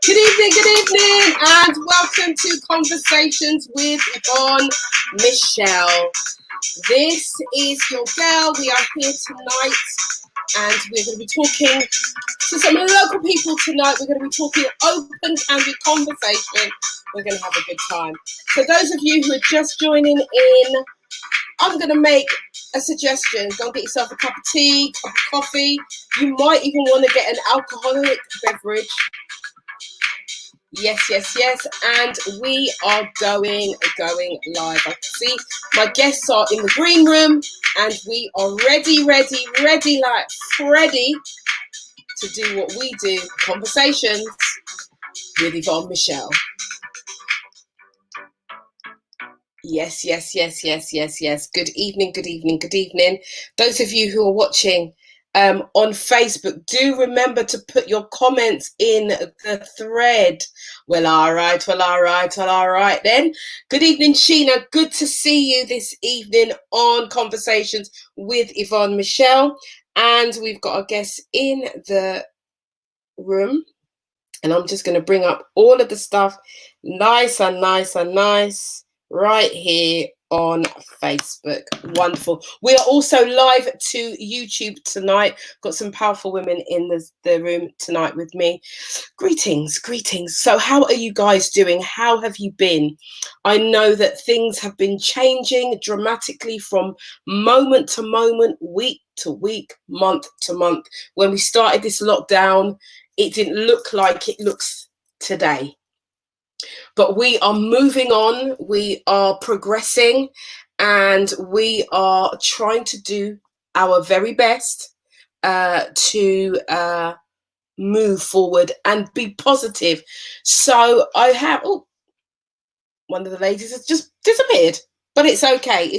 Good evening, and welcome to Conversations with Yvonne, Michele. This is your girl. We are here tonight, and we're going to be talking to some local people tonight. We're going to be talking open, candid conversation. We're going to have a good time. For those of you who are just joining in, I'm going to make a suggestion. Go and get yourself a cup of tea, cup of coffee. You might even want to get an alcoholic beverage. Yes. And we are going live. I can see my guests are in the green room and we are ready, like ready to do what we do. Conversations with Yvonne, Michele. Yes. Good evening. Those of you who are watching on Facebook, do remember to put your comments in the thread. Well, all right then. Good evening, Sheena. Good to see you this evening on Conversations with Yvonne, Michele. And we've got our guests in the room. And I'm just going to bring up all of the stuff nice right here on Facebook. Wonderful. We are also live to YouTube tonight. Got some powerful women in the room tonight with me. Greetings. So how are you guys doing? How have you been? I know that things have been changing dramatically from moment to moment, week to week, month to month. When we started this lockdown, it didn't look like it looks today. But we are moving on, we are progressing, and we are trying to do our very best to move forward and be positive. So I have, one of the ladies has just disappeared, but it's okay.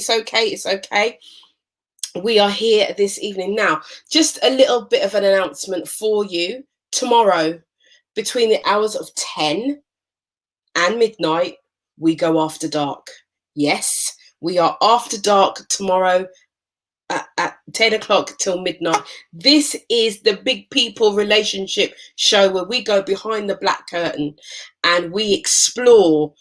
We are here this evening. Now, just a little bit of an announcement for you. Tomorrow, between the hours of 10 and midnight, we go after dark. Yes, we are after dark tomorrow at 10 o'clock till midnight. This is the Big People Relationship Show where we go behind the black curtain and we explore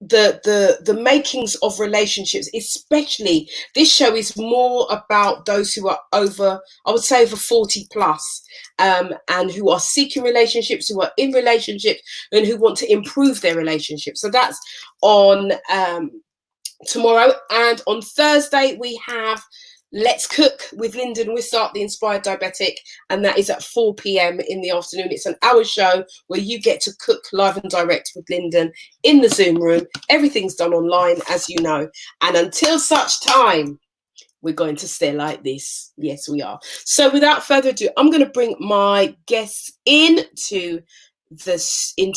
the makings of relationships. Especially this show is more about those who are over 40 plus, and who are seeking relationships, who are in relationships, and who want to improve their relationships. So that's on tomorrow. And on Thursday we have Let's Cook with Lyndon Wissart, the Inspired Diabetic, and that is at 4 p.m. in the afternoon. It's an hour show where you get to cook live and direct with Lyndon in the Zoom room. Everything's done online, as you know. And until such time, we're going to stay like this. Yes, we are. So without further ado, I'm going to bring my guests into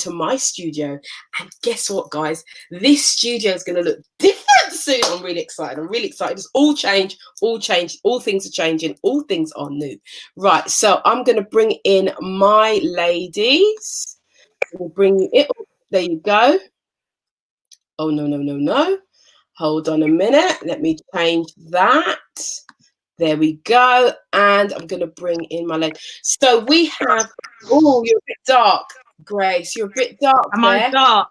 my studio, and guess what, guys, this studio is going to look different soon. I'm really excited. It's all change, all things are changing, all things are new. Right, so I'm going to bring in my ladies. We'll bring you in. There you go. Oh, no, hold on a minute, let me change that. There we go. And I'm going to bring in my lady. So we have, you're a bit dark, Grace. You're a bit dark. Am I dark?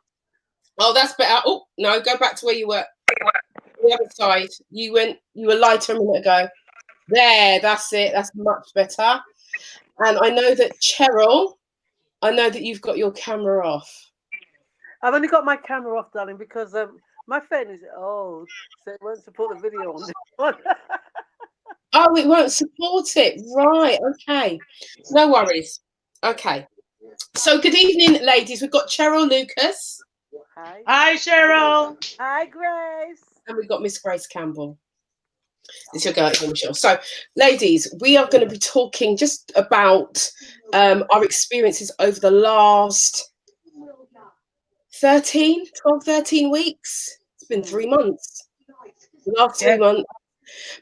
Oh, that's better. Oh, no, go back to where you were. The other side. You were lighter a minute ago. There, that's it. That's much better. And I know that Cheryl, you've got your camera off. I've only got my camera off, darling, because my phone is old, so it won't support the video on this one. Oh, it won't support it. Right, okay. No worries. Okay. So good evening, ladies. We've got Cheryl Lucas. Hi. Hi, Cheryl. Hi, Grace. And we've got Miss Grace Campbell. This is your girl, Michele. So, ladies, we are going to be talking just about our experiences over the last 13 weeks. It's been 3 months. The last 3 months.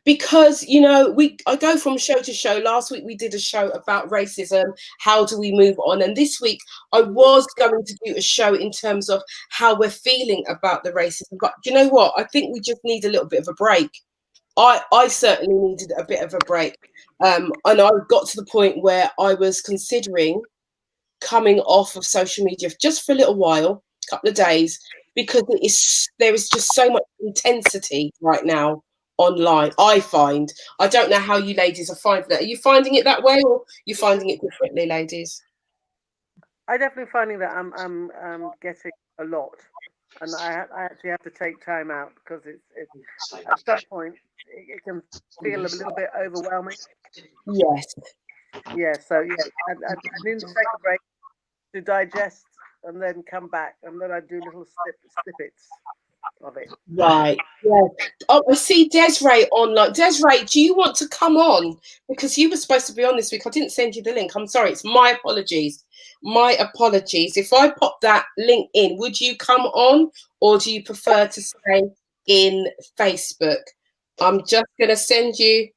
Because, I go from show to show. Last week we did a show about racism. How do we move on? And this week I was going to do a show in terms of how we're feeling about the racism. But you know what? I think we just need a little bit of a break. I certainly needed a bit of a break. And I got to the point where I was considering coming off of social media just for a little while, a couple of days, because there is just so much intensity right now online. I find. I don't know how you ladies are finding that. Are you finding it that way, or are you finding it differently, ladies? I definitely finding that I'm getting a lot, and I actually have to take time out because it's at some point it can feel a little bit overwhelming. Yes. Yeah, so yeah, I need to take a break to digest and then come back, and then I do little snippets of it. Right. Yeah. Oh, I see Desiree online. Desiree, do you want to come on? Because you were supposed to be on this week. I didn't send you the link. I'm sorry. It's my apologies. My apologies. If I pop that link in, would you come on, or do you prefer to stay in Facebook? I'm just going to send you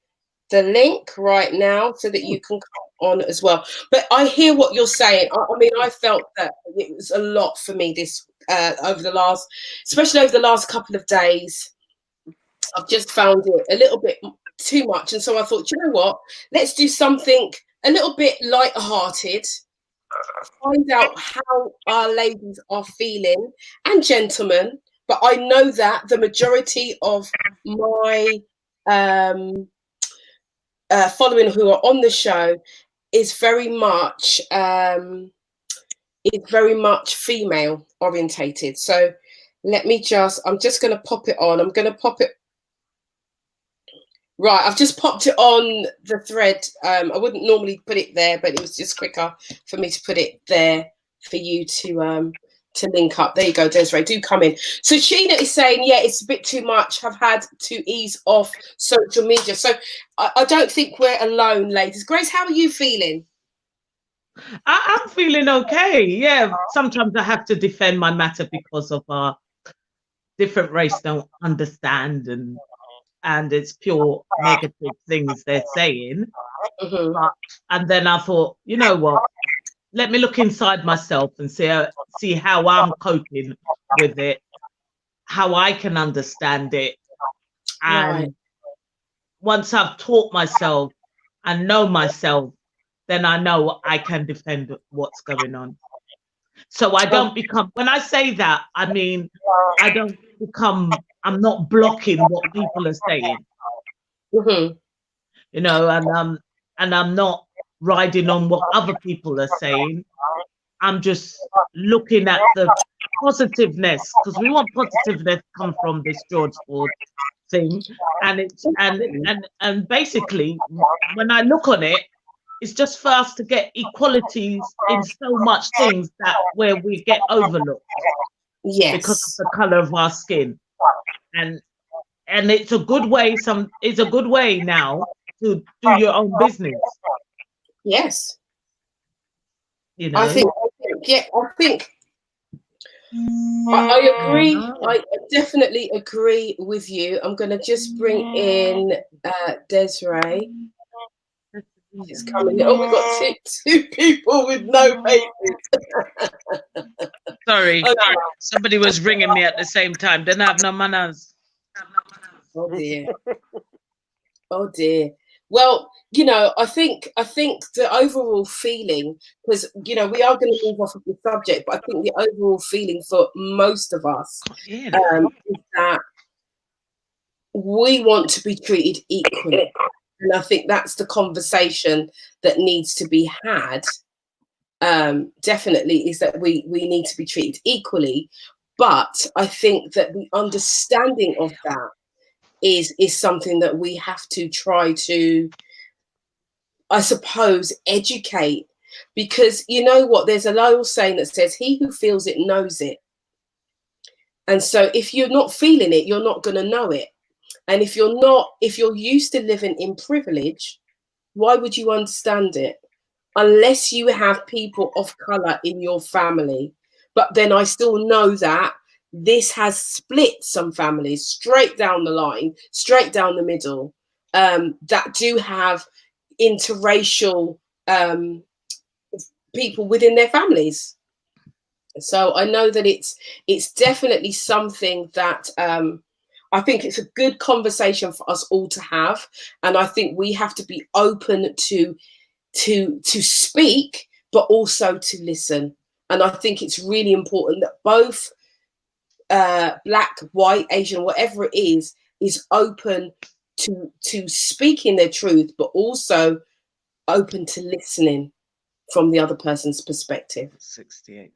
the link right now so that you can come on as well. But I hear what you're saying. I mean, I felt that it was a lot for me this especially over the last couple of days. I've just found it a little bit too much, and so I thought, you know what? Let's do something a little bit light-hearted. Find out how our ladies are feeling, and gentlemen. But I know that the majority of my following who are on the show is very much female orientated. So I'm just going to pop it on. I'm going to pop it. Right, I've just popped it on the thread. I wouldn't normally put it there, but it was just quicker for me to put it there for you to link up. There you go, Desiree. Do come in. So Sheena is saying, yeah, it's a bit too much. I've had to ease off social media. So I don't think we're alone, ladies. Grace, how are you feeling? I'm feeling okay. Yeah, sometimes I have to defend my matter because of different race don't understand, and it's pure negative things they're saying. Mm-hmm. And then I thought, you know what? Let me look inside myself and see how I'm coping with it, how I can understand it. And Right. once I've taught myself and know myself, then I know I can defend what's going on. So I don't become, when I say that, I mean, I'm not blocking what people are saying. Mm-hmm. You know, and I'm not riding on what other people are saying. I'm just looking at the positiveness, because we want positiveness come from this George Ford thing. And it's and basically when I look on it, it's just for us to get equalities in so much things that where we get overlooked. Yes. Because of the color of our skin. And it's a good way it's a good way now to do your own business. Yes. You know, I think I agree. I definitely agree with you. I'm going to just bring in Desiree. She's coming in. Oh, we've got two people with no faces. sorry, somebody was ringing me at the same time. Didn't have no manners. Oh dear. Oh dear. Well, you know, I think the overall feeling, because you know we are going to move off of the subject, but I think the overall feeling for most of us is that we want to be treated equally, and I think that's the conversation that needs to be had. Definitely, is that we need to be treated equally, but I think that the understanding of that is something that we have to try to, I suppose, educate, because you know what, there's an old saying that says he who feels it knows it. And so if you're not feeling it, you're not going to know it. And if you're used to living in privilege, why would you understand it? Unless you have people of color in your family. But then I still know that this has split some families straight down the line, straight down the middle, that do have interracial people within their families. So I know that it's definitely something that I think it's a good conversation for us all to have, and I think we have to be open to speak, but also to listen. And I think it's really important that both black, white, Asian, whatever it is open to speaking their truth, but also open to listening from the other person's perspective. 68.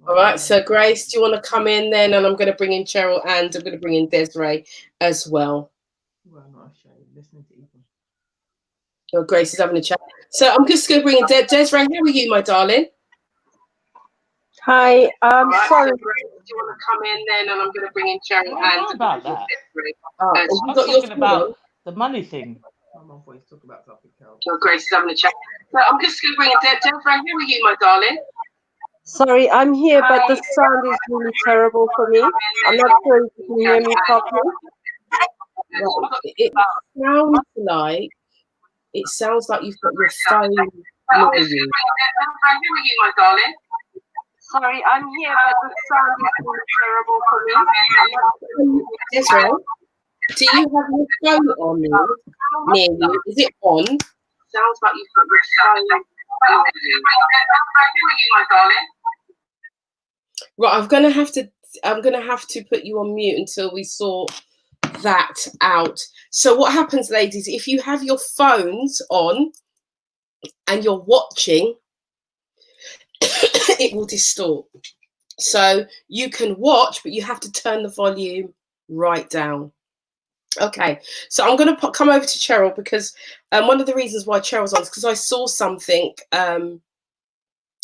All right, so Grace, do you want to come in then? And I'm going to bring in Cheryl and I'm going to bring in Desiree as well. Well, not a show. Listening to Yvonne. Oh, Grace is having a chat. So I'm just going to bring in Desiree. How are you, my darling? Hi, sorry. So Grace, do you want to come in then? And I'm going to bring in Cheryl How about that? I was talking about the money thing. My mum always talk about something else. Oh, Grace is having a chat. So I'm just going to bring in Desiree. How are you, my darling? Sorry, I'm here, but the sound is really terrible for me. I'm not sure if you can hear me properly. Right. It sounds like you've got your phone near you. My darling. Sorry, I'm here, but the sound is really terrible for me. Desiree, do you have your phone on near you? Is it on? Sounds like you've got your phone near you. My darling. Right, I'm gonna have to put you on mute until we sort that out. So what happens, ladies, if you have your phones on and you're watching, it will distort. So you can watch, but you have to turn the volume right down. Okay, so I'm going to come over to Cheryl because one of the reasons why Cheryl's on is because I saw something. We're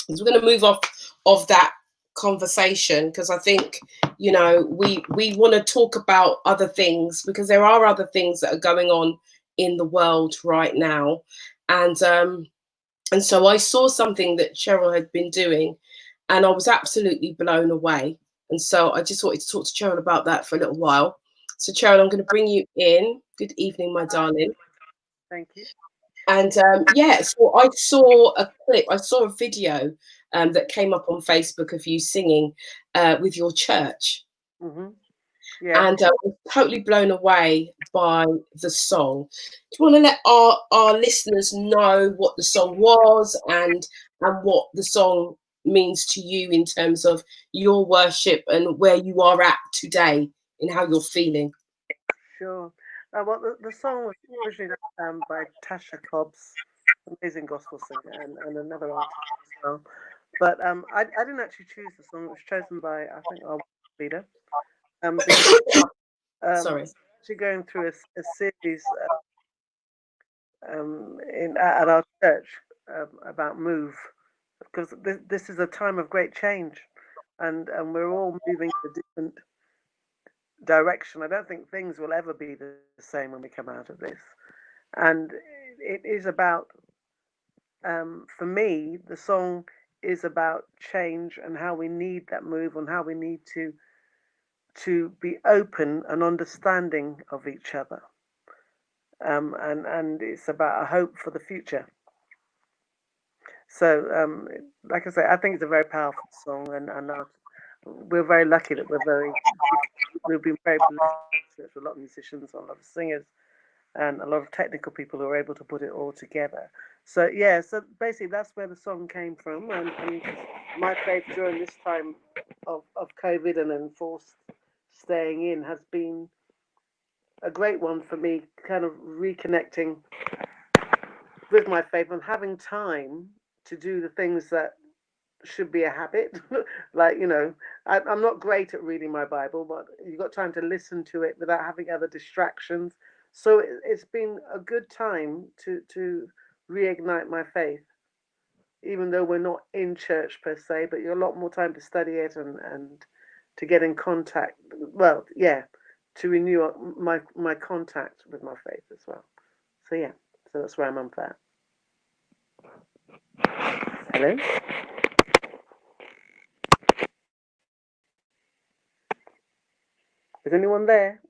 going to move off of that conversation because I think, you know, we want to talk about other things because there are other things that are going on in the world right now, and so I saw something that Cheryl had been doing, and I was absolutely blown away. And so I just wanted to talk to Cheryl about that for a little while. So Cheryl, I'm going to bring you in. Good evening, my darling. Thank you. And yeah, so I saw a clip, I saw a video that came up on Facebook of you singing with your church. Mm-hmm. Yeah. And I was totally blown away by the song. Do you want to let our listeners know what the song was and what the song means to you in terms of your worship and where you are at today and how you're feeling? Sure. Well, the song was originally by Tasha Cobbs, amazing gospel singer, and another artist as well. But I didn't actually choose the song. It was chosen by, I think, our leader. Because, Sorry. actually going through a series at our church about move, because this is a time of great change, and we're all moving in a different direction. I don't think things will ever be the same when we come out of this. And it is about, for me, the song is about change and how we need that move and how we need to be open and understanding of each other. And it's about a hope for the future. So, like I say, I think it's a very powerful song, and we're very lucky that we've been very blessed with a lot of musicians, a lot of singers, and a lot of technical people who are able to put it all together. So yeah, so basically that's where the song came from, and my faith during this time of COVID and enforced staying in has been a great one for me, kind of reconnecting with my faith and having time to do the things that should be a habit. Like, you know, I'm not great at reading my Bible, but you've got time to listen to it without having other distractions. So it's been a good time to reignite my faith, even though we're not in church per se, but you're a lot more time to study it and to get in contact. Well, yeah, to renew my contact with my faith as well. So yeah, so that's where I'm on that. Hello? Is anyone there?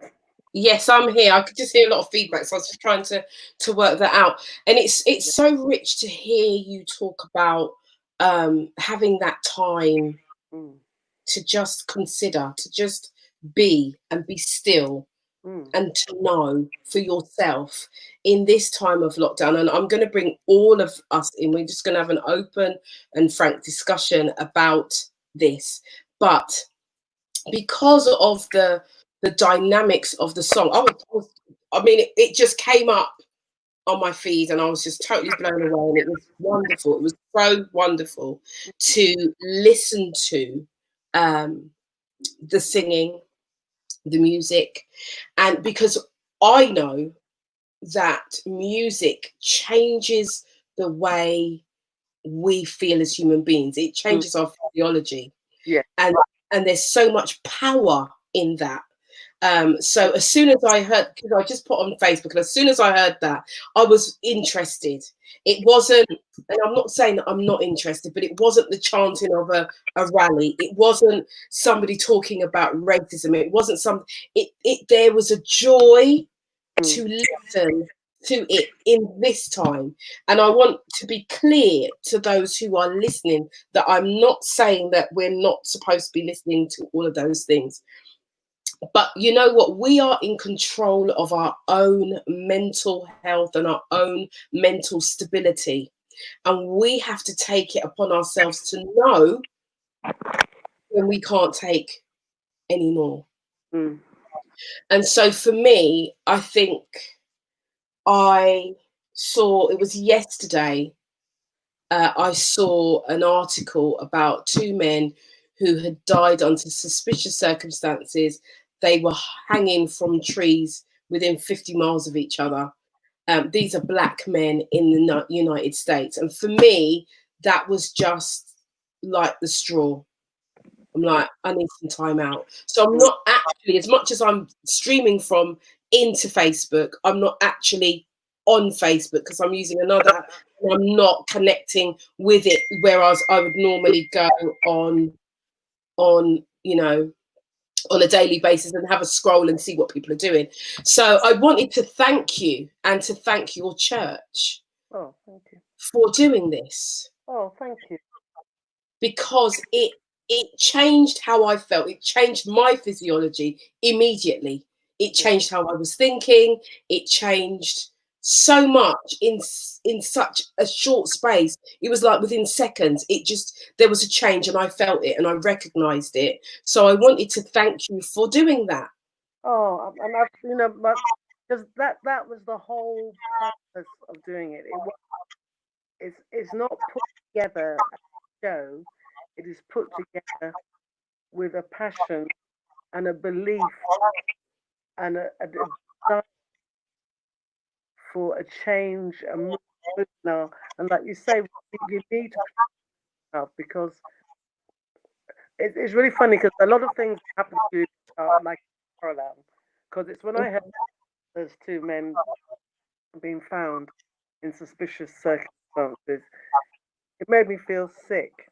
Yes, I'm here. I could just hear a lot of feedback, so I was just trying to work that out. And it's so rich to hear you talk about having that time to just consider, to just be and be still, and to know for yourself in this time of lockdown. And I'm going to bring all of us in. We're just going to have an open and frank discussion about this. But because of the dynamics of the song, it just came up on my feed and I was just totally blown away, and it was wonderful. It was so wonderful to listen to the singing, the music, and because I know that music changes the way we feel as human beings. It changes our physiology. Yeah. And there's so much power in that. So as soon as I heard, because I just put on Facebook, and as soon as I heard that, I was interested. It wasn't, and I'm not saying that I'm not interested, but it wasn't the chanting of a rally. It wasn't somebody talking about racism. It wasn't there was a joy to listen to it in this time. And I want to be clear to those who are listening that I'm not saying that we're not supposed to be listening to all of those things. But you know what? We are in control of our own mental health and our own mental stability. And we have to take it upon ourselves to know when we can't take anymore. And so for me, I think I saw, it was yesterday, I saw an article about two men who had died under suspicious circumstances. They were hanging from trees within 50 miles of each other. These are black men in the United States. And for me, that was just like the straw. I'm like, I need some time out. So I'm not actually, as much as I'm streaming from into Facebook, I'm not actually on Facebook because I'm using another app and I'm not connecting with it, whereas I would normally go on on a daily basis and have a scroll and see what people are doing. So I wanted to thank you and to thank your church thank you for doing this. Thank you. Because it changed how I felt. It changed my physiology immediately. It changed how I was thinking. It changed so much in such a short space. It was like within seconds. There was a change, and I felt it and I recognized it. So I wanted to thank you for doing that. And I've, because that was the whole purpose of doing it. It's not put together as a show. It is put together with a passion and a belief and a desire for a change, a movement now. And like you say, you need to help, because it's really funny, because a lot of things happen to you like parallel. Because it's when I heard those two men being found in suspicious circumstances, it made me feel sick.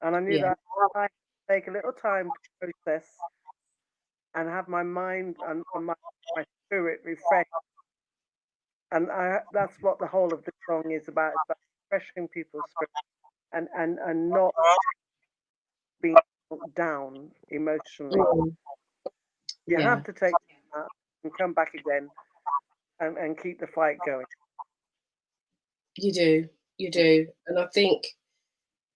And I knew that I had to take a little time to process and have my mind and my spirit refreshed. And that's what the whole of this song is about. It's about refreshing people's spirit and not being down emotionally. You have to take that and come back again and keep the fight going. You do. And I think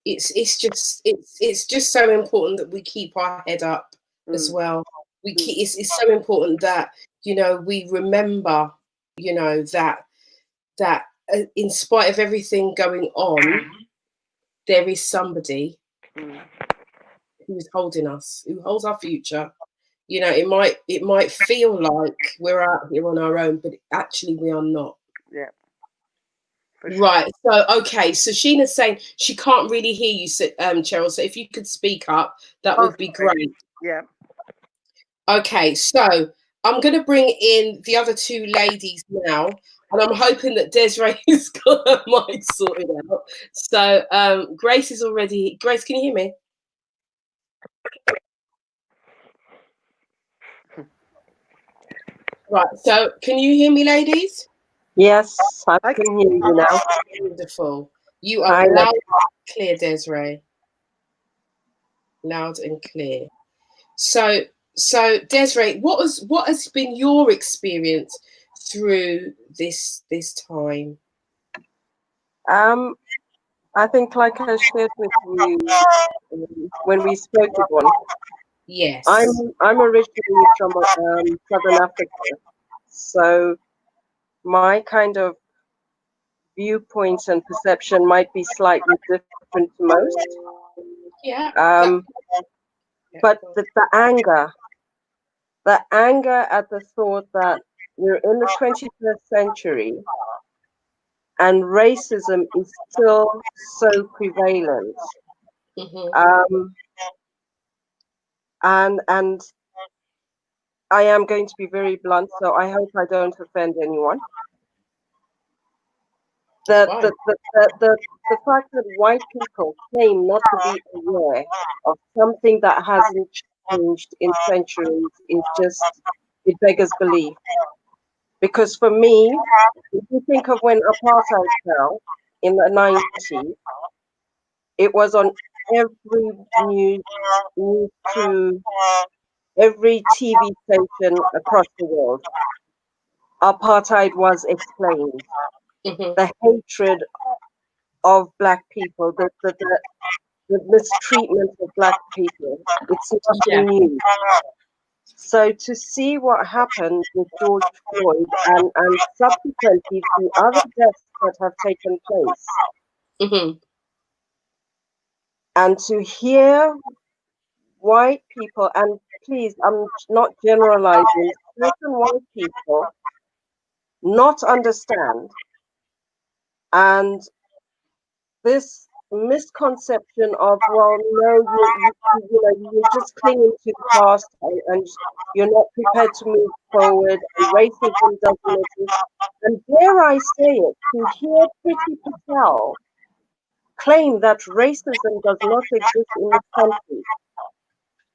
it's just so important that we keep our head up as well. It's so important that we remember that in spite of everything going on, there is somebody who's holding us, who holds our future. It might feel like we're out here on our own, but actually we are not. Yeah. Sure. Right. So, okay. So Sheena's saying she can't really hear you, Cheryl. So if you could speak up, that would be great. Yeah. Okay. So I'm going to bring in the other two ladies now, and I'm hoping that Desiree's got her mic sorted out. So Grace is already. Grace, can you hear me? Right. So can you hear me, ladies? Yes, I can hear you now. Wonderful. You are loud and clear, Desiree. Loud and clear. So So Desiree, what has been your experience through this time? I think, like I shared with you when we spoke, Yvonne, Yes. I'm originally from Southern Africa, so my kind of viewpoints and perception might be slightly different to most. Yeah. But the anger at the thought that we're in the 21st century and racism is still so prevalent. Mm-hmm. And I am going to be very blunt, so I hope I don't offend anyone. The fact that white people claim not to be aware of something that hasn't changed in centuries is just, it beggars belief. Because for me, if you think of when apartheid fell in the 90s, it was on every news to every TV station across the world. Apartheid was explained. Mm-hmm. The hatred of Black people, the mistreatment of Black people, it's nothing new. So to see what happened with George Floyd and subsequently the other deaths that have taken place, Mm-hmm. and to hear white people, and please, I'm not generalizing, certain white people not understand, and this misconception of, well, no, you're just clinging to the past, and you're not prepared to move forward, and racism doesn't exist. And dare I say it, to hear Priti Patel claim that racism does not exist in this country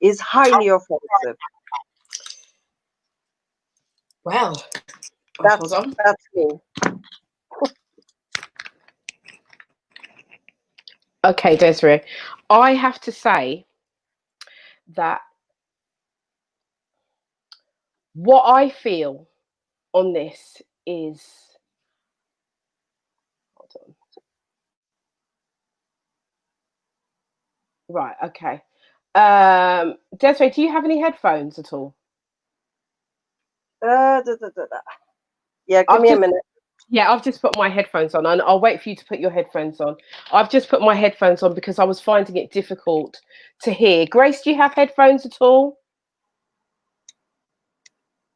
is highly offensive. Well, hold on. That's me. Okay, Desiree, I have to say that what I feel on this is, hold on. Right, okay. Desiree, do you have any headphones at all? Yeah, give me a minute. Yeah, I've just put my headphones on, and I'll wait for you to put your headphones on. I've just put my headphones on because I was finding it difficult to hear. Grace, do you have headphones at all?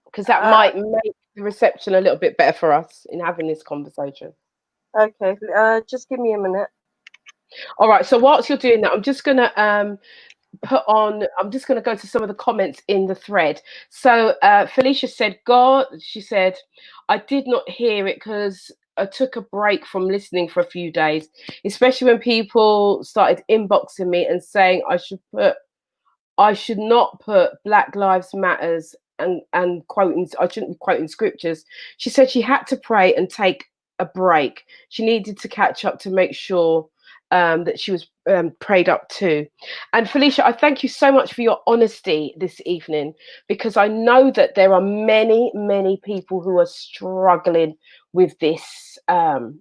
Because that might make the reception a little bit better for us in having this conversation. Okay, just give me a minute. All right, so whilst you're doing that, I'm just going to I'm just going to go to some of the comments in the thread. So Felicia said, she said, I did not hear it because I took a break from listening for a few days, especially when people started inboxing me and saying I should not put Black Lives Matters and quoting, I shouldn't be quoting scriptures. She said she had to pray and take a break. She needed to catch up to make sure that she was prayed up too. And Felicia, I thank you so much for your honesty this evening, because I know that there are many, many people who are struggling with this and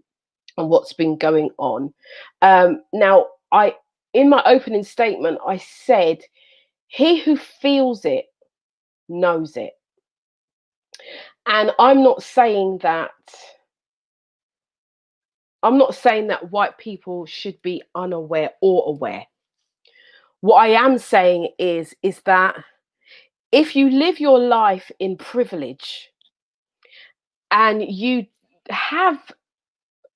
what's been going on. Now, in my opening statement, I said, he who feels it knows it. And I'm not saying that white people should be unaware or aware. What I am saying is that if you live your life in privilege and you have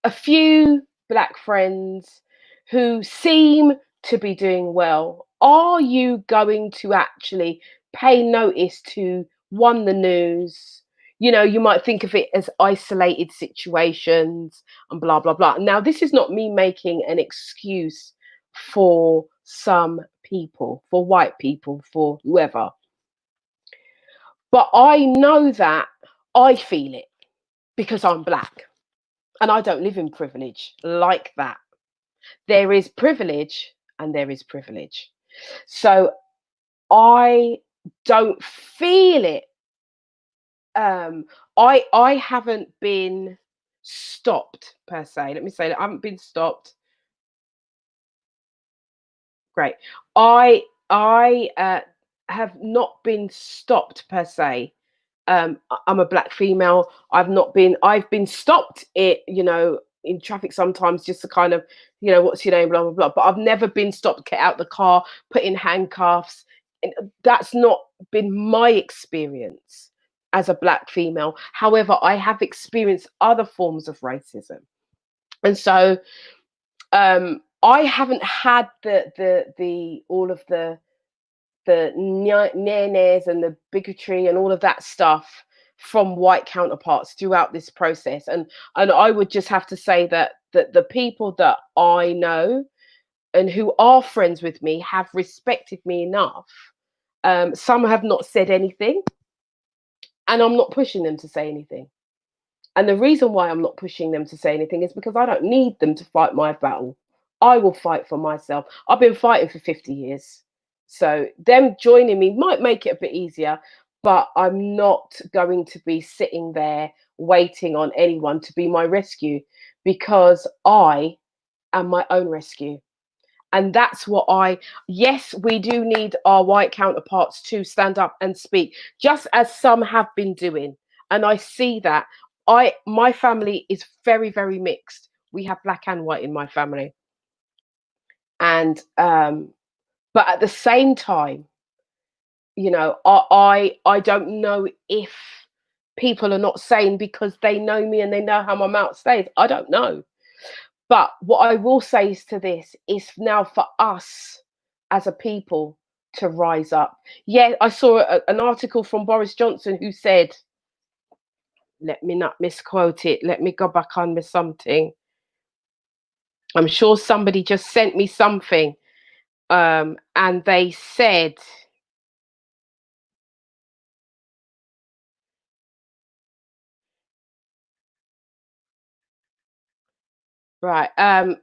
a few Black friends who seem to be doing well, are you going to actually pay notice to, one, the news? You know, you might think of it as isolated situations and blah, blah, blah. Now, this is not me making an excuse for some people, for white people, for whoever. But I know that I feel it because I'm Black and I don't live in privilege like that. There is privilege and there is privilege. So I don't feel it. I haven't been stopped per se. Let me say that I haven't been stopped. Great. I have not been stopped per se. I'm a black female. I've been stopped in traffic sometimes just to kind of, what's your name, blah blah blah. But I've never been stopped, get out the car, put in handcuffs. And that's not been my experience as a black female. However, I have experienced other forms of racism. And so I haven't had the all of the nares and the bigotry and all of that stuff from white counterparts throughout this process. And I would just have to say that the people that I know and who are friends with me have respected me enough. Some have not said anything, and I'm not pushing them to say anything. And the reason why I'm not pushing them to say anything is because I don't need them to fight my battle. I will fight for myself. I've been fighting for 50 years. So them joining me might make it a bit easier, but I'm not going to be sitting there waiting on anyone to be my rescue, because I am my own rescue. And that's what yes, we do need our white counterparts to stand up and speak, just as some have been doing. And I see that. My family is very, very mixed. We have black and white in my family. And but at the same time, I don't know if people are not saying because they know me and they know how my mouth stays. I don't know. But what I will say is to this is now for us as a people to rise up. Yeah, I saw an article from Boris Johnson who said, let me not misquote it, let me go back on with something. I'm sure somebody just sent me something. And they said, right,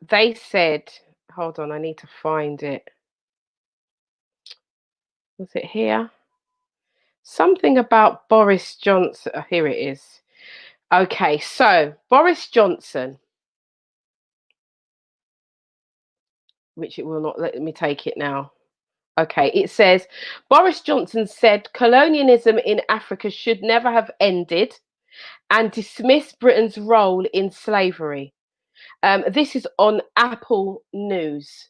they said, hold on, I need to find it. Was it here? Something about Boris Johnson. Oh, here it is. Okay, so Boris Johnson, which it will not let me take it now. Okay, it says Boris Johnson said colonialism in Africa should never have ended and dismissed Britain's role in slavery. This is on Apple News.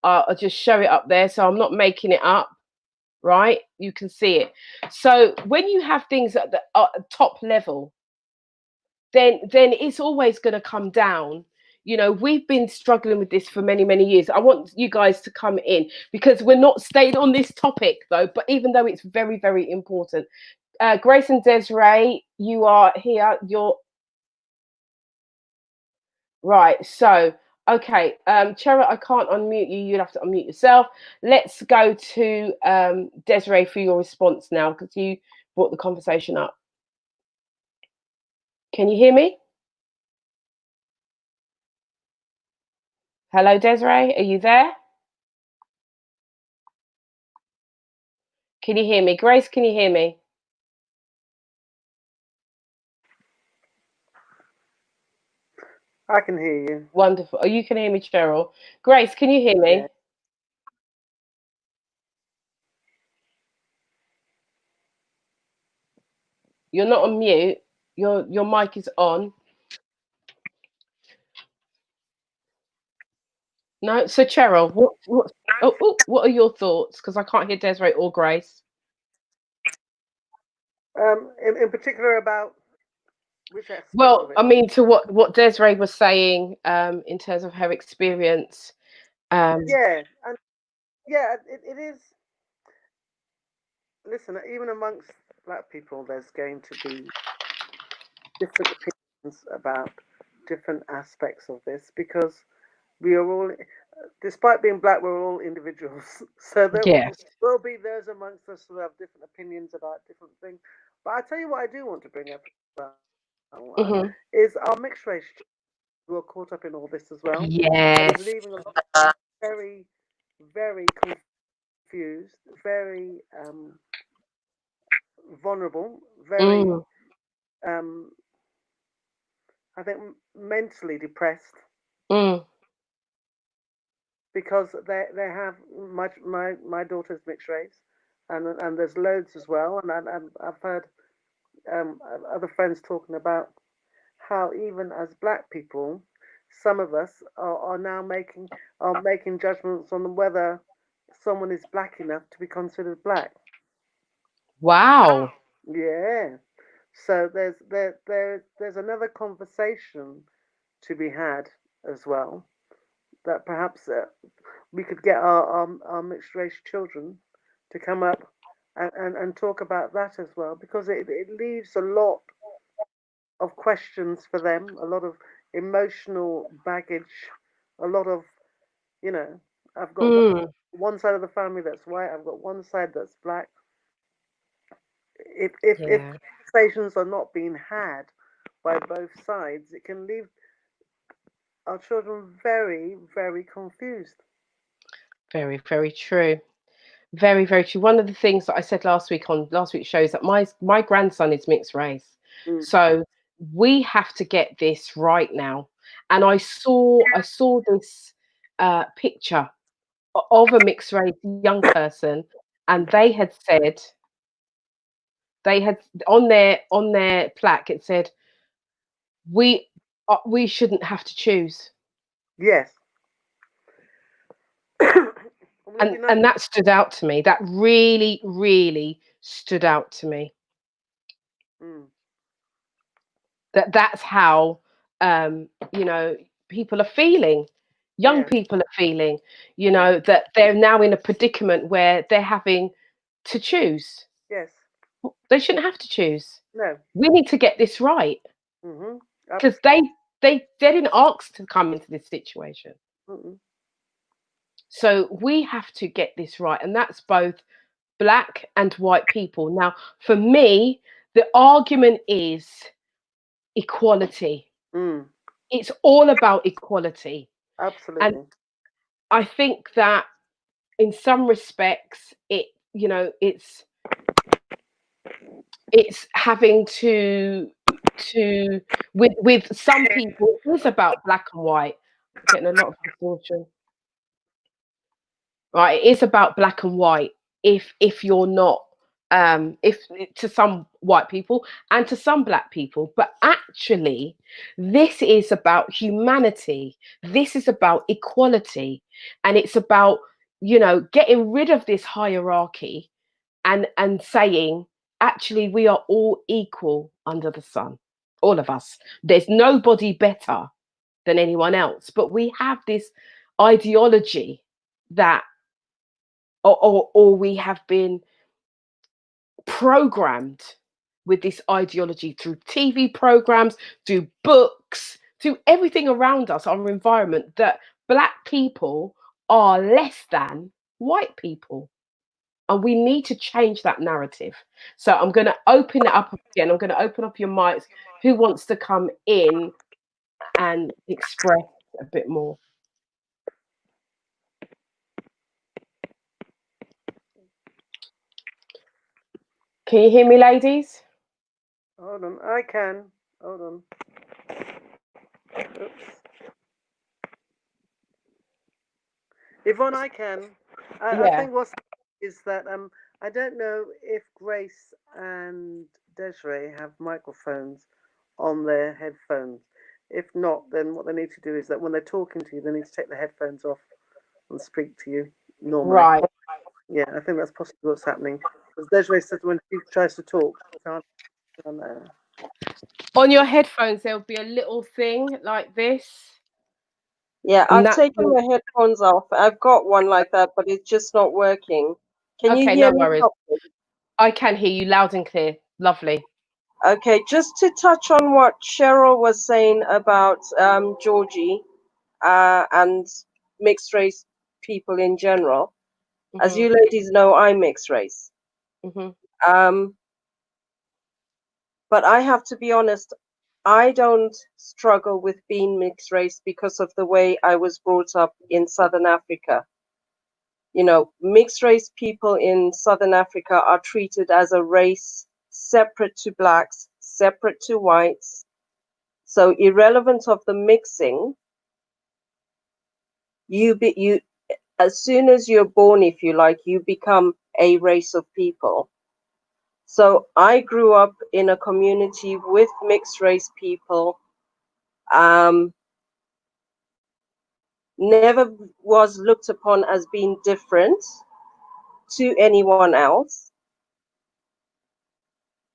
I'll just show it up there, so I'm not making it up. Right, you can see it. So when you have things at the top level, then it's always going to come down. We've been struggling with this for many, many years. I want you guys to come in because we're not staying on this topic though, but even though it's very, very important. Grace and Desiree, you are here. You're right. So, okay. Chera, I can't unmute you. You'll have to unmute yourself. Let's go to Desiree for your response now, because you brought the conversation up. Can you hear me? Hello, Desiree. Are you there? Can you hear me? Grace, can you hear me? I can hear you. Wonderful. Oh, you can hear me, Cheryl. Grace, can you hear me? Yeah. You're not on mute. Your mic is on. No. So Cheryl, what are your thoughts? Because I can't hear Desiree or Grace. In particular about which aspect Well, of it? I mean, to what Desiree was saying, in terms of her experience. Yeah, and yeah, it is. Listen, even amongst black people, there's going to be different opinions about different aspects of this because we are all, despite being black, we're all individuals. So there Yes. will be those amongst us who have different opinions about different things. But I tell you what, I do want to bring up Mm-hmm. is our mixed race who are caught up in all this as well. Yes. And is leaving a lot of very, very confused, very vulnerable, very, Mm. I think, mentally depressed Mm. because they have my daughter's mixed race, and there's loads as well, and I've heard other friends talking about how even as black people, some of us are now making judgments on whether someone is black enough to be considered black. Wow. Yeah. So there's another conversation to be had as well, that perhaps we could get our mixed race children to come up and talk about that as well, because it leaves a lot of questions for them, a lot of emotional baggage, a lot of, you know, I've got Mm. one side of the family that's white, I've got one side that's black. If Yeah. conversations are not being had by both sides, it can leave our children very, very confused. Very, very true. Very, very true. One of the things that I said last week on last week's show is that my grandson is mixed race. Mm. So we have to get this right now. And I saw this picture of a mixed race young person, and they had on their plaque it said we shouldn't have to choose. Yes. Would and you know? and that stood out to me. That really, really stood out to me. Mm. That's how you know people are feeling. Young Yeah. people are feeling, Yeah. that they're now in a predicament where they're having to choose. Yes. They shouldn't have to choose. No. We need to get this right, Mhm. because they didn't ask to come into this situation. Mm-mm. So we have to get this right, and that's both black and white people. Now, for me, the argument is equality. Mm. It's all about equality. And Absolutely. I think that in some respects it's having to with some people it is about black and white. I'm getting a lot of distortion. Right, it is about black and white. If you're not if to some white people and to some black people, but actually this is about humanity. This is about equality, and it's about getting rid of this hierarchy and saying actually we are all equal under the sun, all of us. There's nobody better than anyone else, but we have this ideology that or we have been programmed with this ideology through TV programs, through books, through everything around us, our environment, that black people are less than white people. And we need to change that narrative. So I'm going to open it up again. I'm going to open up your mics. Who wants to come in and express a bit more? Can you hear me, ladies? Hold on. I can. Hold on. Oops. Yvonne, I can. I Yeah. think what is that I don't know if Grace and Desiree have microphones on their headphones. If not, then what they need to do is that when they're talking to you, they need to take the headphones off and speak to you normally. Right. Yeah, I think that's possibly what's happening. Because Desiree says when she tries to talk, she can't. On your headphones, there'll be a little thing like this. Yeah, And I've that taken will, the headphones off. I've got one like that, but it's just not working. Can you okay, hear no me worries. properly? I can hear you loud and clear. Lovely. Okay, just to touch on what Cheryl was saying about Georgie and mixed race people in general. As Mhm. you ladies know, I'm mixed race. Mhm. Um, but I have to be honest, I don't struggle with being mixed race because of the way I was brought up in Southern Africa. You know, mixed race people in Southern Africa are treated as a race separate to blacks, separate to whites. So irrelevant of the mixing, you as soon as you're born, if you like, you become a race of people. So I grew up in a community with mixed race people. Never was looked upon as being different to anyone else.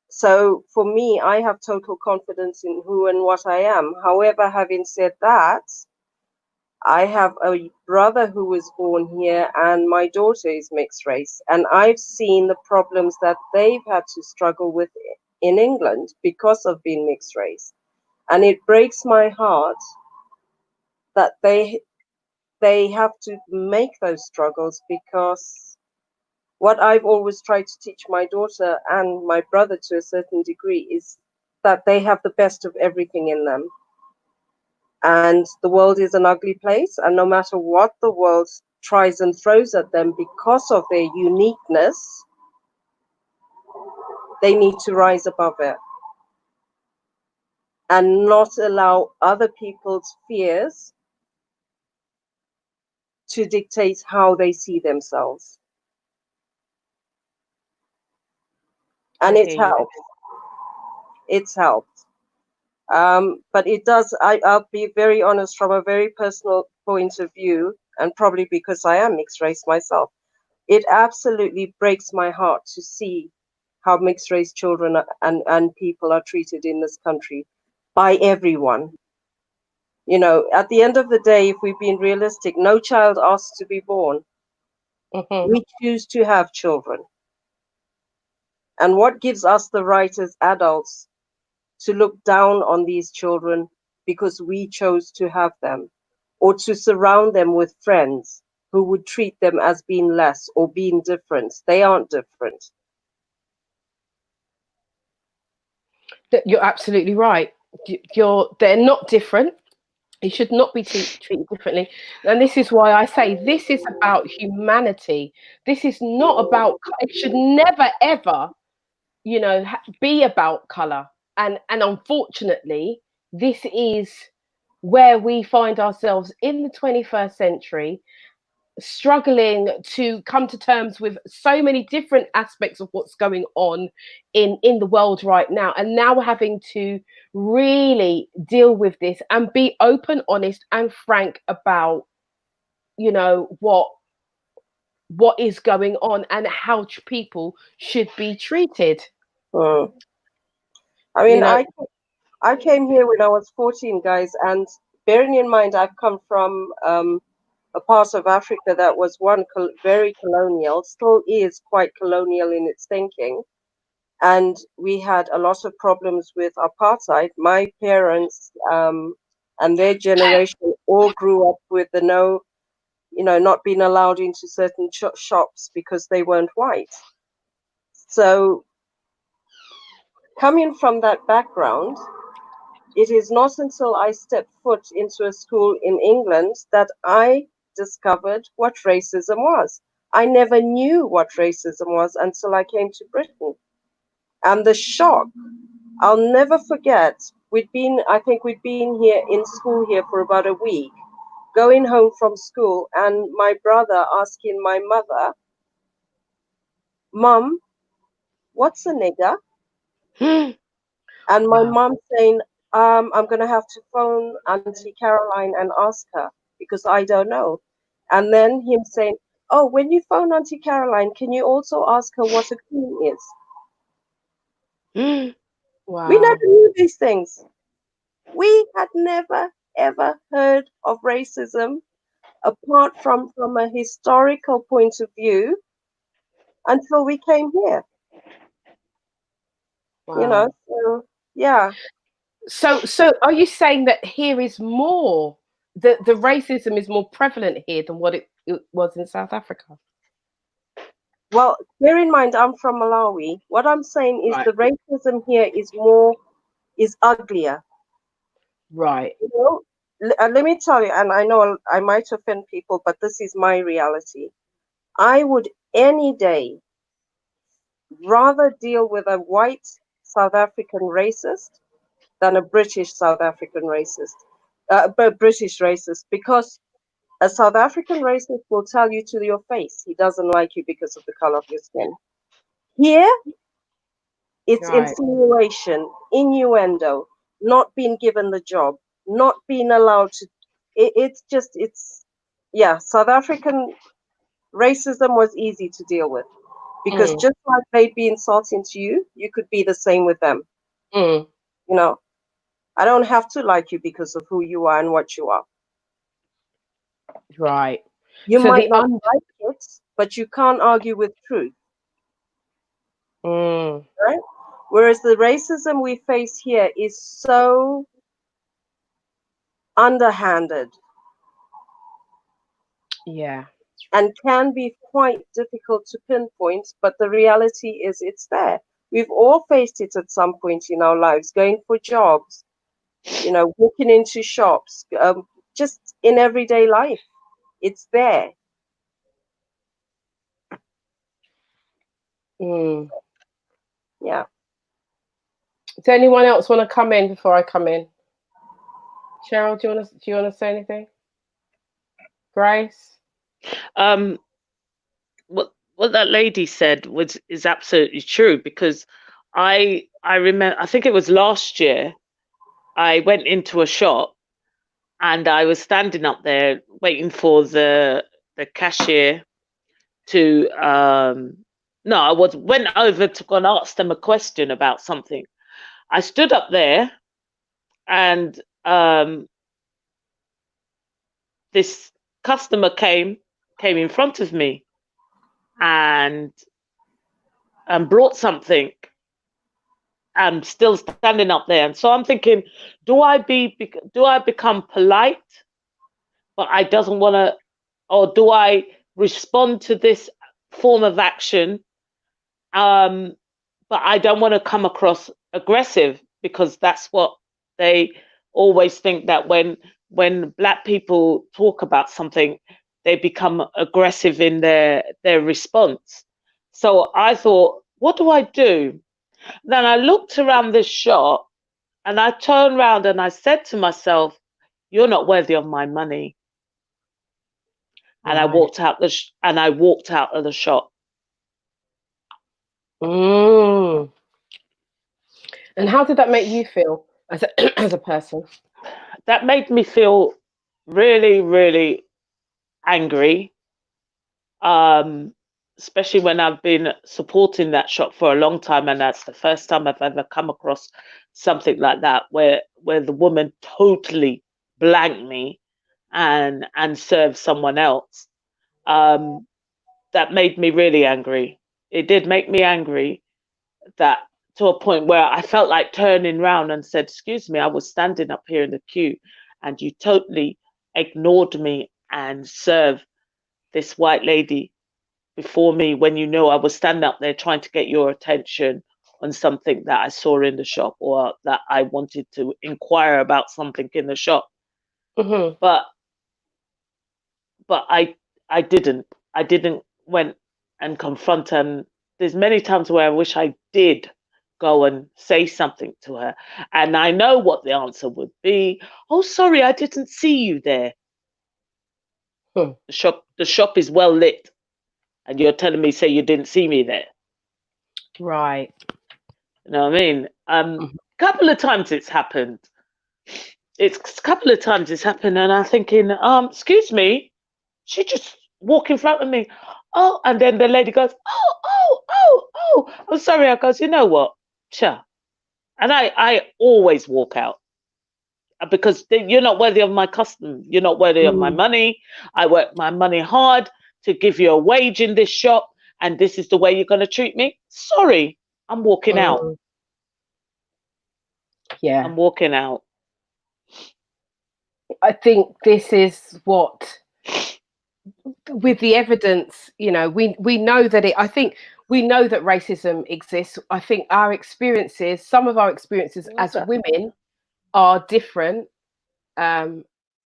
So for me, I have total confidence in who and what I am. However, having said that, I have a brother who was born here and my daughter is mixed race. And I've seen the problems that they've had to struggle with in England because of being mixed race. And it breaks my heart that they have to make those struggles, because what I've always tried to teach my daughter and my brother to a certain degree is that they have the best of everything in them. And the world is an ugly place, and no matter what the world tries and throws at them because of their uniqueness, they need to rise above it and not allow other people's fears to dictate how they see themselves. And I it's hear you. helped. It's helped. But it does, I'll be very honest, from a very personal point of view, and probably because I am mixed race myself, it absolutely breaks my heart to see how mixed race children and people are treated in this country by everyone. You know, at the end of the day, if we've been realistic, no child asks to be born. Mhm. We choose to have children. And what gives us the right as adults to look down on these children because we chose to have them, or to surround them with friends who would treat them as being less or being different? They aren't different. You're absolutely right. They're not different. He should not be treated differently. And this is why I say this is about humanity. This is not about, it should never, ever, be about color. And unfortunately, this is where we find ourselves in the 21st century, struggling to come to terms with so many different aspects of what's going on in the world right now, and now having to really deal with this and be open, honest and frank about what is going on and how people should be treated. Mm. I you mean, know I came here when I was 14, guys, and bearing in mind I've come from a part of Africa that was very colonial, still is quite colonial in its thinking, and we had a lot of problems with apartheid. My parents and their generation all grew up with the no, not being allowed into certain shops because they weren't white. So coming from that background, it is not until I stepped foot into a school in England that I discovered what racism was. I never knew what racism was until I came to Britain. And the shock, I'll never forget. I think we'd been here in school here for about a week, going home from school, and my brother asking my mother, "Mum, what's a nigger?" And my wow. mom saying, I'm going to have to phone Auntie Caroline and ask her because I don't know. And then him saying, oh, when you phone Auntie Caroline, can you also ask her what a queen is? We never Wow. knew these things. We had never, ever heard of racism apart from a historical point of view until we came here, Wow. So, yeah. So are you saying that here is more, the racism is more prevalent here than what it was in South Africa? Well, bear in mind, I'm from Malawi. What I'm saying is Right. the racism here is uglier. Right. Let me tell you, and I know I might offend people, but this is my reality. I would any day rather deal with a white South African racist than a British South African racist, British racist, because a South African racist will tell you to your face he doesn't like you because of the color of your skin. Here, it's Right. insinuation, innuendo, not being given the job, not being allowed to. Yeah, South African racism was easy to deal with because Mm. just like they'd be insulting to you, you could be the same with them. Mm. You know, I don't have to like you because of who you are and what you are. Right. You So might the not like it, but you can't argue with truth, mm, right? Whereas the racism we face here is so underhanded yeah. and can be quite difficult to pinpoint, but the reality is it's there. We've all faced it at some point in our lives, going for jobs, walking into shops, just in everyday life. It's there. Mm. Yeah. Does anyone else want to come in before I come in? Cheryl, do you want to say anything? Grace? Um, what that lady said is absolutely true, because I remember, I think it was last year, I went into a shop and I was standing up there waiting for the cashier to no, I was went over to go and ask them a question about something. I stood up there and this customer came in front of me and brought something. I'm still standing up there, and so I'm thinking, do I become polite, but I doesn't want to, or do I respond to this form of action, um, but I don't want to come across aggressive, because that's what they always think, that when black people talk about something, they become aggressive in their response. So I thought, what do I do? Then I looked around this shop and I turned around and I said to myself, you're not worthy of my money. And I Right. walked out of the shop. Mm. And how did that make you feel as a, as a person? That made me feel really, really angry. Um, Especially when I've been supporting that shop for a long time, and that's the first time I've ever come across something like that, where the woman totally blanked me and served someone else. Um, that made me really angry. It did make me angry, that to a point where I felt like turning around and said, "Excuse me, I was standing up here in the queue, and you totally ignored me and served this white lady before me, when you know I was standing up there trying to get your attention on something that I saw in the shop, or that I wanted to inquire about something in the shop." Mm-hmm. But I didn't. I didn't went and confront her. And there's many times where I wish I did go and say something to her. And I know what the answer would be. Oh, sorry, I didn't see you there. Hmm. The shop is well lit, and you're telling me, say, you didn't see me there. Right. You know what I mean? Mhm. Couple of times it's happened. It's a couple of times it's happened, and I'm thinking, excuse me, she just walked in front of me. Oh, and then the lady goes, oh, oh, oh, oh. I'm sorry. I goes, you know what? Sure. And I always walk out, because you're not worthy of my custom. You're not worthy of my Mm. money. I work my money hard to give you a wage in this shop, and this is the way you're going to treat me? Sorry, I'm walking out. Mm. Yeah. I'm walking out. I think this is what, with the evidence, we know that I think we know that racism exists. I think some of our experiences What's as that? women are different um,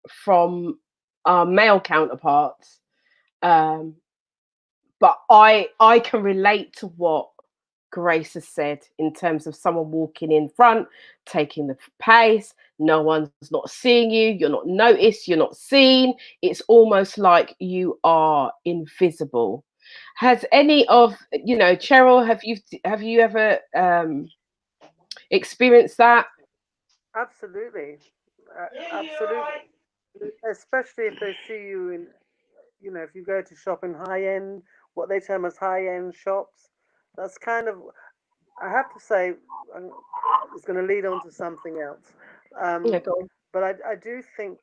from our male counterparts. But I can relate to what Grace has said, in terms of someone walking in front, taking the pace, no one's not seeing you, you're not noticed, you're not seen. It's almost like you are invisible. Has any of, Cheryl, have you ever experienced that? Absolutely, absolutely. Especially if they see you in, if you go to shop in high end, what they term as high end shops. That's kind of, I have to say, um, it's going to lead on to something else. Yeah, Um, go on. but I do think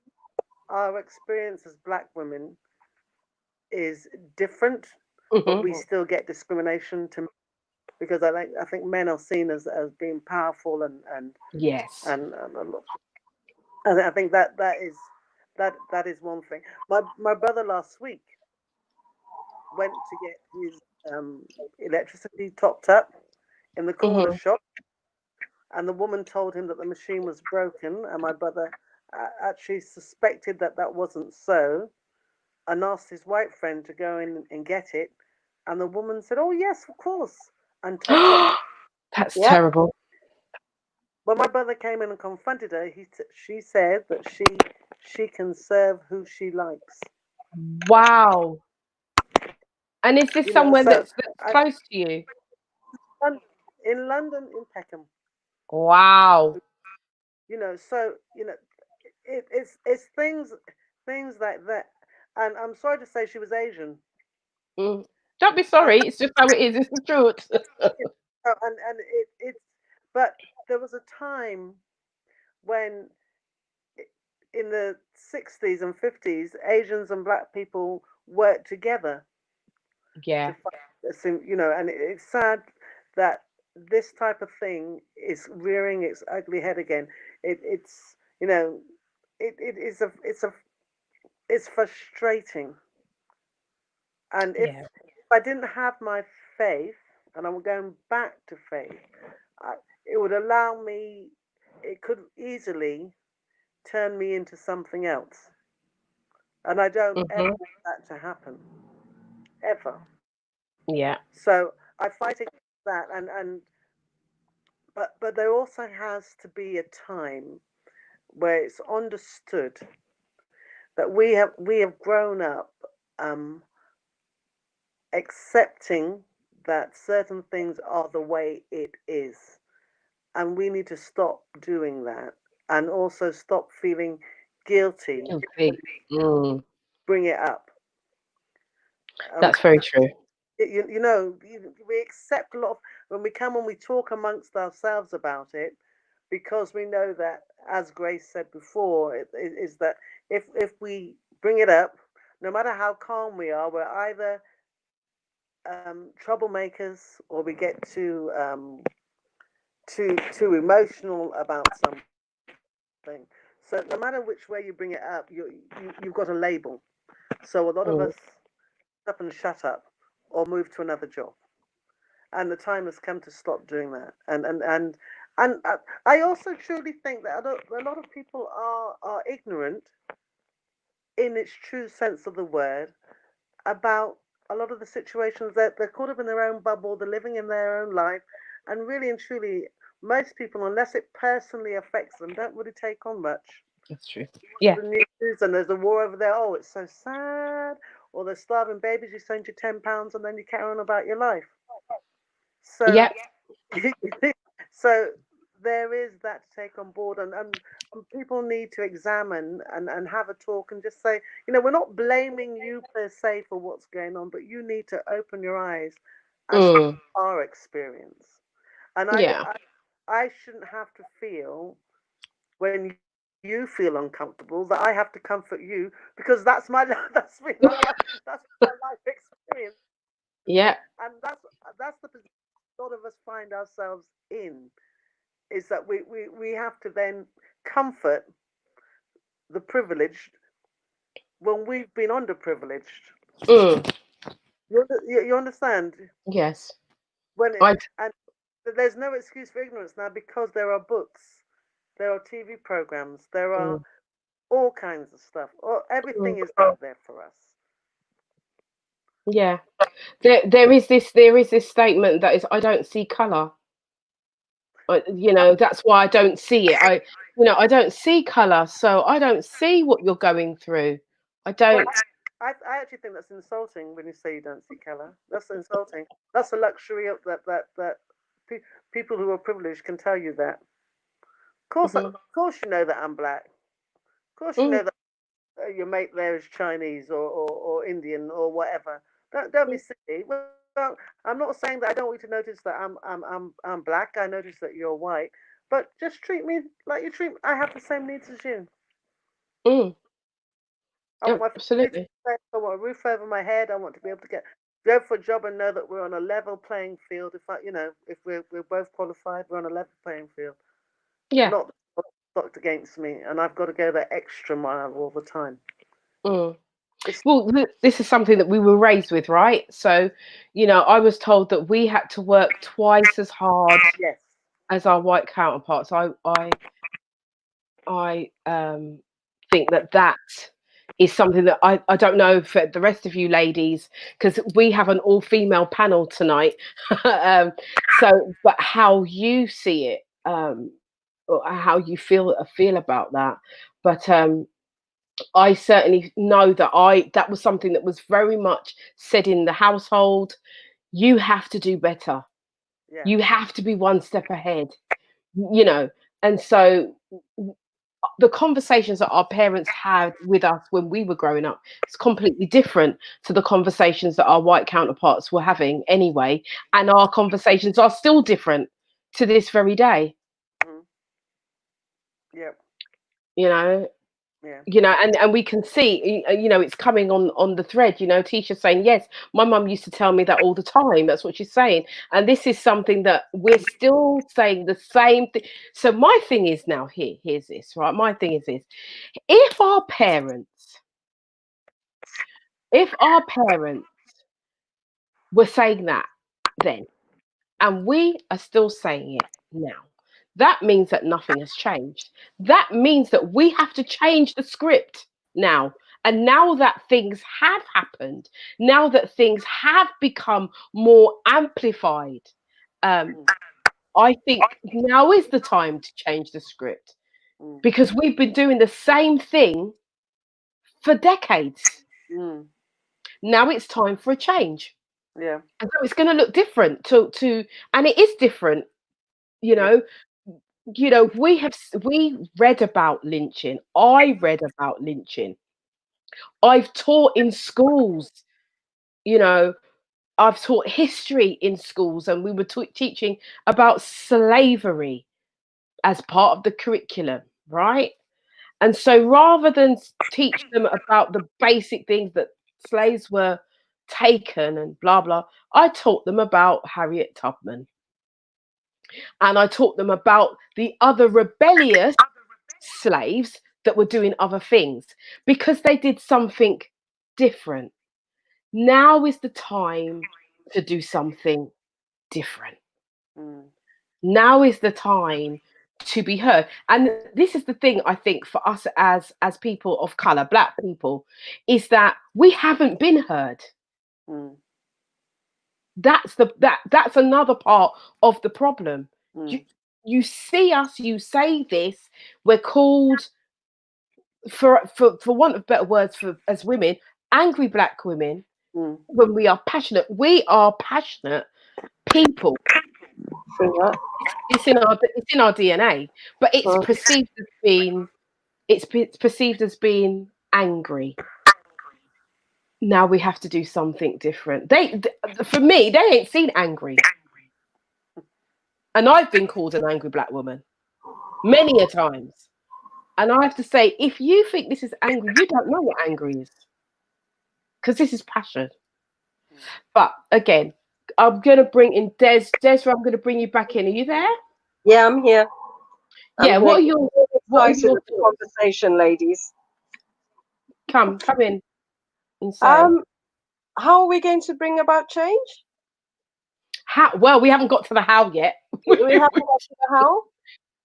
our experience as black women is different, but we Hmm. still get discrimination to because I think men are seen as being powerful Yes. and a lot. I think that is one thing. My brother last week went to get his electricity topped up in the corner Hmm. shop, and the woman told him that the machine was broken, and my brother actually suspected that that wasn't so, and asked his white friend to go in and get it, and the woman said, "Oh yes, of course," and topped up. That's Yeah. terrible. When my brother came in and confronted her, she said that she can serve who she likes. Wow. And is this somewhere So that's I, close to you? in London, in Peckham, Wow. so it's things like that. And I'm sorry to say she was Asian. Mm. Don't be And sorry. It's just how it is. It's the truth. it's but there was a time when in the 60s and 50s, Asians and black people worked together to Yeah. fight this, and it's sad that this type of thing is rearing its ugly head again. It's it is it's frustrating. And if Yeah. I didn't have my faith, and I'm going back to faith, I, it would allow me. It could easily turn me into something else, and I don't ever Hmm. want that to happen ever. Yeah. So I fight against that, but there also has to be a time where it's understood that we have grown up um, accepting that certain things are the way it is, and we need to stop doing that, and also stop feeling guilty when Guilty. Mm. we bring it up. That's very true. We accept a lot of when we come and we talk amongst ourselves about it, because we know that, as Grace said before, is that if we bring it up, no matter how calm we are, we're either troublemakers, or we get too emotional about something. So no matter which way you bring it up, you've got a label. So a lot of Mm. us up and shut up or move to another job, and the time has come to stop doing that. And I also truly think that a lot of people are ignorant in its true sense of the word about a lot of the situations that they're caught up in their own bubble, they're living in their own life, and really and truly, most people, unless it personally affects them, don't really take on much. That's true. Yeah. The news and there's a war over there. Oh, it's so sad. Or there's starving babies. You send you £10 and then you carry on about your life. So, Yeah. so there is that to take on board, and people need to examine and have a talk and just say, we're not blaming you per se for what's going on, but you need to open your eyes as to Mm. our experience. And Yeah. I shouldn't have to feel when you feel uncomfortable that I have to comfort you, because that's my that's my life experience, Yeah. and that's the position a lot of us find ourselves in, is that we have to then comfort the privileged when we've been underprivileged. Mm. You understand? Yes. When it, I. and there's no excuse for ignorance now, because there are books, there are TV programs, there are Mm. all kinds of stuff. Or Mm. everything is out there for us. Yeah. There is this statement that is, I don't see color. That's why I don't see it. I don't see color, so I don't see what you're going through. I Well, don't. I actually think that's insulting when you say you don't see color. That's insulting. That's a luxury of that pe- people who are privileged can tell you that. Of Mhm. course, you know that I'm black. Of course, you Mm, know that your mate there is Chinese or Indian or whatever. Don't be mm, silly. Well, I'm not saying that I don't want you to notice that I'm black. I notice that you're white, but just treat me like you treat. I have the same needs as you. mm. I want my family to Absolutely. be safe. I want a roof over my head. I want to be able to go for a job and know that we're on a level playing field. If we're both qualified, we're on a level playing field. Yeah. Not stocked against me, and I've got to go that extra mile all the time. Mm. It's Well, this is something that we were raised with, right? So, I was told that we had to work twice as hard yes, as our white counterparts. I think that is something that I don't know for the rest of you ladies, because we have an all-female panel tonight. But how you see it, or how you feel about that. But I certainly know that was something that was very much said in the household. You have to do better. yeah, You have to be one step ahead. You know, and so the conversations that our parents had with us when we were growing up is completely different to the conversations that our white counterparts were having anyway, and our conversations are still different to this very day. mm, yeah, You know, yeah, and we can see, it's coming on the thread. Tisha saying, yes, my mum used to tell me that all the time. That's what she's saying, and this is something that we're still saying the same thing. So my thing is now, here's this, right? My thing is this: if our parents if our parents were saying that then, and we are still saying it now, that means that nothing has changed. That means that we have to change the script now. And now that things have happened, now that things have become more amplified, um, mm, I think now is the time to change the script, mm, because we've been doing the same thing for decades. mm, Now it's time for a change. yeah, And so it's going to look different and it is different, you yeah, know. We read about lynching. I read about lynching. I've taught in schools, you know. I've taught history in schools, and we were teaching about slavery as part of the curriculum, right? And so rather than teach them about the basic things that slaves were taken and blah blah, I taught them about Harriet Tubman. And I taught them about the other rebellious slaves that were doing other things, because they did something different. Now is the time to do something different. mm, Now is the time to be heard. And this is the thing, I think, for us as people of color, black people, is that we haven't been heard. mm, That's another part of the problem. You, mm, you see us, you say this, we're called, for want of better words, for as women, angry black women, mm, when we are passionate. We are passionate people. See that? It's in our DNA, but it's Uh, perceived as being it's perceived as being angry. Now we have to do something different. For me, they ain't seen angry, and I've been called an angry black woman many a times. And I have to say, if you think this is angry, you don't know what angry is, because this is passion. mm. But again, I'm gonna bring in Desra. I'm gonna bring you back in. Are you there? yeah, I'm here. I'm Yeah. here. What are your I'm What are excited your at the thoughts? conversation, ladies. Come in and say Um, how are we going to bring about change? how. Well, we haven't got to the how yet. We haven't got to the how.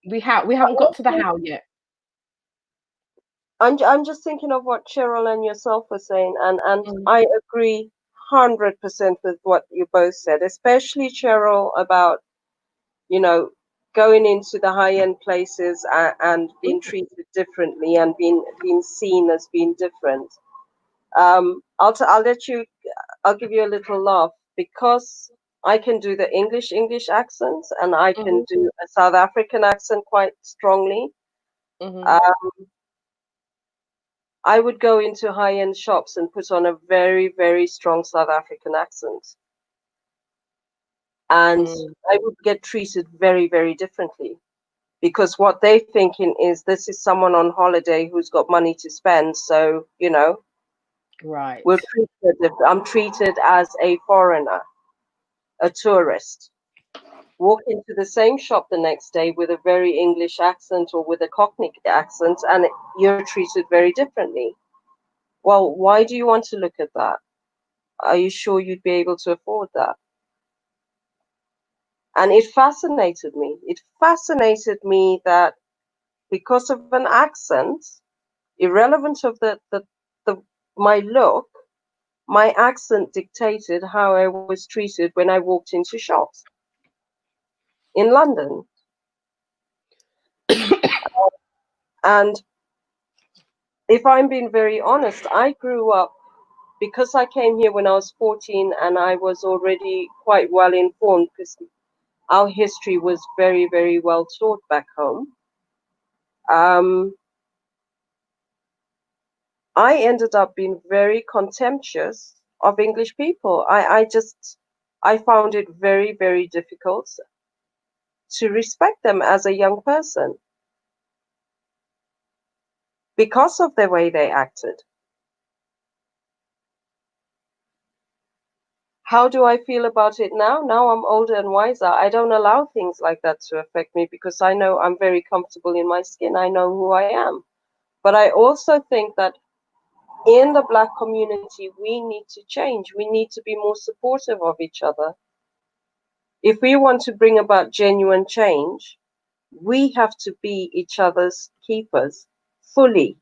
We haven't got to the how yet. I'm just thinking of what Cheryl and yourself were saying, and Mm, I agree 100% with what you both said, especially Cheryl about, you know, going into the high-end places and being treated differently and being seen as being different. I'll give you a little laugh because I can do the English accent and I can do a South African accent quite strongly. I would go into high-end shops and put on a very, very strong South African accent. And I would get treated very, very differently because what they're thinking is this is someone on holiday who's got money to spend. So, you know, Right. I'm treated as a foreigner, a tourist. Walk into the same shop the next day with a very English accent or with a Cockney accent, and you're treated very differently. Well, why do you want to look at that? Are you sure you'd be able to afford that? And it fascinated me. It fascinated me that because of an accent, irrelevant of the my look, my accent dictated how I was treated when I walked into shops in London. And if I'm being very honest, I grew up because I came here when I was 14 and I was already quite well informed because our history was very, very well taught back home. I ended up being very contemptuous of English people. I found it very, very difficult to respect them as a young person because of the way they acted. How do I feel about it now? Now I'm older and wiser. I don't allow things like that to affect me because I know I'm very comfortable in my skin. I know who I am. But I also think that in the Black community, we need to change. We need to be more supportive of each other. If we want to bring about genuine change, we have to be each other's keepers fully.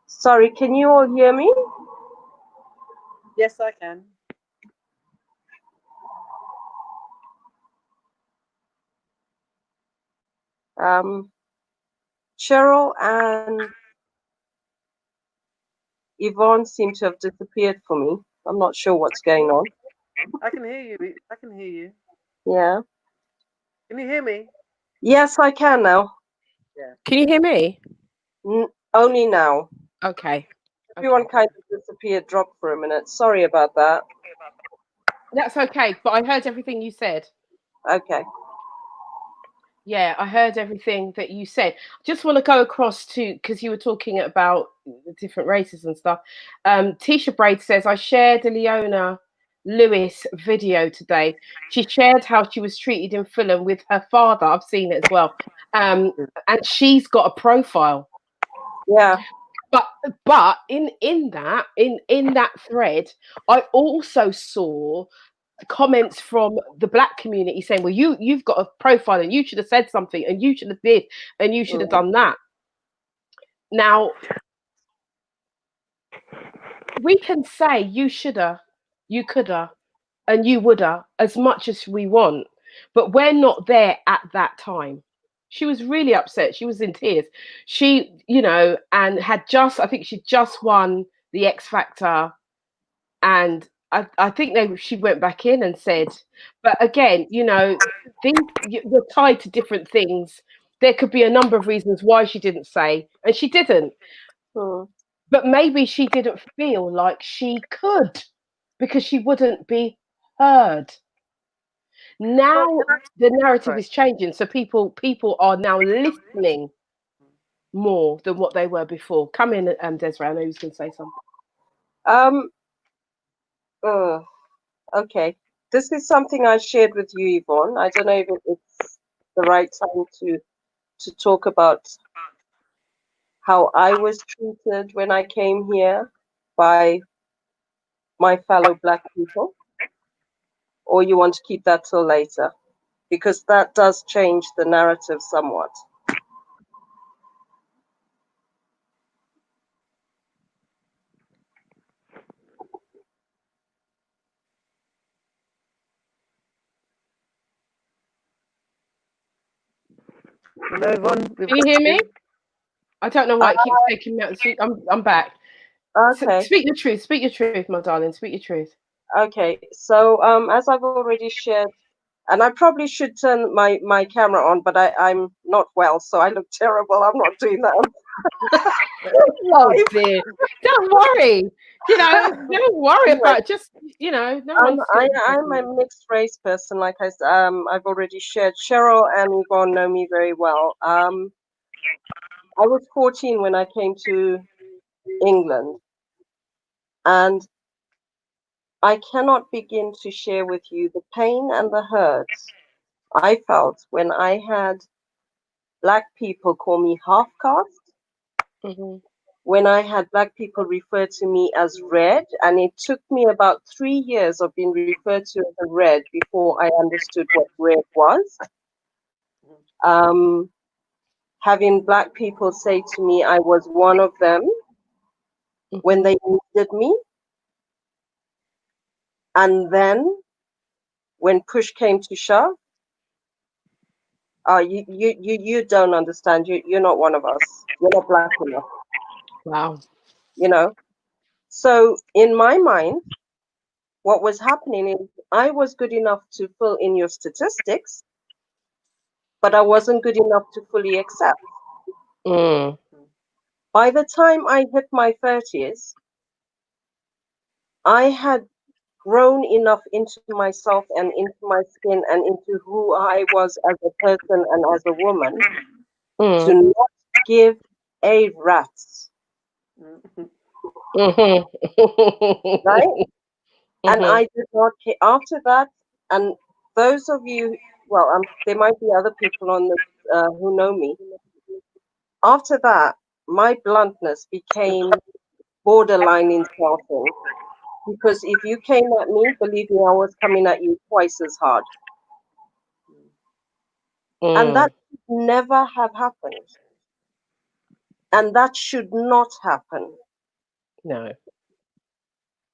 Sorry, can you all hear me? Yes, I can. Cheryl and Yvonne seem to have disappeared for me. I'm not sure what's going on. I can hear you. I can hear you. Yeah. Can you hear me? Yes, I can now. Yeah. Can you hear me? Only now. Okay. Everyone kind of disappeared, dropped for a minute. Sorry about that. That's okay, but I heard everything you said. Okay. Yeah, I heard everything that you said. Just want to go across to because you were talking about the different races and stuff. Tisha Braid says I shared a Leona Lewis video today. She shared how she was treated in Fulham with her father. I've seen it as well, and she's got a profile. Yeah. But in that thread, I also saw comments from the Black community saying, well, you've got a profile and you should have said something and you should have did and you should have done that. Now we can say you shoulda, you coulda, and you woulda as much as we want, but we're not there at that time. She was really upset. She was in tears. She, and I think she just won the X Factor, and I think she went back in and said, but again, you're tied to different things. There could be a number of reasons why she didn't say, and she didn't. But maybe she didn't feel like she could because she wouldn't be heard. Now the narrative is changing, so people are now listening more than what they were before. Come in, Desiree. I know you was going to say something. Okay. This is something I shared with you, Yvonne. I don't know if it's the right time to talk about how I was treated when I came here by my fellow Black people, or you want to keep that till later, because that does change the narrative somewhat. Hello, Yvonne. Can you hear me? I don't know why it keeps taking me out. I'm back. Okay. Speak your truth. Speak your truth, my darling. Speak your truth. Okay. So as I've already shared, and I probably should turn my camera on, but I'm not well, so I look terrible. I'm not doing that. Oh dear. Don't worry. Don't worry Anyway, about just no one's I'm a mixed race person, like I've already shared. Cheryl and Yvonne know me very well. I was 14 when I came to England, and I cannot begin to share with you the pain and the hurts I felt when I had black people call me half caste, Mm-hmm. when I had black people refer to me as red, and it took me about 3 years of being referred to as a red before I understood what red was. Um, Having black people say to me I was one of them when they needed me, and then when push came to shove, you don't understand. You're not one of us. You're not black enough. Wow. You know. So in my mind, what was happening is I was good enough to fill in your statistics, but I wasn't good enough to fully accept. Mm. By the time I hit my 30s, I had grown enough into myself and into my skin and into who I was as a person and as a woman to Mm. not give a rat's, right? Mm-hmm. And Mm-hmm. I did not care after that. And those of you, well, there might be other people on this who know me. After that, my bluntness became borderline insulting because if you came at me, believe me, I was coming at you twice as hard. And Mm. that should never have happened. And that should not happen. No.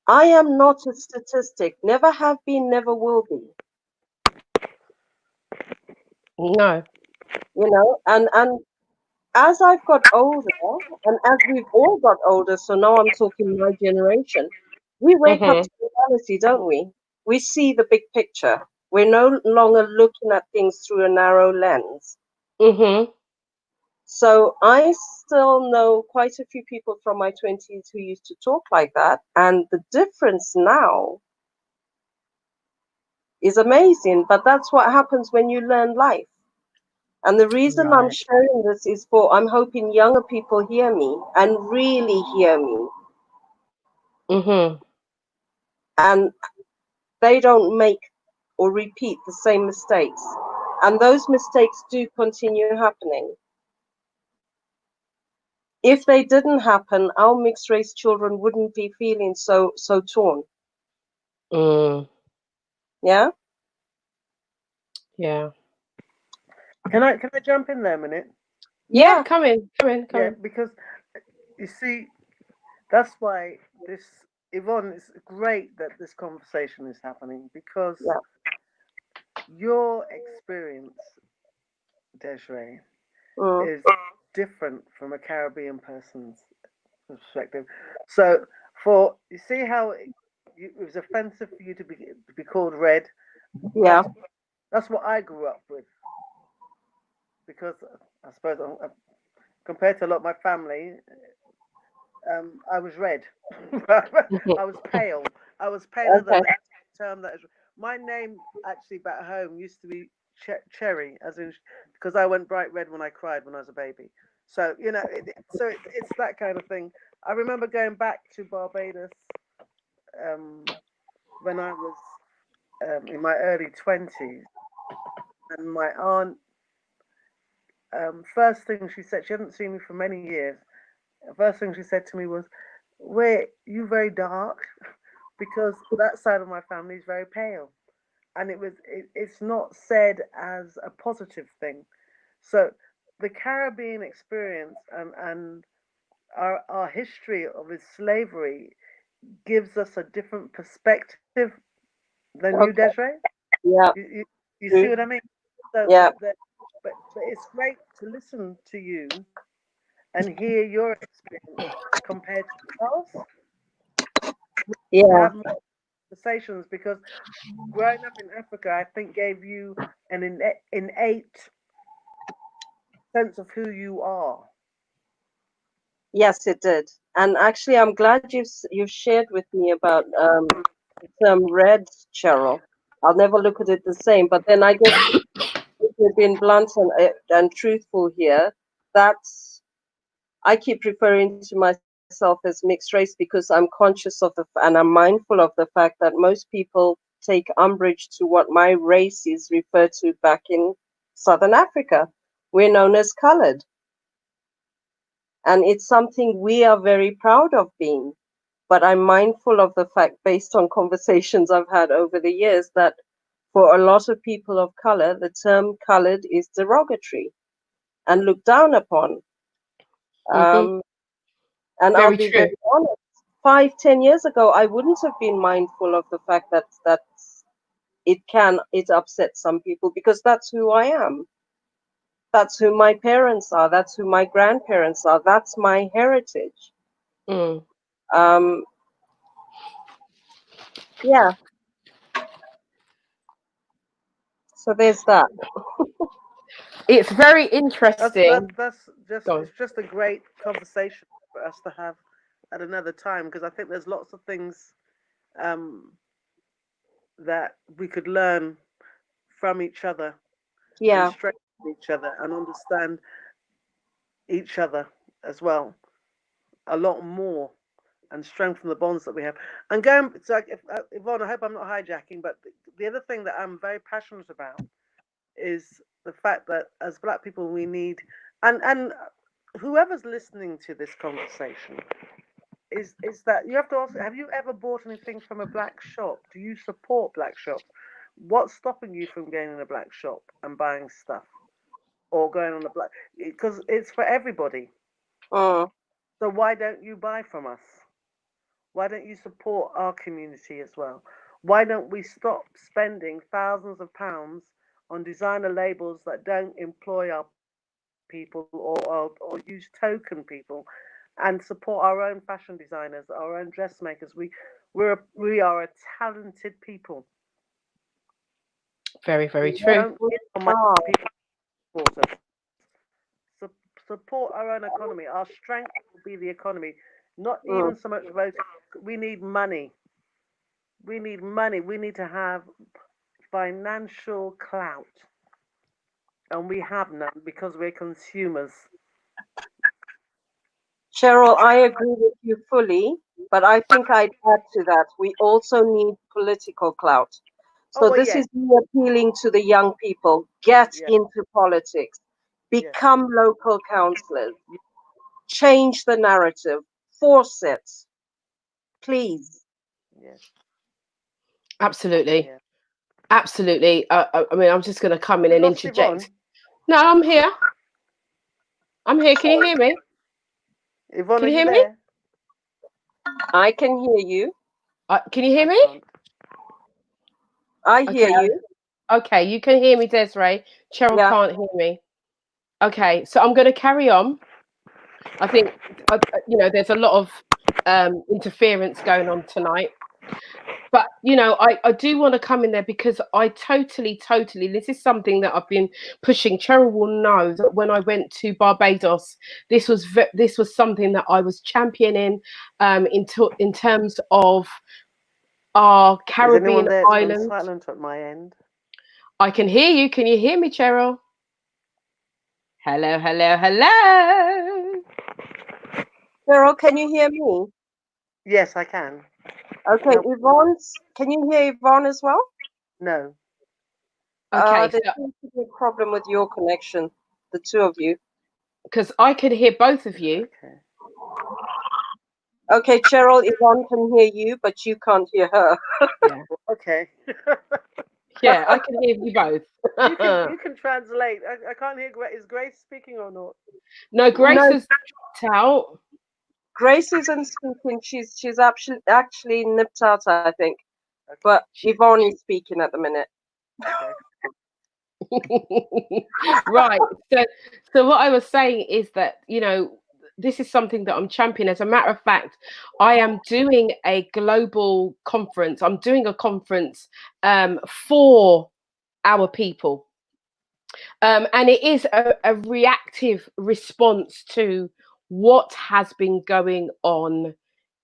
I am not a statistic, never have been, never will be. No. And as I've got older, and as we've all got older, so now I'm talking my generation, we wake up Mm-hmm. to reality, don't we? We see the big picture. We're no longer looking at things through a narrow lens. Mm-hmm. So I still know quite a few people from my 20s who used to talk like that. And the difference now is amazing. But that's what happens when you learn life. And the reason I'm Right. sharing this is I'm hoping younger people hear me and really hear me. Mm-hmm. And they don't make or repeat the same mistakes. And those mistakes do continue happening. If they didn't happen, our mixed race children wouldn't be feeling so torn. Mm. Yeah? Yeah. Can I jump in there a minute? Yeah. Yeah. Come in. Come in. Come Yeah, in. because you see, that's why this Yvonne, it's great that this conversation is happening because Yeah. your experience, Desiree, Mm, is different from a Caribbean person's perspective. So, you see how it was offensive for you to be called red. yeah. That's that's what I grew up with because I suppose compared to a lot of my family, I was red. I was pale. I was paler than Okay. the term that is. My name actually back home used to be Cherry, as in because I went bright red when I cried when I was a baby. So it's that kind of thing. I remember going back to Barbados um, when I was in my early 20s, and my aunt, first thing she said, she hadn't seen me for many years. The first thing she said to me was, "Wait, you very dark?" Because that side of my family is very pale, and it's not said as a positive thing. So the Caribbean experience and our history of its slavery gives us a different perspective than you, Okay. Desiree. Yeah. You see True. what I mean? So Yeah. but it's great to listen to you and hear your experience compared to ours. Yeah. Have more conversations, because growing up in Africa, I think, gave you an innate sense of who you are. Yes, it did. And actually, I'm glad you've shared with me about the term red, Cheryl. I'll never look at it the same. But then I guess if we're being blunt and truthful here, that's I keep referring to myself as mixed race because I'm conscious of and I'm mindful of the fact that most people take umbrage to what my race is referred to back in Southern Africa. We're known as colored. And it's something we are very proud of being. But I'm mindful of the fact, based on conversations I've had over the years, that for a lot of people of color, the term colored is derogatory and looked down upon. Mm-hmm. And I'll Very be true. very honest. 5, 10 years ago, I wouldn't have been mindful of the fact that it upsets some people because that's who I am. That's who my parents are. That's who my grandparents are. That's my heritage. Mm. Um, yeah. So there's that. It's very That's interesting. just Go it's on. just a great conversation for us to have at another time, because I think there's lots of things um, that we could learn from each other and Yeah. strengthen each other and understand each other as well a lot more, and strengthen the bonds that we have. And going, so Yvonne, I hope I'm not hijacking, but the other thing that I'm very passionate about is the fact that as Black people we need, and whoever's listening to this conversation, is that you have to ask, have you ever bought anything from a Black shop? Do you support Black shops? What's stopping you from going in a Black shop and buying stuff, or going on a Black, because it's for everybody. Mm. So why don't you buy from us? Why don't you support our community as well? Why don't we stop spending thousands of pounds on designer labels that don't employ our people, or use token people, and support our own fashion designers, our own dressmakers? We are a talented people. Very, very Yes, true. Don't we get on my are. people support us. Support our own economy. Our strength will be the economy, not Mm. even so much voting. We need money. We need money. We need to have financial clout, and we have none because we're consumers. Cheryl, I agree with you fully, but I think I'd add to that. We also need political clout. Oh So well, this yes, is me appealing to the young people. Get yes, into politics. yes, Become local councillors. yes, Change the narrative. Force it. Please. yes, Absolutely. yes. Absolutely. I mean, I'm just going to come in We and lost Yvonne. interject. No, I'm here. I'm here. Can you hear me? Yvonne, Can are you you hear me? there? I can hear you. Can you hear I me? can't. I hear Okay. you. Okay. You can hear me, Desiree. Cheryl Yeah. can't hear me. Okay. So I'm going to carry on. I think, there's a lot of interference going on tonight. But I do want to come in there because I totally, this is something that I've been pushing. Cheryl will know that when I went to Barbados, this was something that I was championing in terms of our Is anyone Caribbean there? It's gone islands. silent at my end. I can hear you. Can you hear me, Cheryl? Hello, hello, hello. Cheryl, can you hear me? Yes, I can. Okay, Now, can you hear Yvonne as well? no. Okay, There so seems to be a problem with your connection, the two of you. because I could hear both of you. Okay. Okay, Cheryl, Yvonne can hear you, but you can't hear her. Yeah, Okay. yeah, I can hear you both. You can translate. I can't hear. Is Grace speaking or not? No, Grace No, has dropped out. Grace isn't speaking. She's actually nipped out, I think. Okay. But Yvonne is speaking at the minute. Okay. Right. So what I was saying is that, this is something that I'm championing. As a matter of fact, I am doing a global conference. I'm doing a conference for our people. And it is a reactive response to what has been going on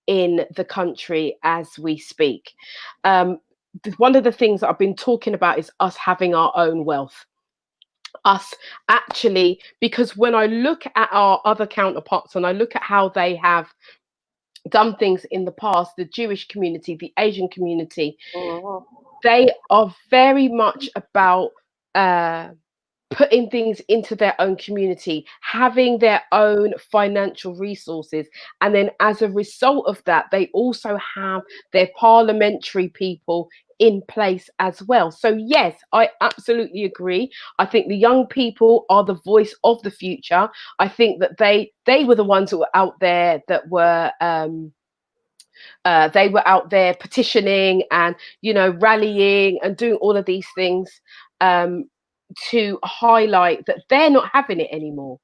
in the country as we speak. One of the things that I've been talking about is us having our own wealth. Us actually, because when I look at our other counterparts and I look at how they have done things in the past, the Jewish community, the Asian community, they are very much about putting things into their own community, having their own financial resources. And then as a result of that, they also have their parliamentary people in place as well. So yes, I absolutely agree. I think the young people are the voice of the future. I think that they were the ones who were out there that were they were out there petitioning and rallying and doing all of these things to highlight that they're not having it anymore.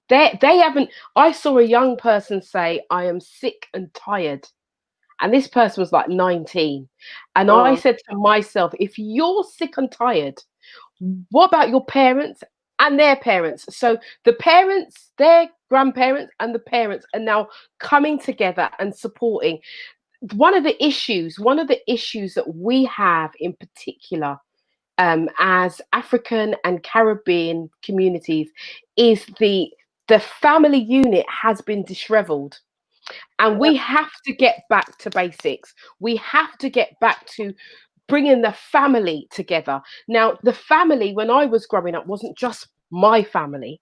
They haven't. I saw a young person say, "I am sick and tired," and this person was like 19. And I said to myself, if you're sick and tired, what about your parents and their parents? So the parents, their grandparents, and the parents are now coming together and supporting. One of the issues that we have in particular as African and Caribbean communities is the family unit has been disheveled. And we have to get back to basics. We have to get back to bringing the family together. Now, the family, when I was growing up, wasn't just my family.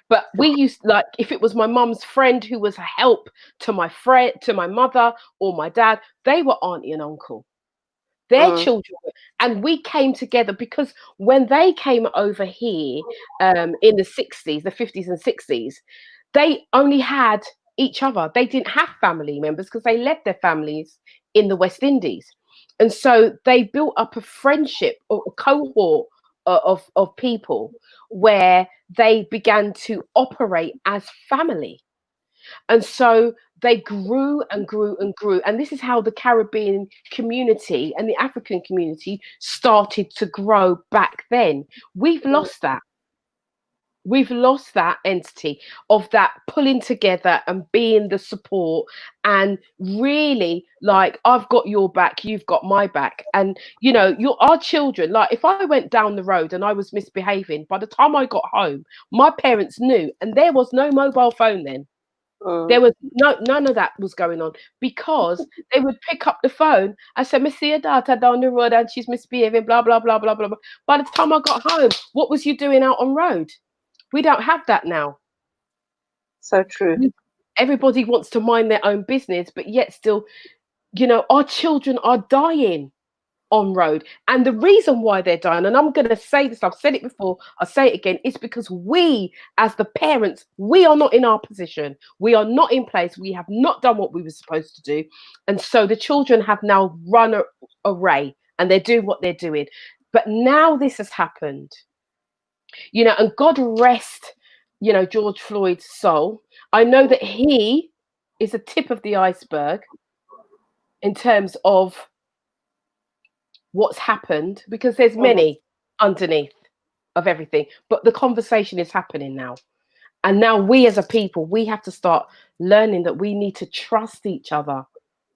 But we used, like, if it was my mum's friend who was a help to my friend, to my mother or my dad, they were auntie and uncle. Their children, and we came together because when they came over here in the 60s, the 50s and 60s, they only had each other. They didn't have family members because they left their families in the West Indies. And so they built up a friendship or a cohort of people where they began to operate as family. And so they grew and grew and grew. And this is how the Caribbean community and the African community started to grow back then. We've lost that. We've lost that entity of that pulling together and being the support and really like, I've got your back, you've got my back. And, our children, like if I went down the road and I was misbehaving, by the time I got home, my parents knew, and there was no mobile phone then. There was none of that was going on because they would pick up the phone. I said, "I see your daughter down the road and she's misbehaving, blah, blah, blah, blah, blah, blah." By the time I got home, what was you doing out on road? We don't have that now. So true. Everybody wants to mind their own business, but yet still, our children are dying on road. And the reason why they're dying, and I'm going to say this, I've said it before, I'll say it again, is because we, as the parents, we are not in our position. We are not in place. We have not done what we were supposed to do. And so the children have now run away and they're doing what they're doing. But now this has happened, and God rest, George Floyd's soul. I know that he is a tip of the iceberg in terms of what's happened, because there's many underneath of everything, but the conversation is happening now. And now we as a people, we have to start learning that we need to trust each other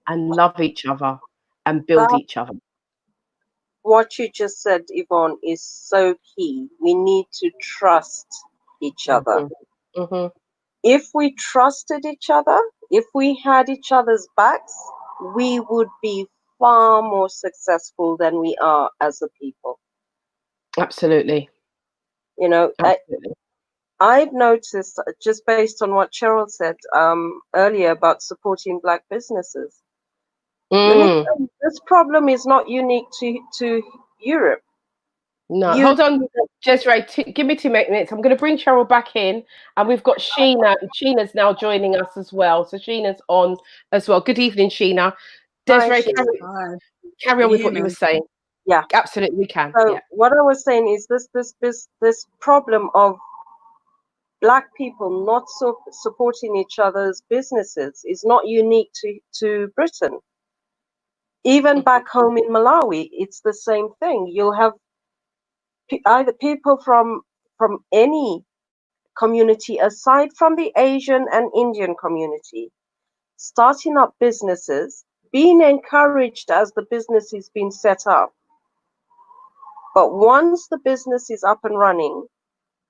and love each other and build each other. What you just said, Yvonne, is so key. We need to trust each other. If we trusted each other, if we had each other's backs, we would be far more successful than we are as a people. Absolutely. Absolutely. I've noticed, just based on what Cheryl said earlier about supporting Black businesses, this problem is not unique to Europe. No, hold on, Desiree, give me 2 minutes. I'm going to bring Cheryl back in, and we've got Sheena. Sheena's now joining us as well. So Sheena's on as well. Good evening, Sheena. Desiree, carry on with what you were saying. Yeah. Absolutely, we can. So Yeah. what I was saying is this problem of Black people not supporting each other's businesses is not unique to Britain. Even back home in Malawi, it's the same thing. You'll have either people from any community aside from the Asian and Indian community starting up businesses, being encouraged as the business is being set up. But once the business is up and running,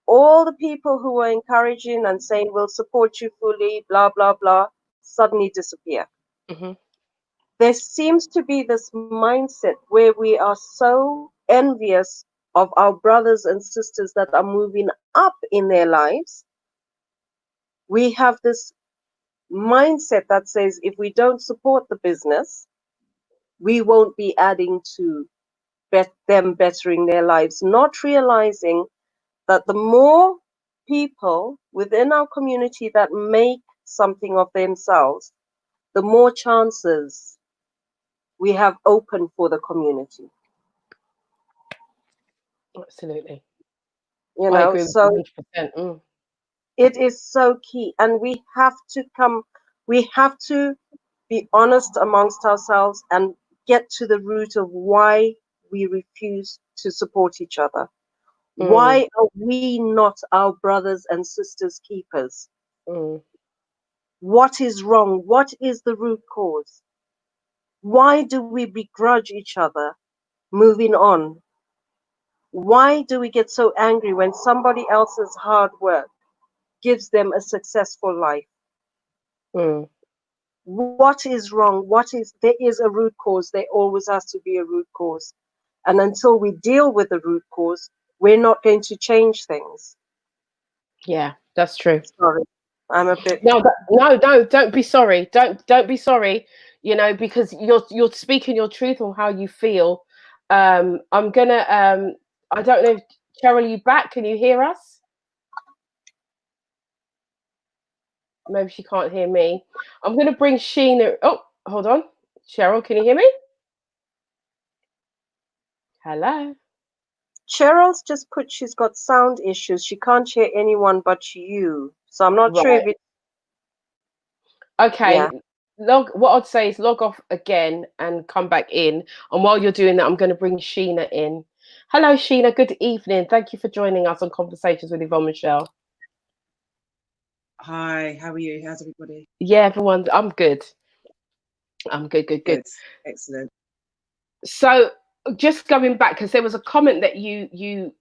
all the people who were encouraging and saying we'll support you fully, blah blah blah, suddenly disappear. Mm-hmm. There seems to be this mindset where we are so envious of our brothers and sisters that are moving up in their lives. We have this mindset that says if we don't support the business, we won't be adding to them bettering their lives, not realizing that the more people within our community that make something of themselves, the more chances we have open for the community. Absolutely. You I know, agree with so 100%. Mm. it is so key, and we have to be honest amongst ourselves and get to the root of why we refuse to support each other. Mm. Why are we not our brothers and sisters keepers? Mm. What is wrong? What is the root cause? Why do we begrudge each other moving on? Why do we get so angry when somebody else's hard work gives them a successful life? Mm. What is wrong? There is a root cause. There always has to be a root cause. And until we deal with the root cause, we're not going to change things. Yeah, that's true. Sorry, I'm a bit. No, no, don't be sorry. Don't be sorry. You know, because you're speaking your truth on how you feel. I'm gonna. I don't know. Cheryl, you back? Can you hear us? Maybe she can't hear me. I'm gonna bring Sheena. Oh, hold on. Cheryl, can you hear me? Hello. Cheryl's just put she's got sound issues. She can't hear anyone but you. So I'm not sure Right. if it. Okay. Yeah. What I'd say is log off again and come back in. And while you're doing that, I'm going to bring Sheena in. Hello, Sheena. Good evening. Thank you for joining us on Conversations with Yvonne Michele. Hi, how are you? How's everybody? Yeah, everyone. I'm good. I'm good. Good, excellent. So just going back, because there was a comment that you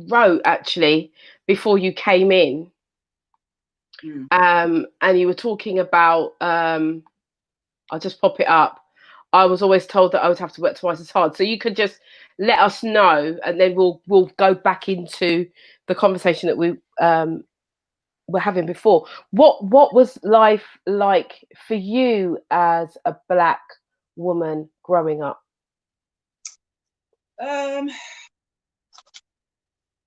wrote actually before you came in, Mm. and you were talking about I'll just pop it up. I was always told that I would have to work twice as hard. So you could just let us know, and then we'll go back into the conversation that we were having before. What was life like for you as a Black woman growing up? It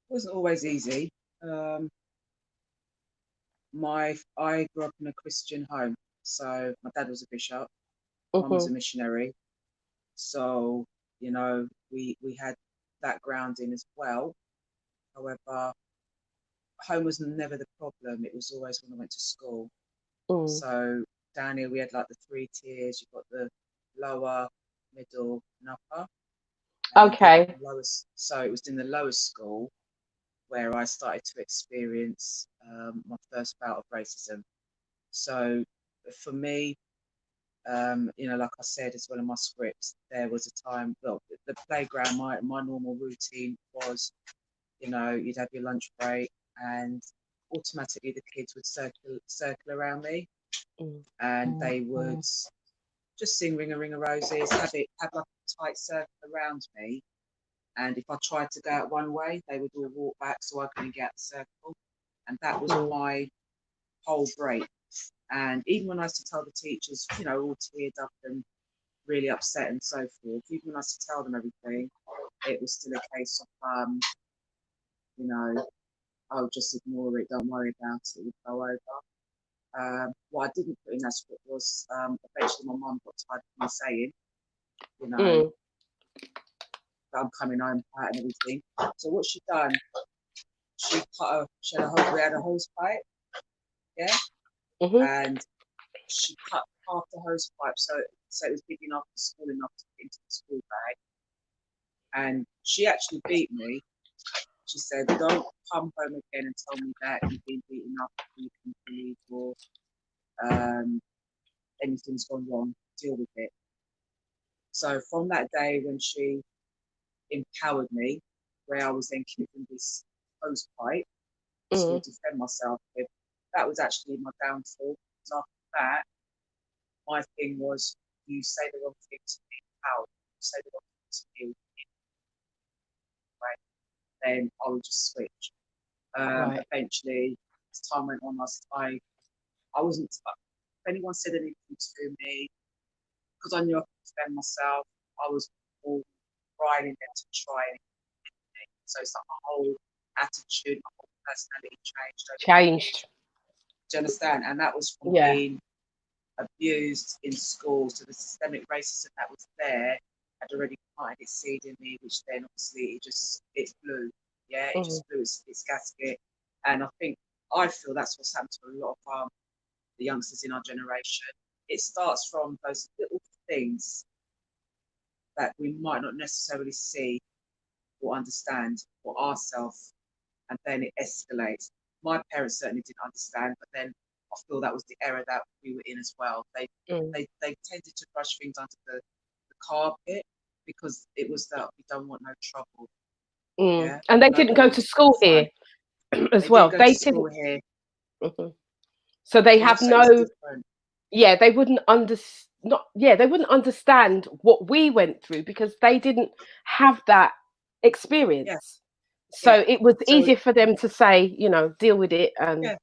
wasn't always easy. I grew up in a Christian home, so my dad was a bishop, mum was Mm-hmm. a missionary, so we had that grounding as well. However, home was never the problem. It was always when I went to school. Mm. So down here we had like the 3 tiers. You've got the lower, middle, and upper. Okay. So it was in the lowest school where I started to experience my first bout of racism. So for me, like I said as well in my scripts, there was a time, well, the playground, my normal routine was, you'd have your lunch break and automatically the kids would circle around me Mm. and they would just sing Ring a Ring of Roses, have like a tight circle around me. And if I tried to go out one way, they would all walk back so I couldn't get out the circle. And that was my whole break. And even when I used to tell the teachers, all teared up and really upset and so forth, even when I used to tell them everything, it was still a case of, oh, just ignore it, don't worry about it, it'll go over. What I didn't put in that script was eventually my mum got tired of me saying, Mm. that I'm coming home out and everything. So what she done, she had a hose pipe, yeah, and she cut half the hose pipe so it was big enough for school enough to fit into the school bag. And she actually beat me. She said, "Don't come home again and tell me that you've been beaten up, you can leave, or anything's gone wrong. Deal with it." So from that day when she empowered me, where I was then given this hose pipe to defend myself with, that was actually my downfall. Because after that, my thing was, you say the wrong thing to me, how? You say the wrong thing to me, right? Then I would just switch. Eventually, as time went on, I wasn't. If anyone said anything to me, because I knew I could defend myself, I was all riding them to try anything. So it's like my whole attitude, my whole personality changed. Do you understand? And that was from being abused in school. So the systemic racism that was there had already planted its seed in me, which then obviously it blew. Yeah, it just blew its gasket. And I feel that's what's happened to a lot of the youngsters in our generation. It starts from those little things that we might not necessarily see or understand for ourselves, and then it escalates. My parents certainly didn't understand, but then I feel that was the era that we were in as well. They tended to brush things under the carpet because it was that we don't want no trouble. Yeah? And they didn't go to school here as well. They didn't go to school here. So they have no. Yeah, they wouldn't they wouldn't understand what we went through because they didn't have that experience. Yeah. So it was easier for them to say, deal with it. And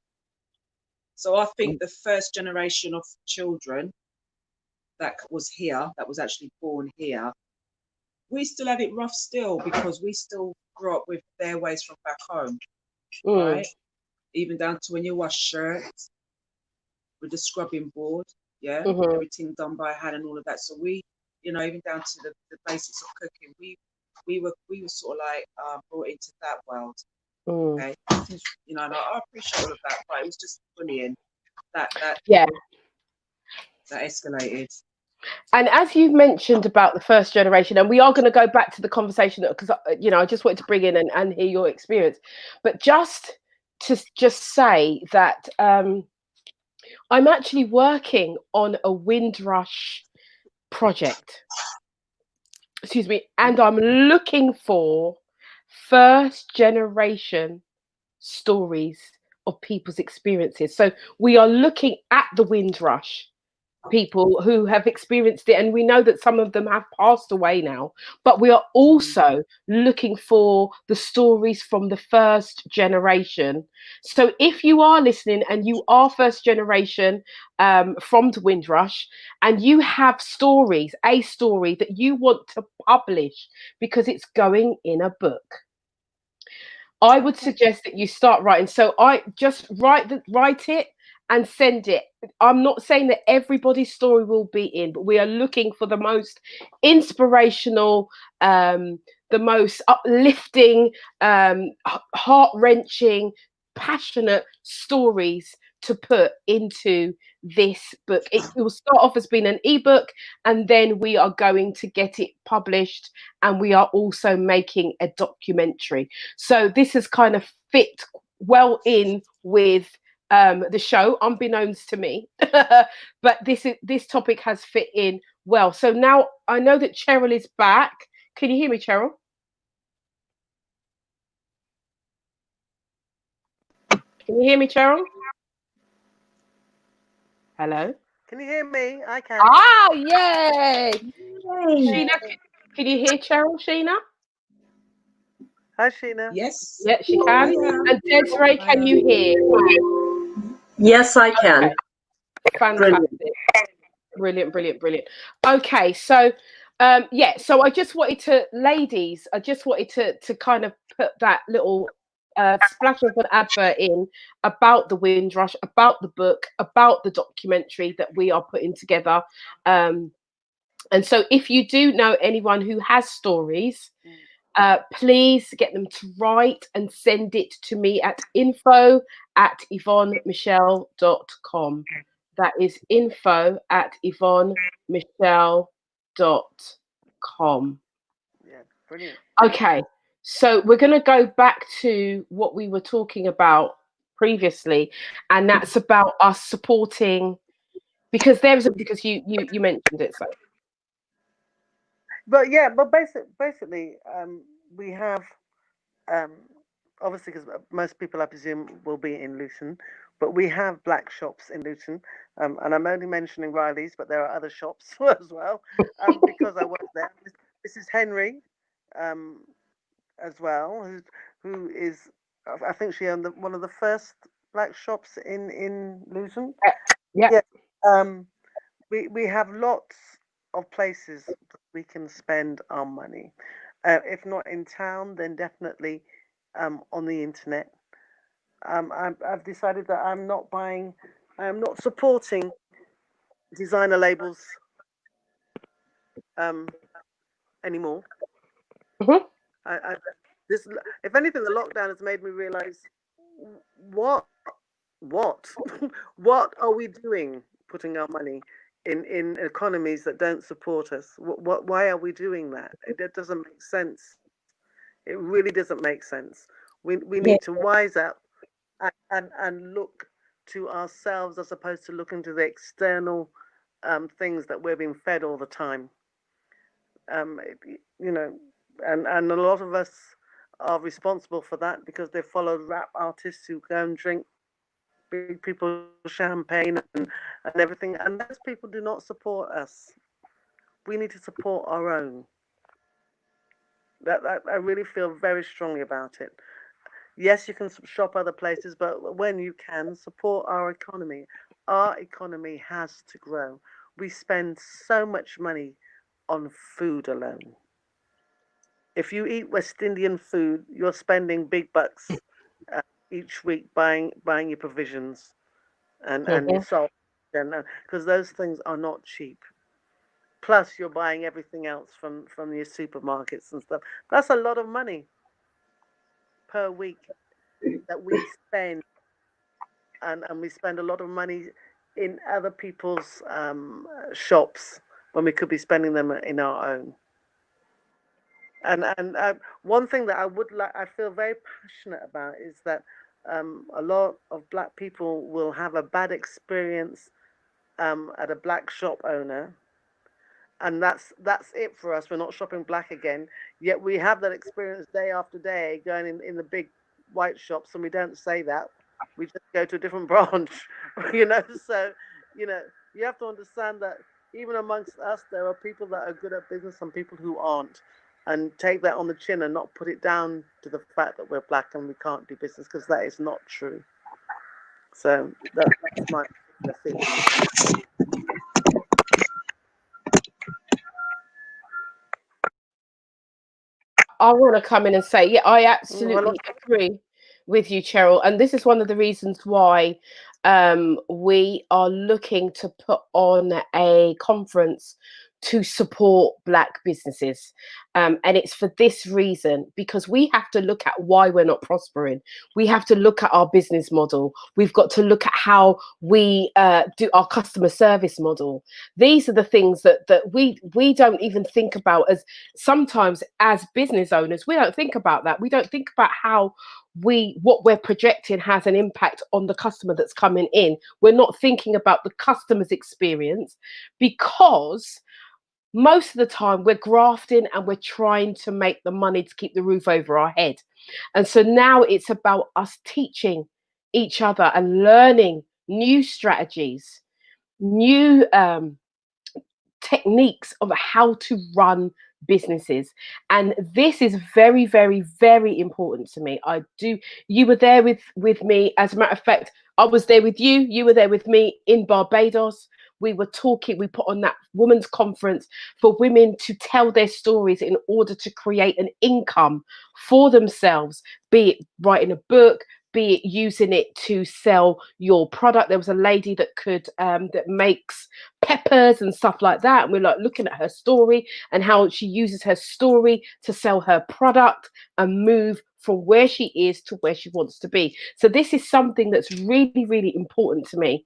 so I think the first generation of children that was here, that was actually born here, we still had it rough still because we still grew up with their ways from back home, right? Even down to when you wash shirts with the scrubbing board, everything done by hand and all of that. So we, even down to the basics of cooking, we were sort of like brought into that world. Okay, and I appreciate all of that, but it was just bullying that escalated. And as you've mentioned about the first generation, and we are going to go back to the conversation because I just wanted to bring in and hear your experience, but just to say that I'm actually working on a Windrush project. Excuse me, and I'm looking for first generation stories of people's experiences. So we are looking at the Windrush people who have experienced it, and we know that some of them have passed away now, but we are also looking for the stories from the first generation. So if you are listening and you are first generation from the Windrush and you have a story that you want to publish because it's going in a book, I would suggest that you start writing. So I just write it and send it. I'm not saying that everybody's story will be in, but we are looking for the most inspirational, the most uplifting, heart-wrenching, passionate stories to put into this book. It will start off as being an ebook, and then we are going to get it published, and we are also making a documentary. So this has kind of fit well in with the show, unbeknownst to me. But this topic has fit in well. So now I know that Cheryl is back. Can you hear me, Cheryl? Can you hear me, Cheryl? Hello? Can you hear me? I can. Ah, yay! Sheena, can you hear Cheryl, Sheena? Hi, Sheena. Yes. Yeah, she can. And Desiree, can you hear? Yes, I can. Okay. Fantastic. Brilliant. Okay, so so I just wanted to kind of put that little splash of an advert in about the Windrush, about the book, about the documentary that we are putting together. And so if you do know anyone who has stories, please get them to write and send it to me at info@yvonnemichele.com. That is info@yvonnemichele.com. Yeah, brilliant. Okay, so we're going to go back to what we were talking about previously, and that's about us supporting, because you mentioned it. So But yeah, but basically, we have um, obviously because most people, I presume, will be in Luton, but we have black shops in Luton, and I'm only mentioning Riley's, but there are other shops as well, because I work there. This is Henry, um, as well, who is, I think she owned one of the first black shops in Luton. yeah. Yeah. Um, we have lots of places that we can spend our money. If not in town, then definitely on the internet. I've decided that I am not supporting designer labels um, anymore. Mhm. I this, if anything, the lockdown has made me realize what what what are we doing putting our money in economies that don't support us? Why are we doing that? It doesn't make sense. It really doesn't make sense. We Yeah. need to wise up and look to ourselves as opposed to looking to the external things that we're being fed all the time. Um, you know, and a lot of us are responsible for that because they follow rap artists who go and drink big people champagne and everything. And those people do not support us. We need to support our own. That I really feel very strongly about it. Yes, you can shop other places, but when you can, support our economy. Our economy has to grow. We spend so much money on food alone. If you eat West Indian food, you're spending big bucks each week buying your provisions and your Mhm. salt, and because those things are not cheap. Plus, you're buying everything else from your supermarkets and stuff. That's a lot of money per week that we spend, and we spend a lot of money in other people's shops when we could be spending them in our own. And one thing that I feel very passionate about is that a lot of black people will have a bad experience at a black shop owner, and that's it for us. We're not shopping black again. Yet we have that experience day after day going in the big white shops, and we don't say that. We just go to a different branch, So, you know, you have to understand that even amongst us, there are people that are good at business and people who aren't, and take that on the chin and not put it down to the fact that we're black and we can't do business because that is not true. So that's my feeling on that. I want to come in and say, yeah, I Well, absolutely agree with you, Cheryl. And this is one of the reasons why we are looking to put on a conference to support Black businesses. And it's for this reason, because we have to look at why we're not prospering. We have to look at our business model. We've got to look at how we do our customer service model. These are the things that we don't even think about, as sometimes as business owners. We don't think about that. We don't think about how what we're projecting has an impact on the customer that's coming in. We're not thinking about the customer's experience, because most of the time we're grafting and we're trying to make the money to keep the roof over our head. And so now it's about us teaching each other and learning new strategies, new techniques of how to run businesses. And this is very, very, very important to me. I do. You were there with me. As a matter of fact, I was there with you. You were there with me in Barbados. We were talking. We put on that women's conference for women to tell their stories in order to create an income for themselves, be it writing a book, be it using it to sell your product. There was a lady that could that makes peppers and stuff like that, and we're like looking at her story and how she uses her story to sell her product and move from where she is to where she wants to be. So this is something that's really, really important to me.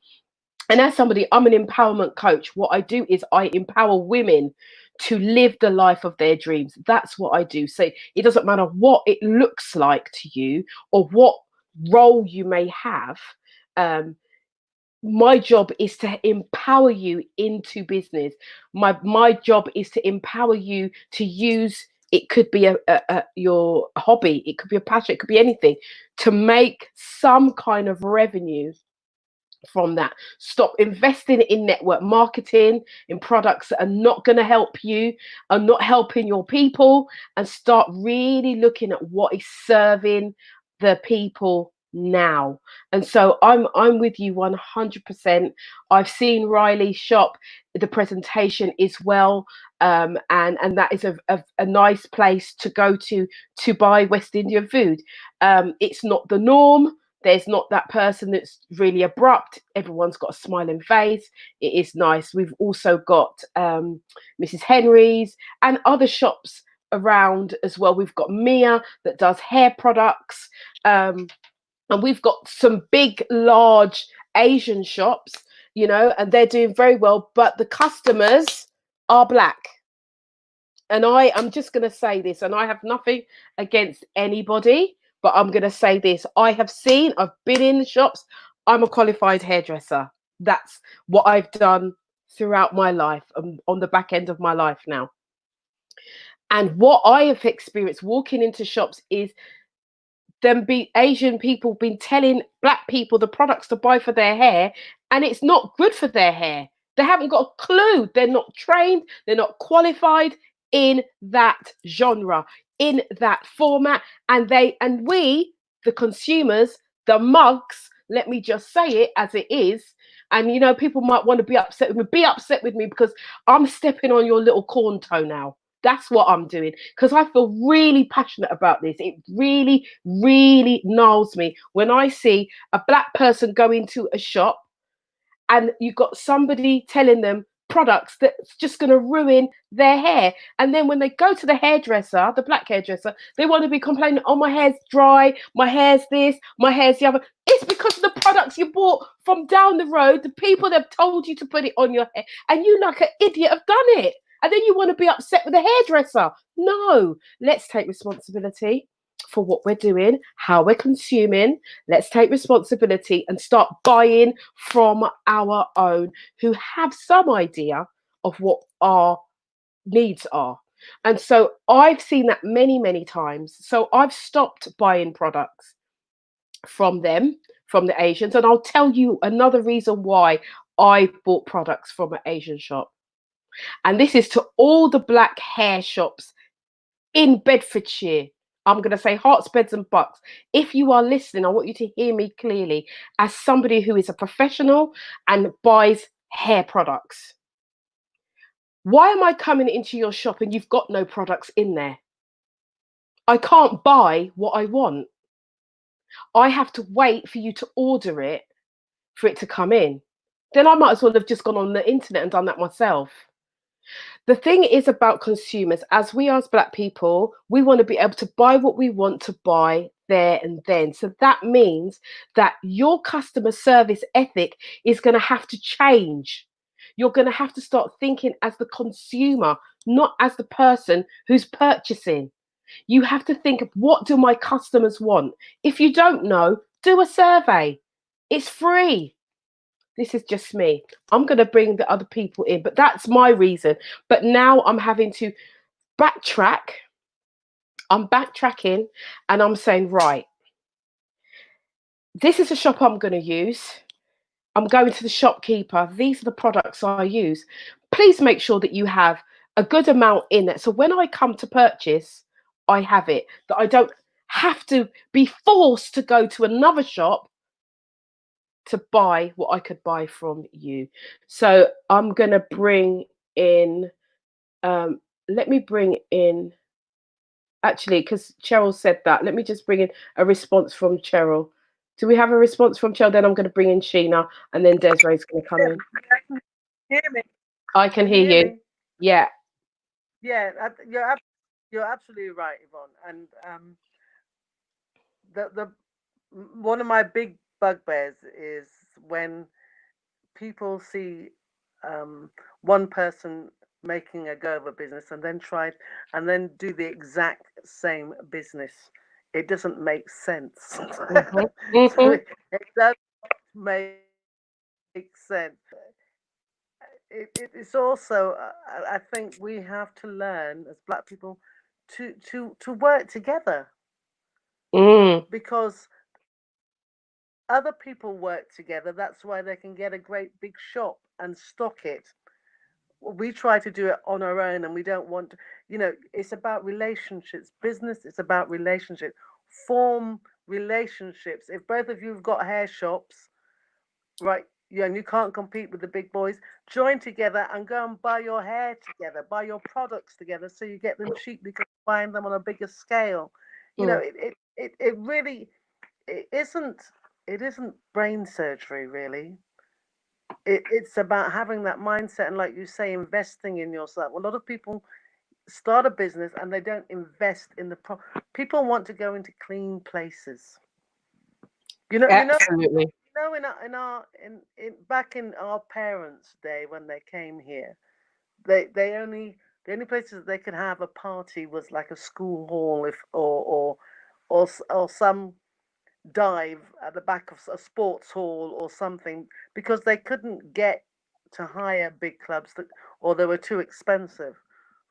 And as somebody, I'm an empowerment coach. What I do is I empower women to live the life of their dreams. That's what I do. So it doesn't matter what it looks like to you or what role you may have. My job is to empower you into business. My job is to empower you to use. It could be your hobby. It could be a passion. It could be anything to make some kind of revenue from that. Stop investing in network marketing, in products that are not going to help you, are not helping your people, and start really looking at what is serving the people now. And so I'm with you 100%. I've seen Riley's shop. The presentation is well, and that is a nice place to go to buy West Indian food. It's not the norm. There's not that person that's really abrupt. Everyone's got a smiling face. It is nice. We've also got Mrs. Henry's and other shops around as well. We've got Mia that does hair products. And we've got some big, large Asian shops, and they're doing very well. But the customers are black. And I'm just going to say this, and I have nothing against anybody, but I'm going to say this. I've been in the shops. I'm a qualified hairdresser. That's what I've done throughout my life, on the back end of my life now. And what I have experienced walking into shops is Asian people been telling black people the products to buy for their hair, and it's not good for their hair. They haven't got a clue. They're not trained. They're not qualified in that genre, in that format. And we, the consumers, the mugs, let me just say it as it is. And people might want to be upset with me. Be upset with me because I'm stepping on your little corn toe now. That's what I'm doing, because I feel really passionate about this. It really, really gnaws me when I see a black person go into a shop and you've got somebody telling them products that's just going to ruin their hair. And then when they go to the hairdresser, the black hairdresser, they want to be complaining, oh, my hair's dry, my hair's this, my hair's the other. It's because of the products you bought from down the road, the people that have told you to put it on your hair, and you like an idiot have done it. And then you want to be upset with the hairdresser. No, let's take responsibility for what we're doing, how we're consuming. Let's take responsibility and start buying from our own who have some idea of what our needs are. And so I've seen that many, many times. So I've stopped buying products from them, from the Asians. And I'll tell you another reason why I bought products from an Asian shop. And this is to all the black hair shops in Bedfordshire. I'm going to say hearts, beds and bucks. If you are listening, I want you to hear me clearly as somebody who is a professional and buys hair products. Why am I coming into your shop and you've got no products in there? I can't buy what I want. I have to wait for you to order it for it to come in. Then I might as well have just gone on the internet and done that myself. The thing is about consumers, as we as black people, we want to be able to buy what we want to buy there and then. So that means that your customer service ethic is going to have to change. You're going to have to start thinking as the consumer, not as the person who's purchasing. You have to think of, what do my customers want? If you don't know, do a survey. It's free. This is just me. I'm going to bring the other people in, but that's my reason. But now I'm having to backtrack. I'm backtracking and I'm saying, right, this is a shop I'm going to use. I'm going to the shopkeeper. These are the products I use. Please make sure that you have a good amount in it. So when I come to purchase, I have it, that I don't have to be forced to go to another shop to buy what I could buy from you. So I'm going to bring in, let me bring in, actually, because Cheryl said that, let me just bring in a response from Cheryl. Do we have a response from Chel? Then I'm going to bring in Sheena, and then Desiree's going to come in. Hear me? I can hear you. Me? Yeah. Yeah, you're absolutely right, Yvonne. And the one of my big bugbears is when people see one person making a go of a business and then do the exact same business. It doesn't make sense. Mm-hmm. So Mm-hmm. it does make sense. It's also I think we have to learn as Black people to work together, Mm. because other people work together. That's why they can get a great big shop and stock it. We try to do it on our own, and we don't want to, it's about relationships. Business is about relationships. Form relationships. If both of you have got hair shops, right, yeah, and you can't compete with the big boys, join together and go and buy your hair together, buy your products together, so you get them cheap because you're buying them on a bigger scale. Mm. It really, it isn't it isn't brain surgery, really. It's about having that mindset, and like you say, investing in yourself. A lot of people start a business and they don't invest in people want to go into clean places. Absolutely. In back in our parents' day when they came here, they only the only places they could have a party was like a school hall, if or some dive at the back of a sports hall or something, because they couldn't get to hire big clubs or they were too expensive.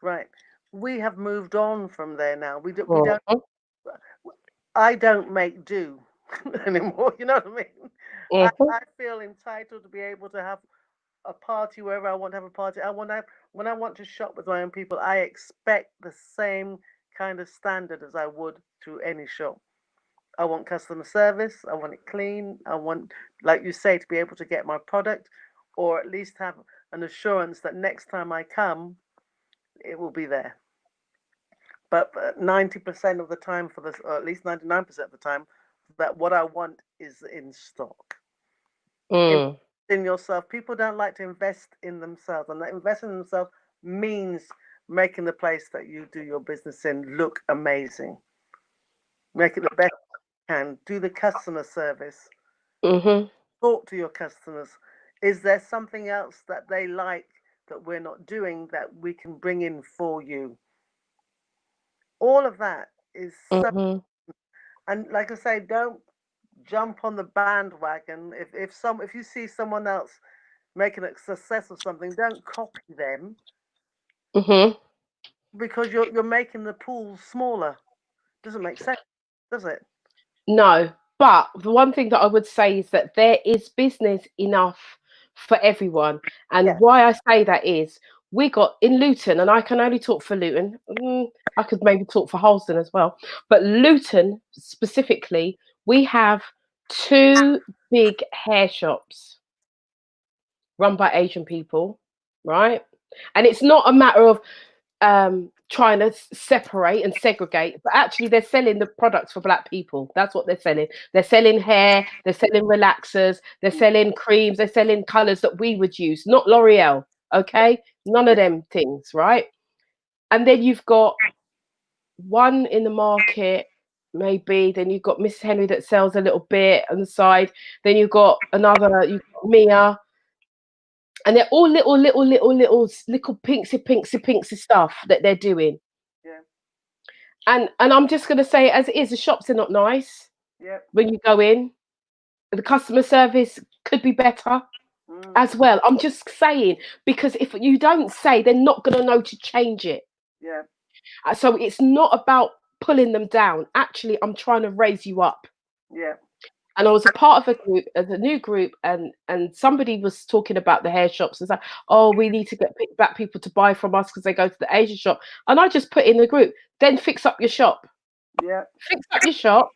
Right. We have moved on from there now. We don't. Mm-hmm. I don't make do anymore. You know what I mean? Mm-hmm. I feel entitled to be able to have a party wherever I want to have a party. When I want to shop with my own people, I expect the same kind of standard as I would through any shop. I want customer service. I want it clean. I want, like you say, to be able to get my product, or at least have an assurance that next time I come, it will be there. But 90% of the time, or at least 99% of the time, that what I want is in stock. Invest Mm. in yourself. People don't like to invest in themselves, and that investing in themselves means making the place that you do your business in look amazing. Make it the best you can. Do the customer service. Mm-hmm. Talk to your customers. Is there something else that they like that we're not doing that we can bring in for you? All of that is so. Mm-hmm. And like I say, don't jump on the bandwagon. If you see someone else making a success of something, don't copy them, Mm-hmm. because you're making the pool smaller. Doesn't make sense, does it? No, but the one thing that I would say is that there is business enough for everyone. And Yeah, why I say that is we got in Luton, and I can only talk for Luton. I could maybe talk for Halston as well. But Luton specifically, we have two big hair shops run by Asian people, right? And it's not a matter of trying to separate and segregate, but actually they're selling the products for Black people. That's what they're selling. They're selling hair, they're selling relaxers, they're selling creams, they're selling colors that we would use, not L'Oreal. Okay, none of yeah, them things, right? And then you've got one in the market, maybe. Then you've got Miss Henry that sells a little bit on the side. Then you've got another. You've got Mia, and they're all little pinksy stuff that they're doing. yeah, And I'm just gonna say it as it is, the shops are not nice yeah. when you go in. The customer service could be better Mm, as well. I'm just saying, because if you don't say, they're not gonna know to change it. yeah, So it's not about pulling them down. Actually, I'm trying to raise you up. yeah, And I was a part of a group, as a new group, and somebody was talking about the hair shops and like, oh, we need to get Black people to buy from us because they go to the Asian shop. And I just put in the group, then fix up your shop. yeah, Fix up your shop.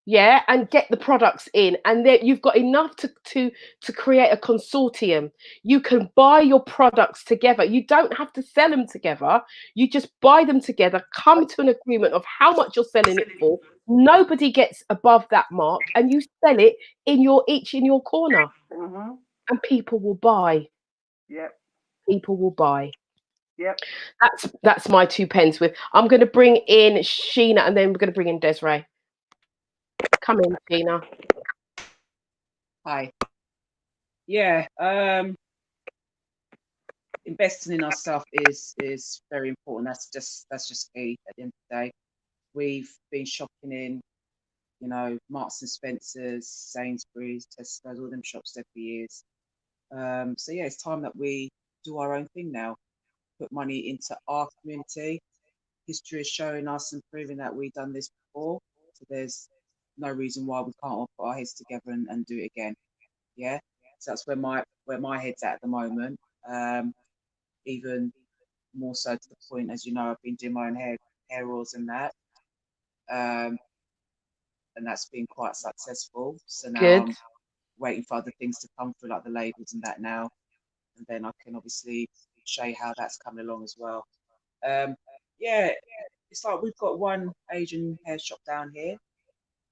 yeah, and get the products in, and then you've got enough to create a consortium. You can buy your products together. You don't have to sell them together. You just buy them together, come to an agreement of how much you're selling it for. Nobody gets above that mark, and you sell it in your each in your corner, Mm-hmm. and people will buy. Yep. People will buy. Yep. That's my 2 pence with. I'm going to bring in Sheena, and then we're going to bring in Desiree. Come in, Sheena. Hi. Yeah. Investing in ourselves is very important. That's just key at the end of the day. We've been shopping in, Marks and Spencers, Sainsbury's, Tesco's, all them shops there for years. So yeah, it's time that we do our own thing now. Put money into our community. History is showing us and proving that we've done this before. So there's no reason why we can't all put our heads together and do it again. Yeah. So that's where my head's at the moment. Even more so to the point, as you know, I've been doing my own hair oils and that. And that's been quite successful. So now Good. I'm waiting for other things to come through, like the labels and that now. And then I can obviously show you how that's coming along as well. Yeah, it's like we've got one Asian hair shop down here.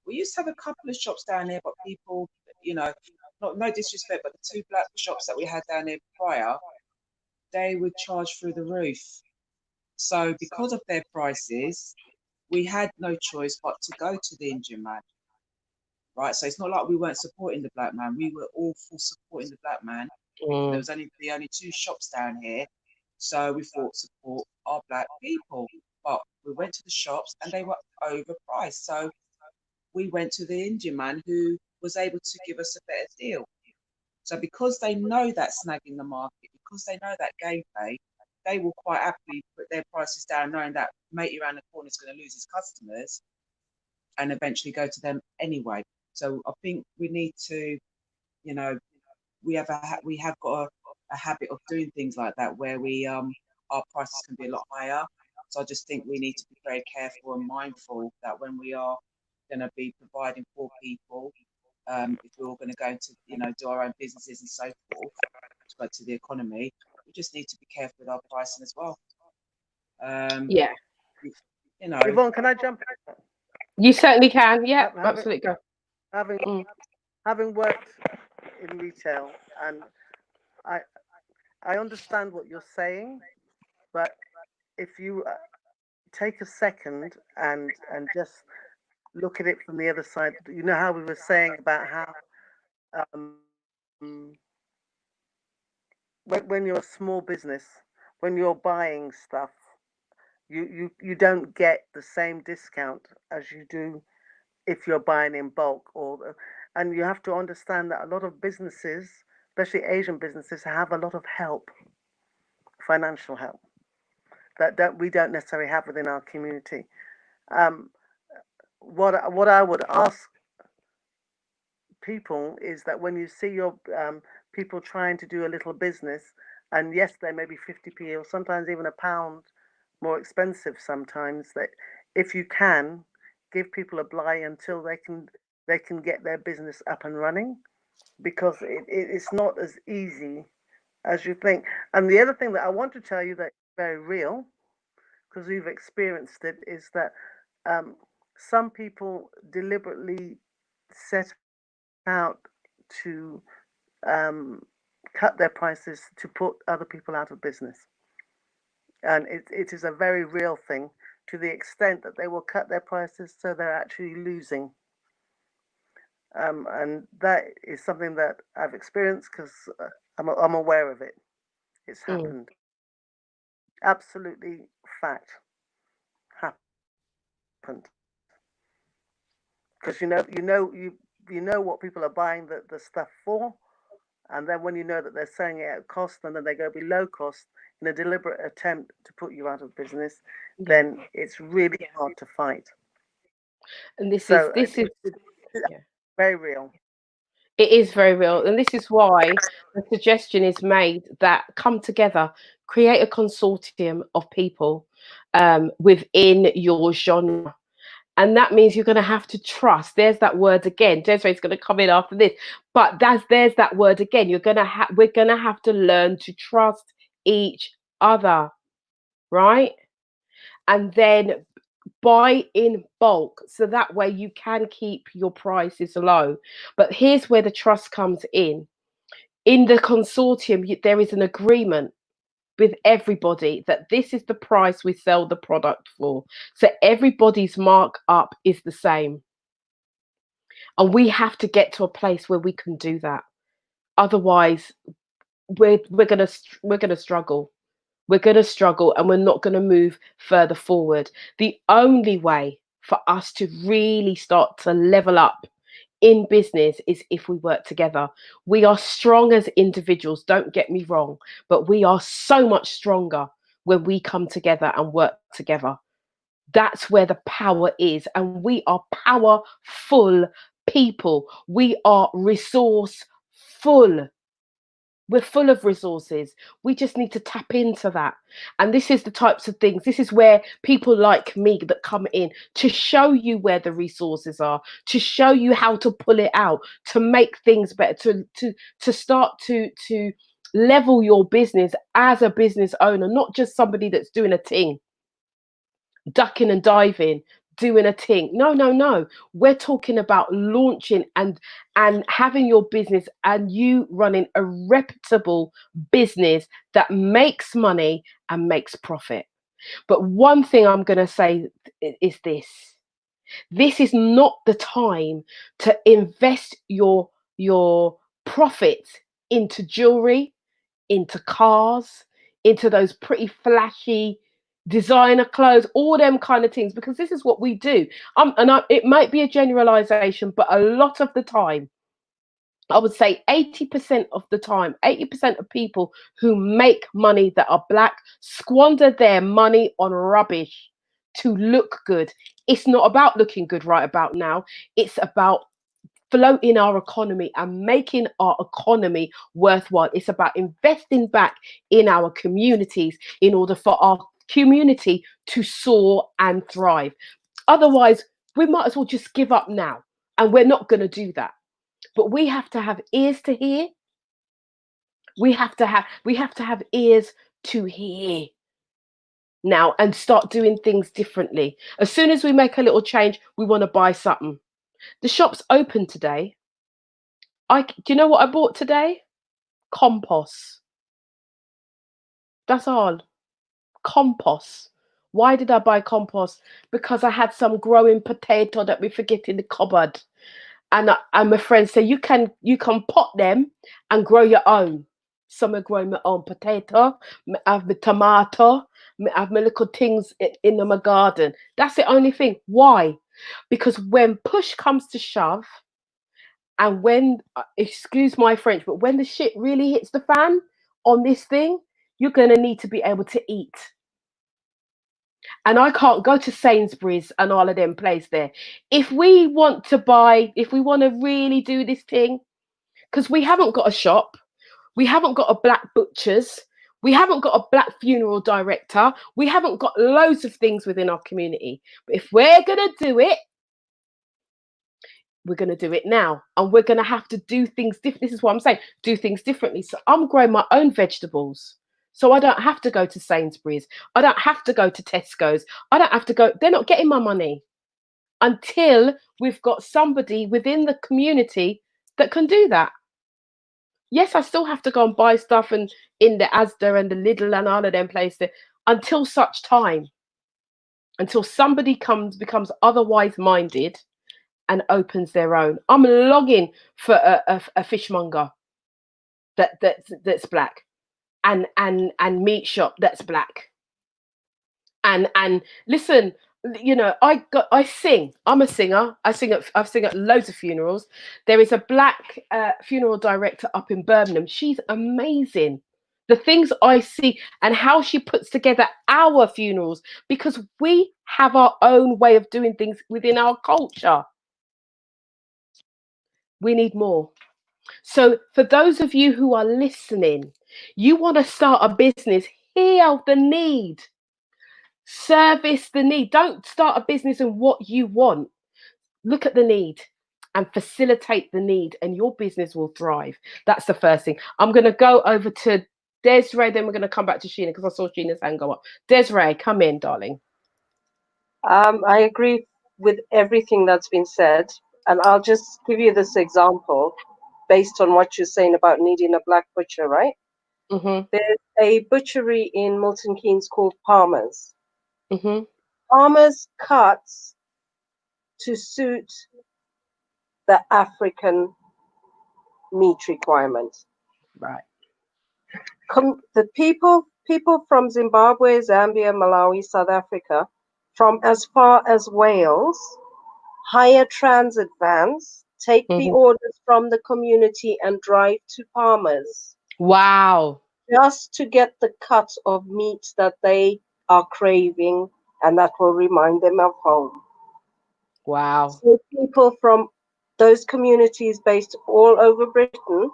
We used to have a couple of shops down here, but people, no disrespect, but the two black shops that we had down here prior, they would charge through the roof. So because of their prices, we had no choice but to go to the Indian man, right? So it's not like we weren't supporting the black man. We were all for supporting the black man. There was only two shops down here. So we thought support our black people. But we went to the shops and they were overpriced. So we went to the Indian man who was able to give us a better deal. So because they know that snagging the market, because they know that gameplay, they will quite happily put their prices down, knowing that matey around the corner is going to lose his customers and eventually go to them anyway. So I think we need to, we have got a habit of doing things like that where we our prices can be a lot higher. So I just think we need to be very careful and mindful that when we are going to be providing for people, if we're all going to go into do our own businesses and so forth to go to the economy, we just need to be careful with our pricing as well. Yeah. Yvonne, can I jump in? You certainly can. Yeah, absolutely. Go. Having worked in retail, and I understand what you're saying, but if you take a second and just look at it from the other side, you know how we were saying about how when you're a small business, when you're buying stuff, you don't get the same discount as you do if you're buying in bulk, and you have to understand that a lot of businesses, especially Asian businesses, have a lot of help, financial help that we don't necessarily have within our community. What I would ask people is that when you see your people trying to do a little business, and yes, they may be 50p or sometimes even £1 more expensive sometimes, that if you can give people a bly until they can get their business up and running, because it's not as easy as you think. And the other thing that I want to tell you that is very real, because we've experienced it, is that some people deliberately set out to cut their prices to put other people out of business. And it is a very real thing, to the extent that they will cut their prices so they're actually losing. And that is something that I've experienced, because I'm aware of it. It's happened. Absolutely fact. Happened. Because you know what people are buying the stuff for, and then when you know that they're selling it at cost, and then they go below cost in a deliberate attempt to put you out of business, then it's really hard to fight. And this is very real. It is very real, and this is why the suggestion is made that come together, create a consortium of people within your genre. And that means you're going to have to trust. There's that word again. Desiree's going to come in after this, but there's that word again. We're going to have to learn to trust each other, right? And then buy in bulk, so that way you can keep your prices low. But here's where the trust comes in. In the consortium, there is an agreement with everybody that this is the price we sell the product for. So everybody's markup is the same. And we have to get to a place where we can do that. Otherwise, we're gonna struggle. We're gonna struggle, and we're not gonna move further forward. The only way for us to really start to level up in business is if we work together. We are strong as individuals, don't get me wrong, but we are so much stronger when we come together and work together. That's where the power is, and we are powerful people. We are resourceful. We're full of resources. We just need to tap into that. And this is the types of things, this is where people like me that come in to show you where the resources are, to show you how to pull it out, to make things better, to start to level your business as a business owner, not just somebody that's doing a thing, ducking and diving, doing a thing. No. We're talking about launching and having your business, and you running a reputable business that makes money and makes profit. But one thing I'm going to say is this. This is not the time to invest your profits into jewelry, into cars, into those pretty flashy designer clothes, all them kind of things, because this is what we do. It might be a generalization, but a lot of the time, I would say 80% of the time, 80% of people who make money that are black squander their money on rubbish to look good. It's not about looking good right about now. It's about floating our economy and making our economy worthwhile. It's about investing back in our communities in order for our community to soar and thrive. Otherwise, we might as well just give up now, and we're not going to do that. But we have to have ears to hear. We have to have ears to hear now and start doing things differently. As soon as we make a little change, we want to buy something. The shop's open today. Do you know what I bought today? Compost. That's all. Compost. Why did I buy compost? Because I had some growing potato that we forget in the cupboard. And my friend said, you can pot them and grow your own. Some are growing my own potato, I have my tomato, I have my little things in my garden. That's the only thing. Why? Because when push comes to shove, and when, excuse my French, but when the shit really hits the fan on this thing, you're going to need to be able to eat. And I can't go to Sainsbury's and all of them place there. If we want to really do this thing, because we haven't got a shop, we haven't got a black butcher's, we haven't got a black funeral director, we haven't got loads of things within our community. But if we're going to do it, we're going to do it now, and we're going to have to do things different. This is what I'm saying, do things differently. So I'm growing my own vegetables, so I don't have to go to Sainsbury's, I don't have to go to Tesco's, I don't have to go. They're not getting my money until we've got somebody within the community that can do that. Yes, I still have to go and buy stuff and in the Asda and the Lidl and all of them places until such time, until somebody becomes otherwise minded and opens their own. I'm logging for a fishmonger that's black, and meat shop that's black. And listen, you know, I sing. I'm a singer. I've sing at loads of funerals. There is a black funeral director up in Birmingham. She's amazing. The things I see and how she puts together our funerals, because we have our own way of doing things within our culture. We need more. So for those of you who are listening, you want to start a business, hear the need. Service the need. Don't start a business in what you want. Look at the need and facilitate the need, and your business will thrive. That's the first thing. I'm going to go over to Desiree, then we're going to come back to Sheena because I saw Sheena's hand go up. Desiree, come in, darling. I agree with everything that's been said, and I'll just give you this example based on what you're saying about needing a black butcher, right? Mm-hmm. There's a butchery in Milton Keynes called Palmer's. Mm-hmm. Palmer's cuts to suit the African meat requirement. Right. The people from Zimbabwe, Zambia, Malawi, South Africa, from as far as Wales, hire transit vans, take the Mm-hmm. orders from the community and drive to Palmer's Wow. just to get the cut of meat that they are craving and that will remind them of home. Wow. So people from those communities based all over Britain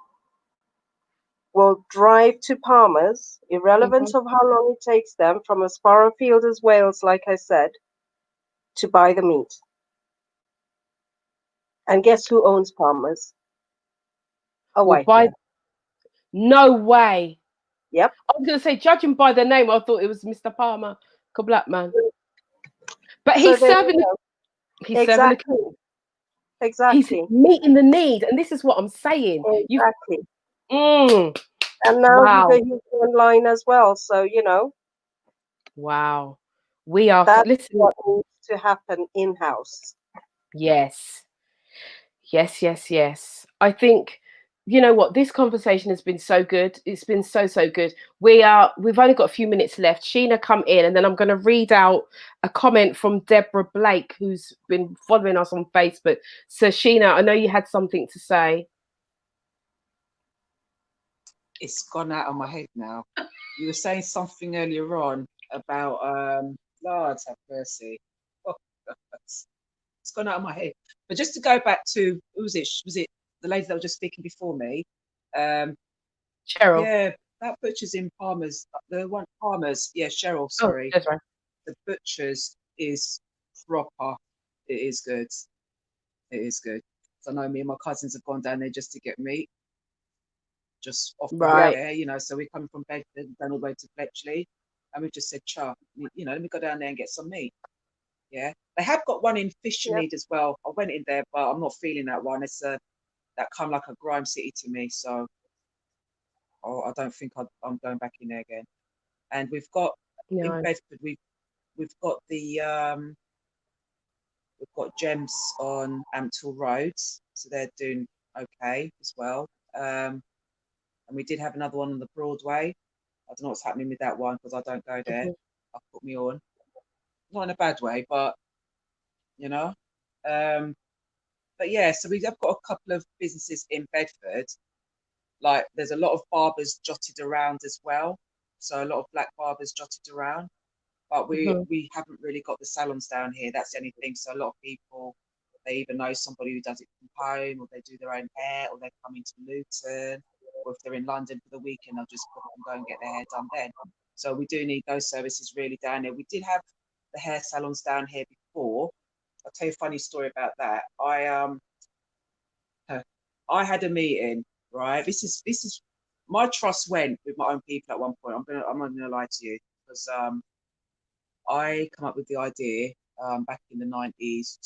will drive to Palmer's, irrelevant Mm-hmm. of how long it takes them, from as far afield as Wales, like I said, to buy the meat. And guess who owns Palmer's? A Well, white man. no way. Yep. I was going to say, judging by the name, I thought it was Mr. Palmer, a black man. But So he's there serving you the, go. he's serving the Exactly. king. He's Exactly. meeting the need, and this is what I'm saying. Exactly. Mm, And now wow, he's online as well. So, wow. We are that's listen. what needs to happen in-house. Yes, yes, yes, yes. I think you know what, this conversation has been so good. It's been so good. We've only got a few minutes left. Sheena, come in, and then I'm going to read out a comment from Deborah Blake, who's been following us on Facebook. So Sheena, I know you had something to say. It's gone out of my head now. You were saying something earlier on about Lord have mercy. Oh, it's gone out of my head. But just to go back to, who was it? Was it the lady that was just speaking before me? Cheryl. Yeah, that butcher's in Palmer's. The one Palmer's. Yeah, Cheryl. Oh, Sorry, that's right. the butcher's is proper. It is good. It is good. So I know me and my cousins have gone down there just to get meat, just off the hop Right. there. So we're coming from Bedford down all the way to Bletchley, and we just said, "Cha, let me go down there and get some meat." Yeah, they have got one in Yep. Fishermead as well. I went in there, but I'm not feeling that one. It's that kind of like a grime city to me, so I don't think I'm going back in there again. And we've got in No. Bedford, we've got we've got Gems on Ampthill Road, so they're doing okay as well. And we did have another one on the Broadway. I don't know what's happening with that one because I don't go there. I put me on, not in a bad way, but you know. But yeah, so we have got a couple of businesses in Bedford. Like there's a lot of barbers jotted around as well. So a lot of black barbers jotted around. But we haven't really got the salons down here. That's the only thing. So a lot of people, they either know somebody who does it from home, or they do their own hair, or they come into Luton, or if they're in London for the weekend, they'll just book and go and get their hair done then. So we do need those services really down here. We did have the hair salons down here before. I'll tell you a funny story about that. I had a meeting, right? This is my trust went with my own people at one point. I'm not gonna lie to you because I come up with the idea back in the 90s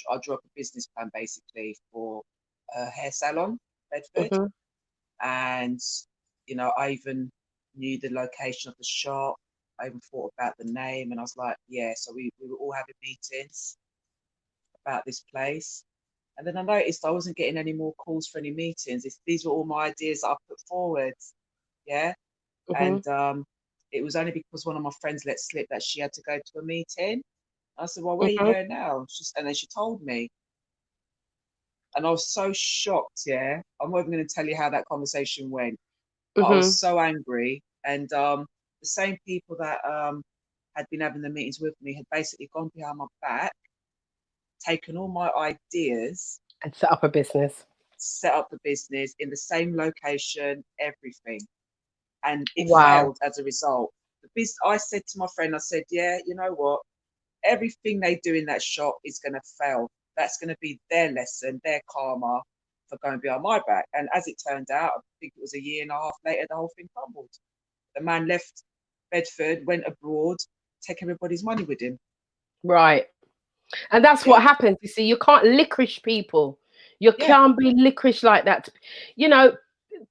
I drew up a business plan basically for a hair salon, Bedford, and I even knew the location of the shop. I even thought about the name, and I was like, yeah. So we were all having meetings about this place, and then I noticed I wasn't getting any more calls for any meetings. These were all my ideas that I put forward, yeah. And it was only because one of my friends let slip that she had to go to a meeting. I said, well, where are you going now? And then she told me. And I was so shocked, yeah. I'm not even going to tell you how that conversation went. But I was so angry. And the same people that had been having the meetings with me had basically gone behind my back, taken all my ideas, And set up a business. set up the business in the same location, everything. And it Wow. failed as a result. I said to my friend, I said, yeah, you know what? Everything they do in that shop is going to fail. That's going to be their lesson, their karma for going behind my back. And as it turned out, I think it was a year and a half later, the whole thing crumbled. The man left Bedford, went abroad, take everybody's money with him. Right. And that's what happens. You see, you can't licorice people. You can't be licorice like that. You know,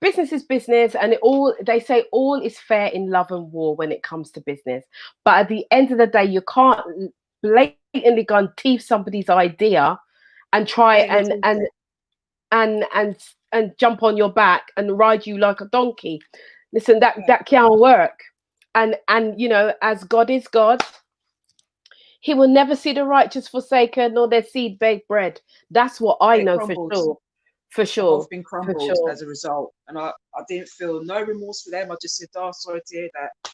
business is business, and they say all is fair in love and war when it comes to business. But at the end of the day, you can't blatantly go and thief somebody's idea and try and jump on your back and ride you like a donkey. Listen, that can't work. And you know, as God is God, He will never see the righteous forsaken nor their seed bake bread. That's what I know for sure. For sure. The whole thing crumbled as a result. And I didn't feel no remorse for them. I just said, oh, sorry to hear that.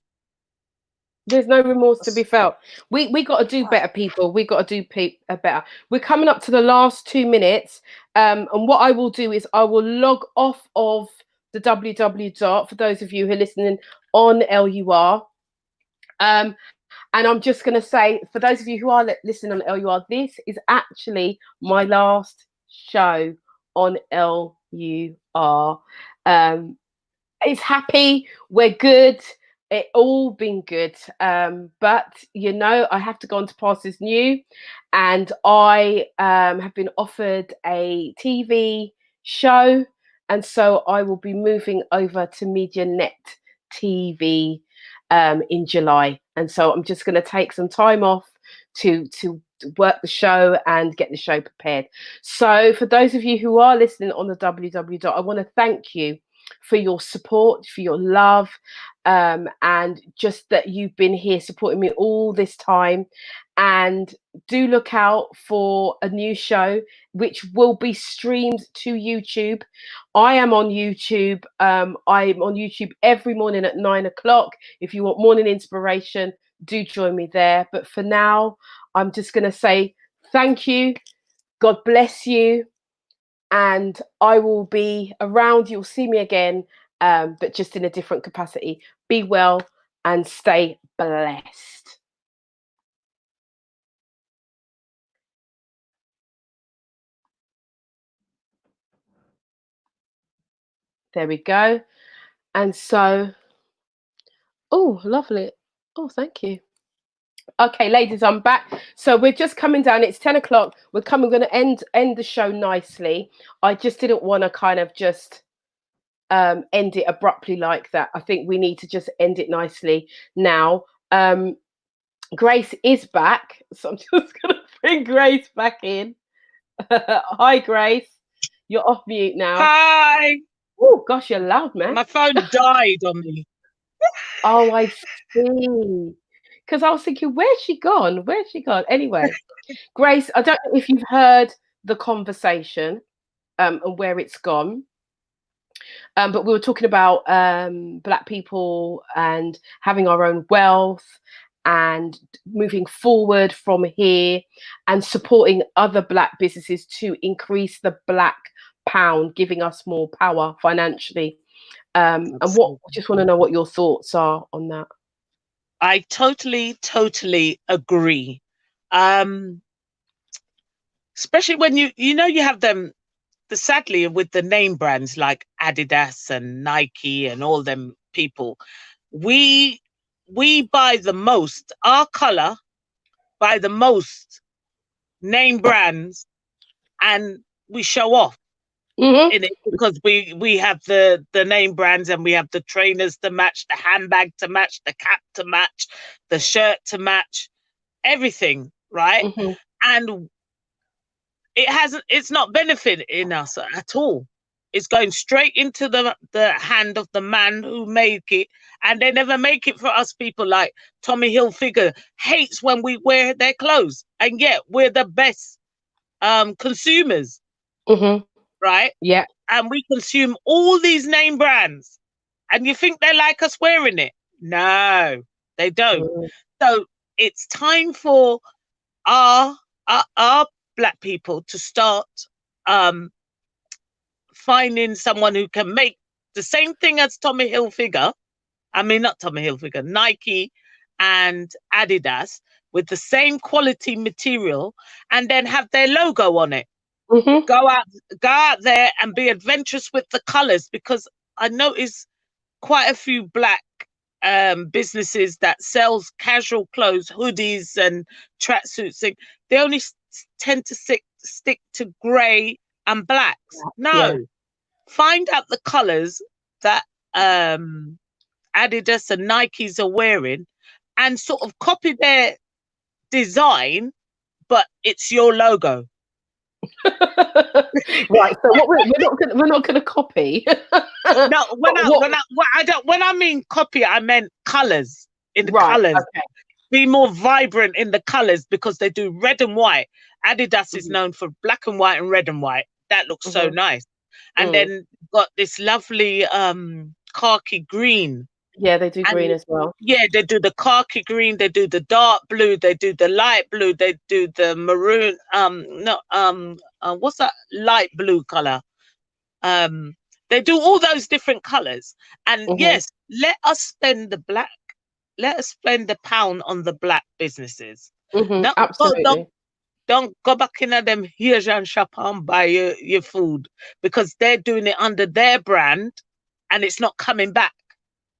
There's no remorse to be felt. We got to do better, people. We got to do better. We're coming up to the last 2 minutes. And what I will do is I will log off of the www. For those of you who are listening on LUR. And I'm just going to say, for those of you who are listening on LUR, this is actually my last show on LUR. It's happy. We're good. It all been good. But, you know, I have to go on to Pastors New. And I have been offered a TV show. And so I will be moving over to MediaNet TV in July. And so I'm just going to take some time off to work the show and get the show prepared. So for those of you who are listening on the www, I want to thank you for your support, for your love, and just that you've been here supporting me all this time. And do look out for a new show which will be streamed to YouTube. I am on YouTube. I'm on YouTube every morning at 9 o'clock. If you want morning inspiration, do join me there. But for now, I'm just going to say thank you. God bless you. And I will be around. You'll see me again, but just in a different capacity. Be well and stay blessed. There we go. And so, oh, lovely. Oh, thank you. Okay, ladies, I'm back. So we're just coming down. It's 10 o'clock. We're going to end the show nicely. I just didn't want to kind of just end it abruptly like that. I think we need to just end it nicely now. Grace is back, so I'm just going to bring Grace back in. Hi, Grace. You're off mute now. Hi. Oh, gosh, you're loud, man. My phone died on me. Oh, I see. Because I was thinking, where's she gone? Where's she gone? Anyway, Grace, I don't know if you've heard the conversation and where it's gone. But we were talking about Black people and having our own wealth and moving forward from here and supporting other Black businesses to increase the Black pound, giving us more power financially. And what just want to know what your thoughts are on that. I totally agree. Especially when you have them, sadly with the name brands like Adidas and Nike and all them people, we buy the most, our color buy the most name brands, and we show off in it because we have the name brands, and we have the trainers to match, the handbag to match, the cap to match, the shirt to match, everything, right? And it's not benefiting us at all. It's going straight into the hand of the man who made it, and they never make it for us people. Like Tommy Hilfiger hates when we wear their clothes, and yet we're the best consumers, right? Yeah. And we consume all these name brands, and you think they like us wearing it? No, they don't. So it's time for our Black people to start finding someone who can make the same thing as Tommy Hilfiger, I mean, not Tommy Hilfiger, Nike and Adidas with the same quality material, and then have their logo on it. Mm-hmm. Go out there and be adventurous with the colors, because I notice quite a few black businesses that sells casual clothes, hoodies and tracksuits. They only tend to stick to grey and blacks. No, Yeah. find out the colors that Adidas and Nikes are wearing, and sort of copy their design, but it's your logo. Right. So what we're not gonna copy. No, when I mean copy, I meant colors. In the Right. colors, Okay. be more vibrant in the colors, because they do red and white. Adidas is known for black and white and red and white. That looks so nice. And then got this lovely khaki green. Yeah, they do And green as well. yeah, they do the khaki green, they do the dark blue, they do the light blue, they do the maroon, what's that light blue color? They do all those different colors. And yes, let us spend the pound on the black businesses. Absolutely. Don't go back in at them here and shop and buy your food, because they're doing it under their brand and it's not coming back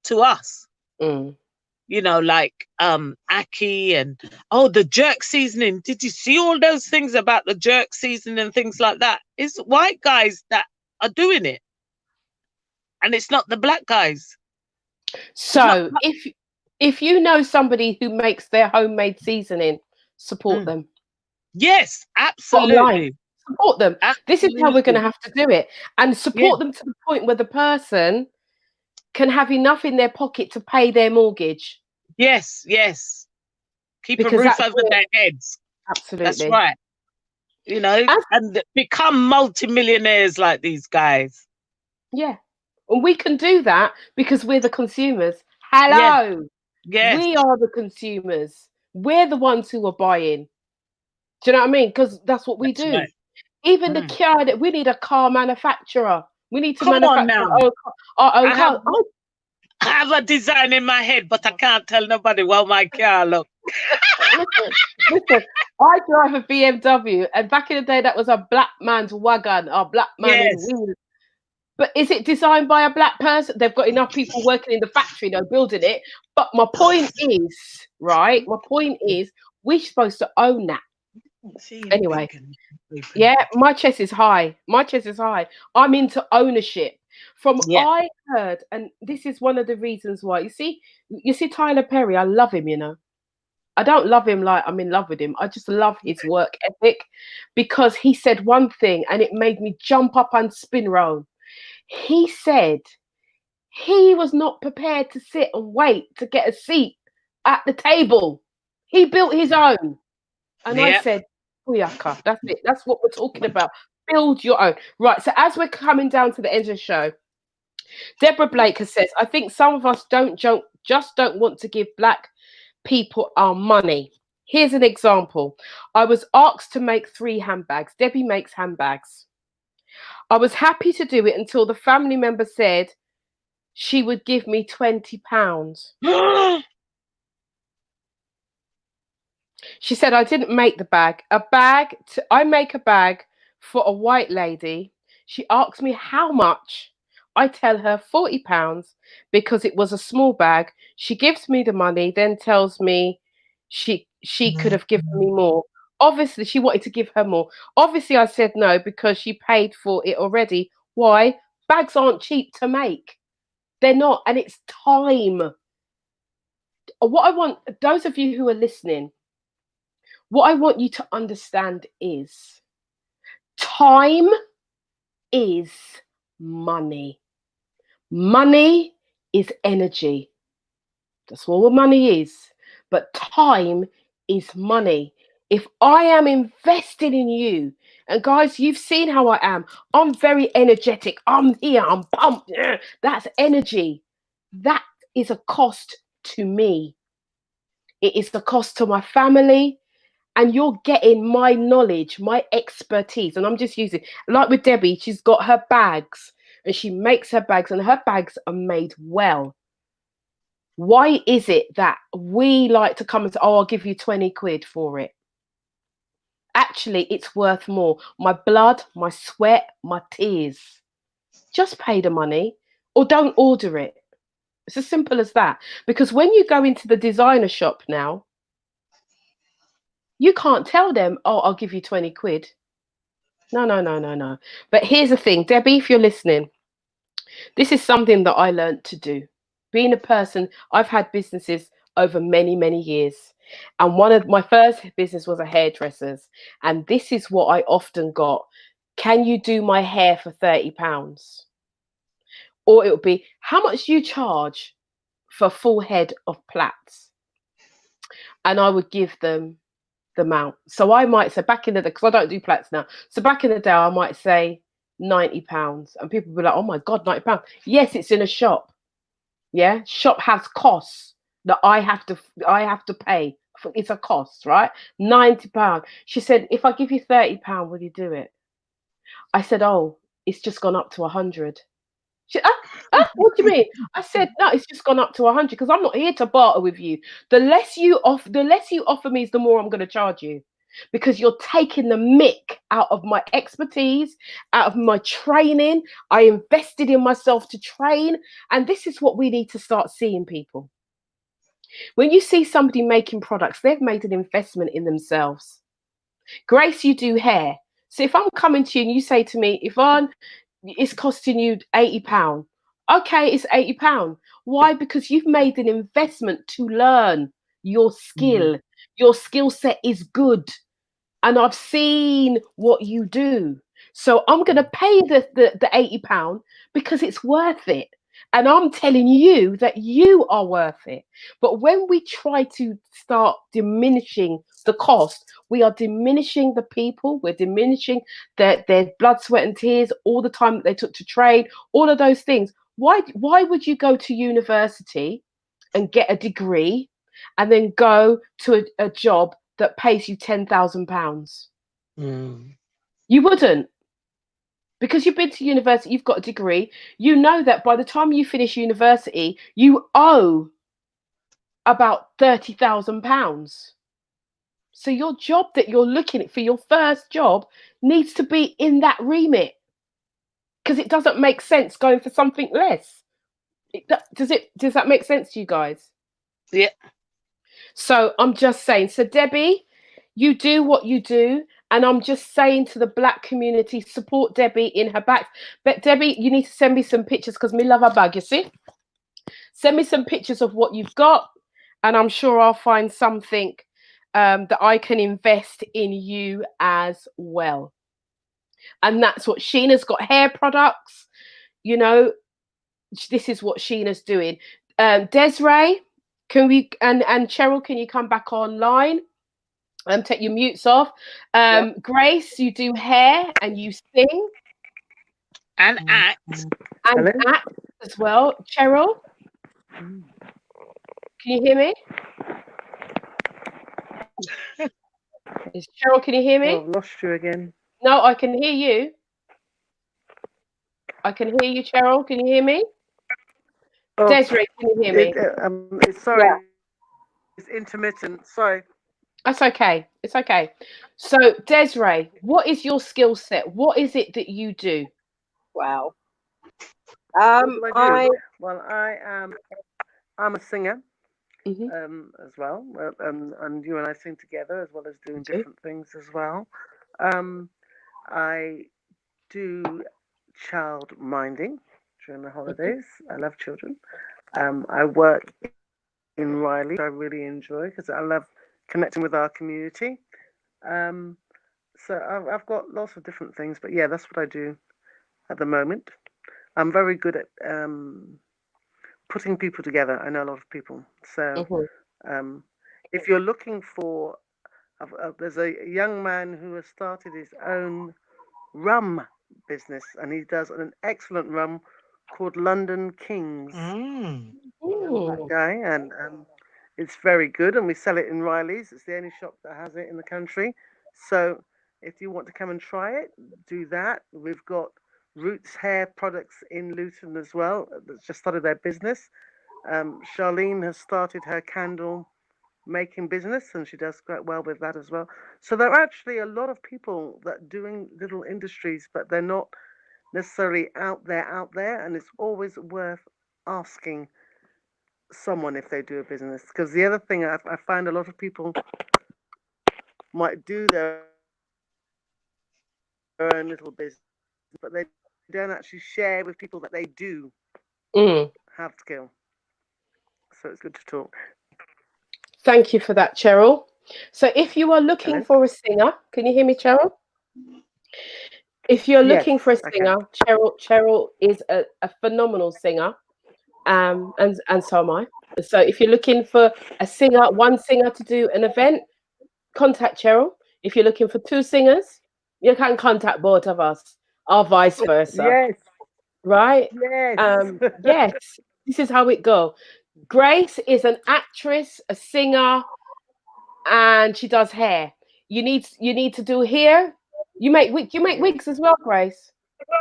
to us. You know, like Aki and the jerk seasoning. Did you see all those things about the jerk seasoning and things like that? It's white guys that are doing it, and it's not the black guys. So if you know somebody who makes their homemade seasoning, support them. Yes, absolutely. Support them. Absolutely. This is how we're going to have to do it, and support them to the point where the person can have enough in their pocket to pay their mortgage. Yes. Keep a roof over their heads. Absolutely. That's right. You know, and become multimillionaires like these guys. Yeah. And we can do that because we're the consumers. Hello. Yes. We are the consumers. We're the ones who are buying. Do you know what I mean? Because that's what we do. Right. Even the car, that we need a car manufacturer. We need to manufacture our own car. I have a design in my head, but I can't tell nobody what my car looks. Listen, I drive a BMW, and back in the day, that was a black man's wagon, or black man in wheels. But is it designed by a black person? They've got enough people working in the factory, they're building it. But my point is, right? My point is, we're supposed to own that. Anyway, yeah, my chest is high. My chest is high. I'm into ownership. I heard, and this is one of the reasons why. You see Tyler Perry, I love him, you know. I don't love him like I'm in love with him. I just love his work ethic, because he said one thing and it made me jump up and spin round. He said he was not prepared to sit and wait to get a seat at the table. He built his own. And I said, Booyaka, that's it. That's what we're talking about. Build your own. Right, so as we're coming down to the end of the show, Deborah Blake has said, I think some of us just don't want to give black people our money. Here's an example. I was asked to make 3 handbags. Debbie makes handbags. I was happy to do it until the family member said she would give me £20. She said, I didn't make the bag. I make a bag for a white lady. She asks me how much. I tell her £40 because it was a small bag. She gives me the money, then tells me she could have given me more. Obviously, she wanted to give her more. Obviously, I said no because she paid for it already. Why? Bags aren't cheap to make. They're not, and it's time. What I want, those of you who are listening, what I want you to understand is time is money. Money is energy. That's all money is. But time is money. If I am invested in you, and guys, you've seen how I am. I'm very energetic. I'm here. I'm pumped. That's energy. That is a cost to me. It is the cost to my family. And you're getting my knowledge, my expertise. And I'm just using, like with Debbie, she's got her bags and she makes her bags and her bags are made well. Why is it that we like to come and say, oh, I'll give you 20 quid for it? Actually, it's worth more. My blood, my sweat, my tears. Just pay the money or don't order it. It's as simple as that. Because when you go into the designer shop now, you can't tell them, oh, I'll give you 20 quid. No, no, no, no, no. But here's the thing, Debbie, if you're listening, this is something that I learned to do. Being a person, I've had businesses over many, many years. And one of my first business was a hairdresser's. And this is what I often got. Can you do my hair for £30? Or it would be, how much do you charge for a full head of plaits? And I would give them the amount. So I might say back in the day, because I don't do plaits now. So back in the day, I might say £90. And people would be like, oh my God, £90. Yes, it's in a shop. Yeah, shop has costs that I have to pay. It's a cost, right? £90. She said, if I give you £30, will you do it? I said, oh, it's just gone up to 100. She, what do you mean? I said, no, it's just gone up to 100 because I'm not here to barter with you. The less you offer me, is the more I'm going to charge you, because you're taking the mick out of my expertise, out of my training. I invested in myself to train, and this is what we need to start seeing, people. When you see somebody making products, they've made an investment in themselves. Grace, you do hair. So if I'm coming to you and you say to me, Yvonne, it's costing you £80. Okay, it's £80. Why? Because you've made an investment to learn your skill. Your skill set is good. And I've seen what you do. So I'm going to pay the £80 because it's worth it. And I'm telling you that you are worth it. But when we try to start diminishing the cost, we are diminishing the people. We're diminishing their blood, sweat, and tears, all the time that they took to train, all of those things. Why would you go to university and get a degree and then go to a job that pays you £10,000? You wouldn't. Because you've been to university, you've got a degree, you know that by the time you finish university, you owe about £30,000. So your job that you're looking at for your first job needs to be in that remit, because it doesn't make sense going for something less. Does that make sense to you guys? Yeah. So I'm just saying. So Debbie, you do what you do. And I'm just saying to the Black community, support Debbie in her back. But Debbie, you need to send me some pictures, because me love her bag, you see? Send me some pictures of what you've got, and I'm sure I'll find something that I can invest in you as well. And that's what Sheena's got, hair products. You know, this is what Sheena's doing. Desiree, can we, and Cheryl, can you come back online? Take your mutes off. Grace, you do hair and you sing And act. and act as well. Cheryl, can you hear me? Cheryl, can you hear me? Oh, I've lost you again. No, I can hear you. I can hear you, Cheryl. Can you hear me? Oh, Desiree, can you hear me? Sorry, yeah. It's intermittent. Sorry. That's okay. It's okay. So, Desiree, what is your skill set? What is it that you do? Wow. Well, I am. I'm a singer, as well, and you and I sing together, as well as doing different things as well. I do child minding during the holidays. I love children. I work in Raleigh, which I really enjoy because I love connecting with our community. So I've got lots of different things, but yeah, that's what I do at the moment. I'm very good at putting people together. I know a lot of people. So if you're looking for, there's a young man who has started his own rum business, and he does an excellent rum called London Kings. That guy, and it's very good, and we sell it in Riley's. It's the only shop that has it in the country. So if you want to come and try it, do that. We've got Roots Hair Products in Luton as well. That's just started their business. Charlene has started her candle making business, and she does quite well with that as well. So there are actually a lot of people that are doing little industries, but they're not necessarily out there, and it's always worth asking someone if they do a business. Because the other thing I find a lot of people might do their own little business, but they don't actually share with people that they do have skill. So it's good to talk. Thank you for that, Cheryl. So if you are looking Helen? for a singer, can you hear me, Cheryl? If you're Yes, looking for a I can. singer, Cheryl is a phenomenal singer, and so am I. So if you're looking for a singer, one singer to do an event, contact Cheryl. If you're looking for two singers, you can contact both of us, or vice versa, Yes, right? yes. Yes, this is how it go. Grace is an actress, a singer, and she does hair. You need to do hair. You make wigs as well, Grace.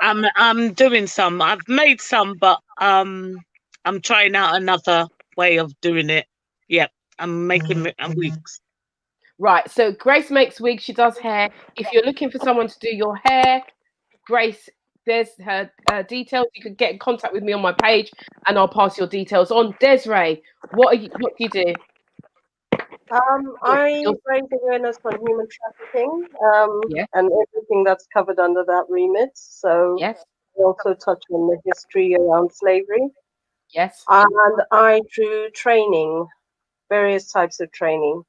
I'm doing some. I've made some, but I'm trying out another way of doing it. Yep, I'm making wigs. Right. So Grace makes wigs. She does hair. If you're looking for someone to do your hair, Grace, there's her details. You can get in contact with me on my page, and I'll pass your details on. Desiree, what do you do? I Your- raise awareness on human trafficking, yeah. and everything that's covered under that remit. So Yes. I also touch on the history around slavery, Yes. and I do training, various types of training.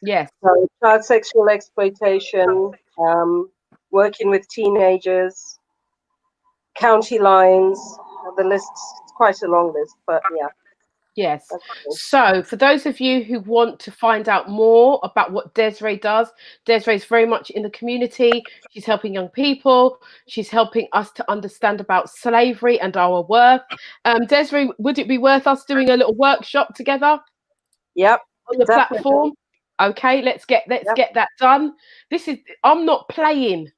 Yes. So child sexual exploitation, working with teenagers, county lines. The list's quite a long list, but yeah, Yes. that's cool. So, for those of you who want to find out more about what Desiree does, Desiree is very much in the community. She's helping young people. She's helping us to understand about slavery and our worth. Desiree, would it be worth us doing a little workshop together Yep, on the definitely. platform? Okay, let's get Yep. that done. I'm not playing.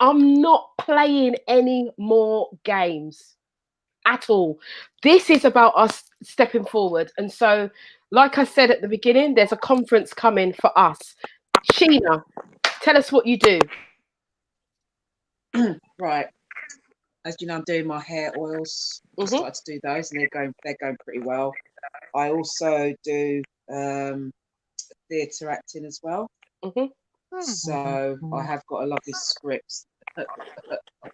I'm not playing any more games at all. This is about us stepping forward. And so, like I said at the beginning, there's a conference coming for us. Sheena, tell us what you do. Right. As you know, I'm doing my hair oils. Just started to do those, and they're going pretty well. I also do theatre acting as well. So I have got a lovely script, a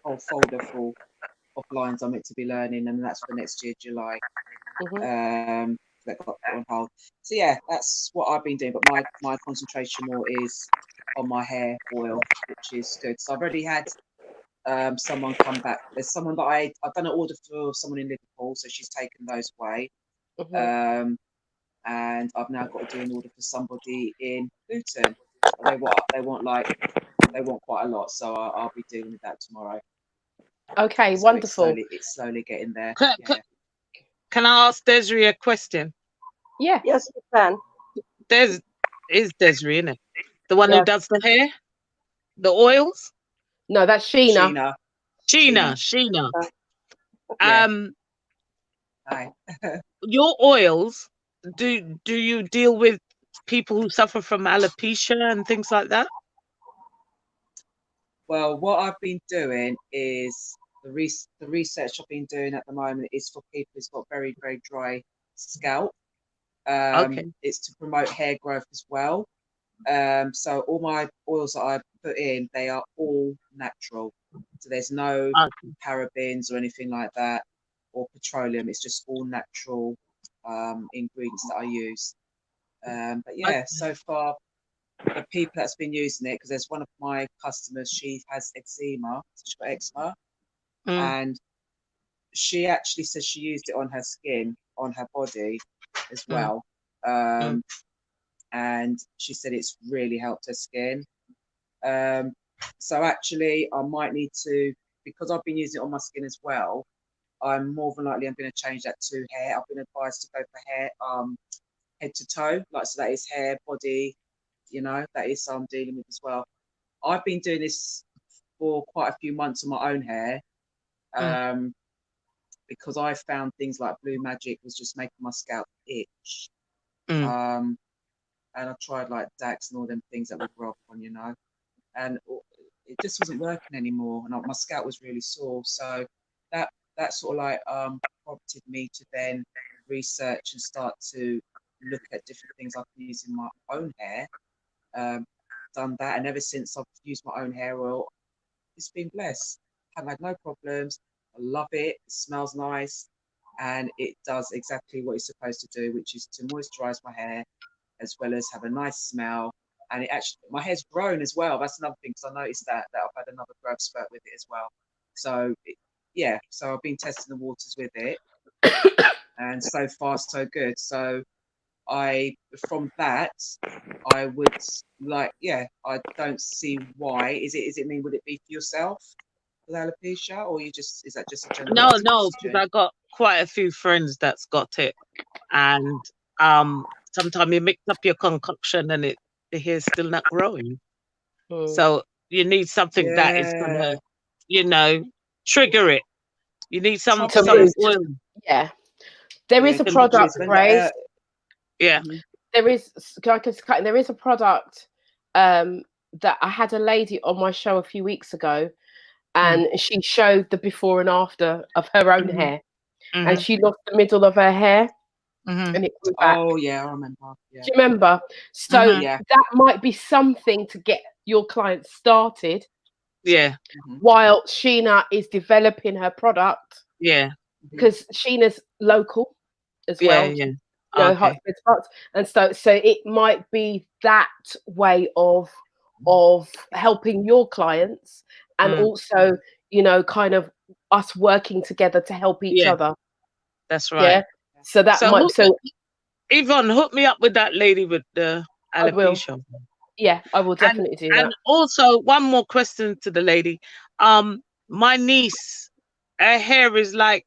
whole folder full of lines I'm meant to be learning, and that's for next year, July. That got put on hold. So yeah, that's what I've been doing. But my concentration more is on my hair oil, which is good. So I've already had someone come back. There's someone that I've done an order for someone in Liverpool, so she's taken those away. And I've now got to do an order for somebody in Luton. They want quite a lot, so I'll be dealing with that tomorrow. Okay, So wonderful. it's slowly getting there. Can I ask Desiree a question? Yeah. Yes, you can. Is Desiree, isn't it? The one who Yes. does the hair? The oils? No, that's Sheena. Sheena. Yeah. Hi. Your oils, do you deal with people who suffer from alopecia and things like that? Well, what I've been doing is the research I've been doing at the moment is for people who's got very, very dry scalp. It's to promote hair growth as well. So all my oils that I put in, they are all natural. So there's no parabens or anything like that, or petroleum. It's just all natural ingredients that I use. But yeah, so far the people that's been using it, because there's one of my customers, she has eczema, so she's got eczema, and she actually says she used it on her skin, on her body as well. And she said it's really helped her skin. So actually I might need to, because I've been using it on my skin as well, I'm more than likely I'm going to change that to hair. I've been advised to go for hair, head to toe, like, so that is hair, body, that is I'm dealing with as well. I've been doing this for quite a few months on my own hair. because I found things like Blue Magic was just making my scalp itch. Mm. And I tried like Dax and all them things that would rub on, you know, and it just wasn't working anymore, and my scalp was really sore. So that sort of like prompted me to then research and start to look at different things I can use in my own hair. Done that, and ever since I've used my own hair oil, it's been blessed. I've had no problems. I love it. It smells nice, and it does exactly what it's supposed to do, which is to moisturize my hair as well as have a nice smell. And it actually, my hair's grown as well. That's another thing, because I noticed that I've had another growth spurt with it as well. So yeah, so I've been testing the waters with it, and so far so good. So from that, I would like, yeah, I don't see why. Is it mean, would it be for yourself with alopecia, or is that just a general No, no, because question? I got quite a few friends that's got it, and sometimes you mix up your concoction and the hair's still not growing. So you need something that is Yeah. gonna, trigger it. You need some To some boost. oil. Yeah. There is a Just product, when Grace. Yeah. There is a product that I had a lady on my show a few weeks ago, and she showed the before and after of her own hair, and she lost the middle of her hair, and it grew back. Oh yeah, I remember. Yeah. Do you remember? So Yeah. that might be something to get your client started Yeah. while Sheena is developing her product, Yeah. because Sheena's local as well. Yeah. You know, Okay. spots, and so it might be that way of helping your clients, and also, you know, kind of us working together to help each Yeah. other. That's right. Yeah. So that might. So Yvonne, hook me up with that lady with the I will. alopecia. Yeah, I will definitely do that. And also one more question to the lady. My niece, her hair is like,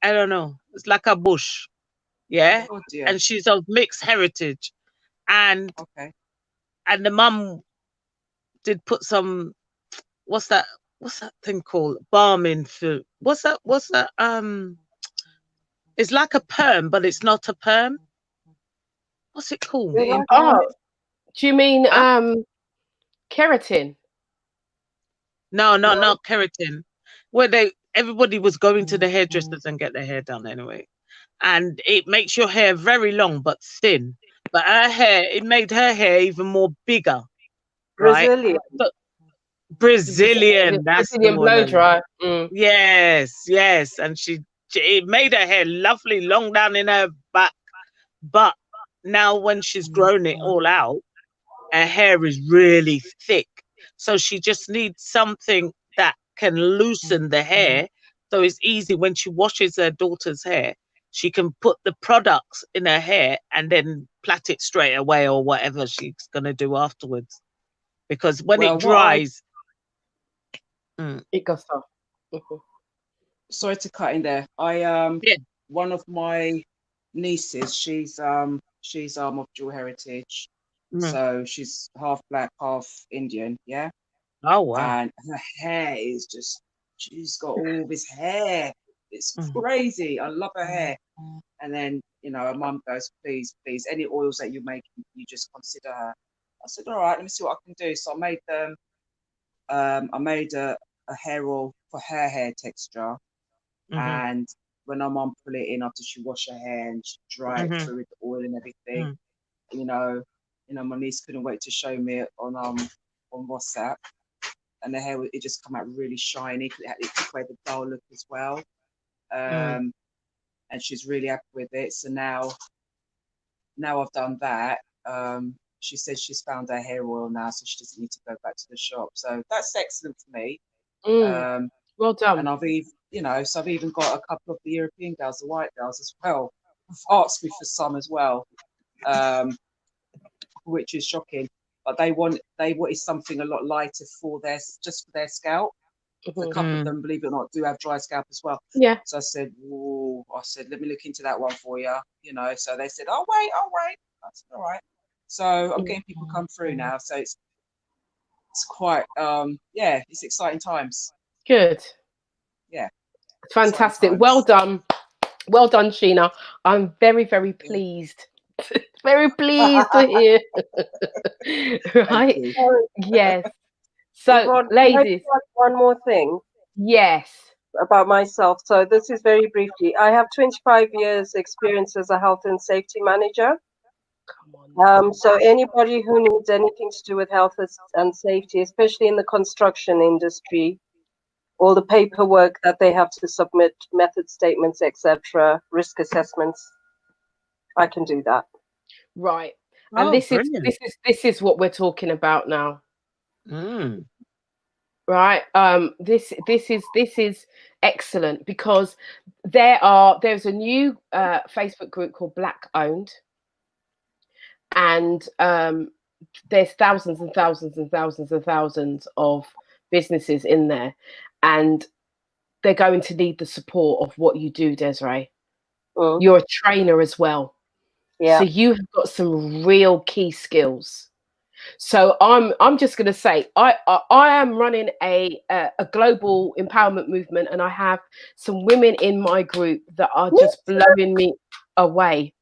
I don't know, it's like a bush. Yeah. Oh dear. And she's of mixed heritage. And Okay. and the mum did put some, what's that thing called? Balm in for what's that? It's like a perm, but it's not a perm. What's it called? Oh, do you mean Huh? keratin? No, not keratin. Where everybody was going to the hairdressers and get their hair done anyway. And it makes your hair very long but thin. But it made her hair even more bigger. Right? Brazilian. But Brazilian, that's the Brazilian blow woman. dry. Yes. And it made her hair lovely, long down in her back. But now when she's grown it all out, her hair is really thick. So she just needs something that can loosen the hair. So it's easy when she washes her daughter's hair. She can put the products in her hair and then plait it straight away or whatever she's going to do afterwards. Because when it dries, it goes off. Sorry to cut in there. One of my nieces, she's of dual heritage, so she's half black, half Indian. Yeah. Oh wow. And her hair is just, she's got all this hair. It's crazy. I love her hair. And then, you know, her mum goes, please, any oils that you make, you just consider her. I said, all right, let me see what I can do. So I made them. I made a hair oil for her hair texture. And when her mum put it in after she washed her hair and she dried it through with the oil and everything, you know, my niece couldn't wait to show me it on WhatsApp. And the hair, it just come out really shiny. It took away the dull look as well. And she's really happy with it. So now I've done that. She says she's found her hair oil now, so she doesn't need to go back to the shop. So that's excellent for me. Well done. And I've even got a couple of the European girls, the white girls as well, who've asked me for some as well, which is shocking. But they wanted something a lot lighter for their scalp. A couple of them, believe it or not, do have dry scalp as well. Yeah. So I said, let me look into that one for you. You know, so they said, I'll wait. I said, all right. So I'm getting people come through now. So it's quite, it's exciting times. Good. Yeah. Fantastic. sometimes. Well done. Well done, Sheena. I'm very, very pleased. Very pleased to hear. Right? you. Yes. So, Yvonne, can I ladies, add one more thing yes. about myself? So this is very briefly. I have 25 years experience as a health and safety manager. Come on. So anybody who needs anything to do with health and safety, especially in the construction industry, all the paperwork that they have to submit, method statements, etc., risk assessments, I can do that. Right. And Oh, this brilliant. is what we're talking about now. Mm. Right. This is excellent, because there's a new Facebook group called Black Owned, and there's thousands and thousands and thousands and thousands of businesses in there, and they're going to need the support of what you do, Desiree. You're a trainer as well. Yeah. So you've got some real key skills. So I'm just going to say I am running a global empowerment movement, and I have some women in my group that are just blowing me away.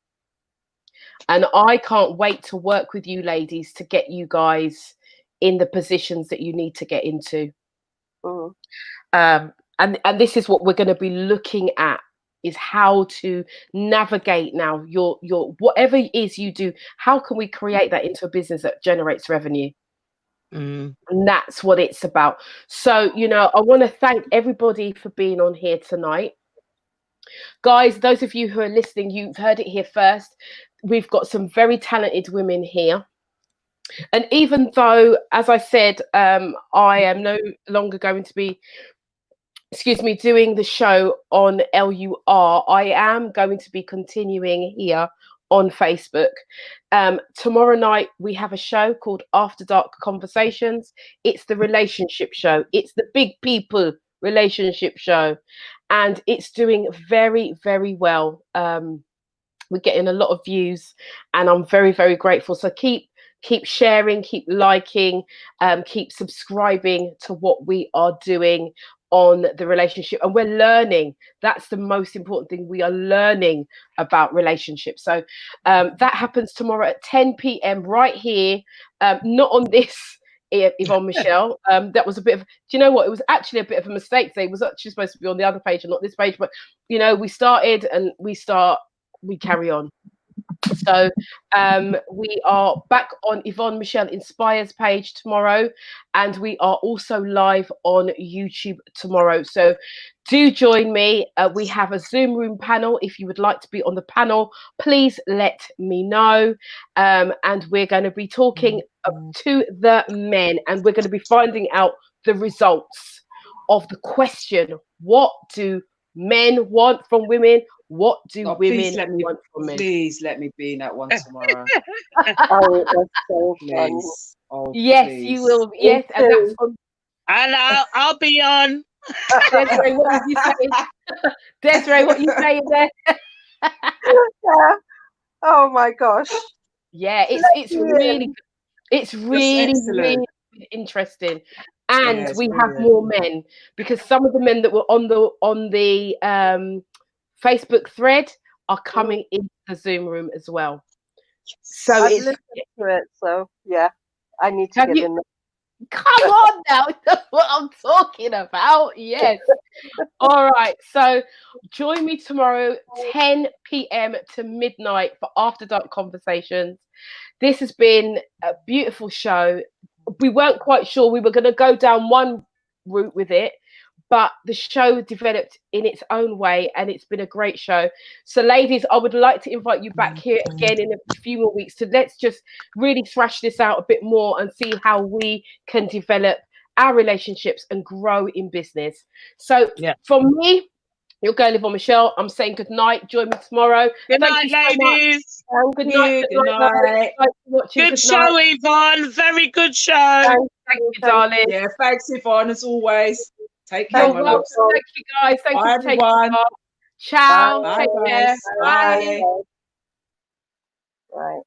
And I can't wait to work with you ladies to get you guys in the positions that you need to get into. And this is what we're going to be looking at, is how to navigate now your whatever it is you do. How can we create that into a business that generates revenue? And that's what it's about. So, I want to thank everybody for being on here tonight. Guys, those of you who are listening, you've heard it here first. We've got some very talented women here. And even though, as I said, I am no longer going to be, doing the show on LUR, I am going to be continuing here on Facebook. Tomorrow night we have a show called After Dark Conversations. It's the relationship show. It's the big people relationship show, and it's doing very, very well. We're getting a lot of views, and I'm very, very grateful. So keep sharing, keep liking, keep subscribing to what we are doing on the relationship. And we're learning. That's the most important thing. We are learning about relationships. So that happens tomorrow at 10 p.m. right here. Not on this, Yvonne Michele. That was a bit of, do you know what? It was actually a bit of a mistake. It was actually supposed to be on the other page and not this page. But, we started and we carry on. So we are back on Yvonne Michele Inspires page tomorrow, and we are also live on YouTube tomorrow. So do join me. We have a Zoom room panel. If you would like to be on the panel, please let me know. And we're going to be talking to the men, and we're going to be finding out the results of the question: what do men want from women? What do women want from men? Please let me be in that one tomorrow. Oh, that's so fun. Please. Oh, yes, please. you will. Yes, and that's on. And I'll be on. Desiree, what did you say? Desiree, what you saying there? Oh my gosh. Yeah, it's really really interesting. And we have more men, because some of the men that were on the Facebook thread are coming into the Zoom room as well. So I've listened to it, so yeah, I need to get in there. Come on now, that's what I'm talking about. Yes. All right. So join me tomorrow, 10 p.m. to midnight, for After Dark Conversations. This has been a beautiful show. We weren't quite sure we were going to go down one route with it, but the show developed in its own way, and it's been a great show. So ladies, I would like to invite you back here again in a few more weeks. So let's just really thrash this out a bit more and see how we can develop our relationships and grow in business. So from me, your girl Yvonne Michele, I'm saying good night. Join me tomorrow. Good night, ladies. Good night. Good night. Good show, Yvonne. Very good show. Thank you, darling. Yeah, thanks, Yvonne, as always. Take care, my love. Thank you, guys. Thank you for taking everyone. part. Ciao. Bye, Take care. Bye. Bye. Right.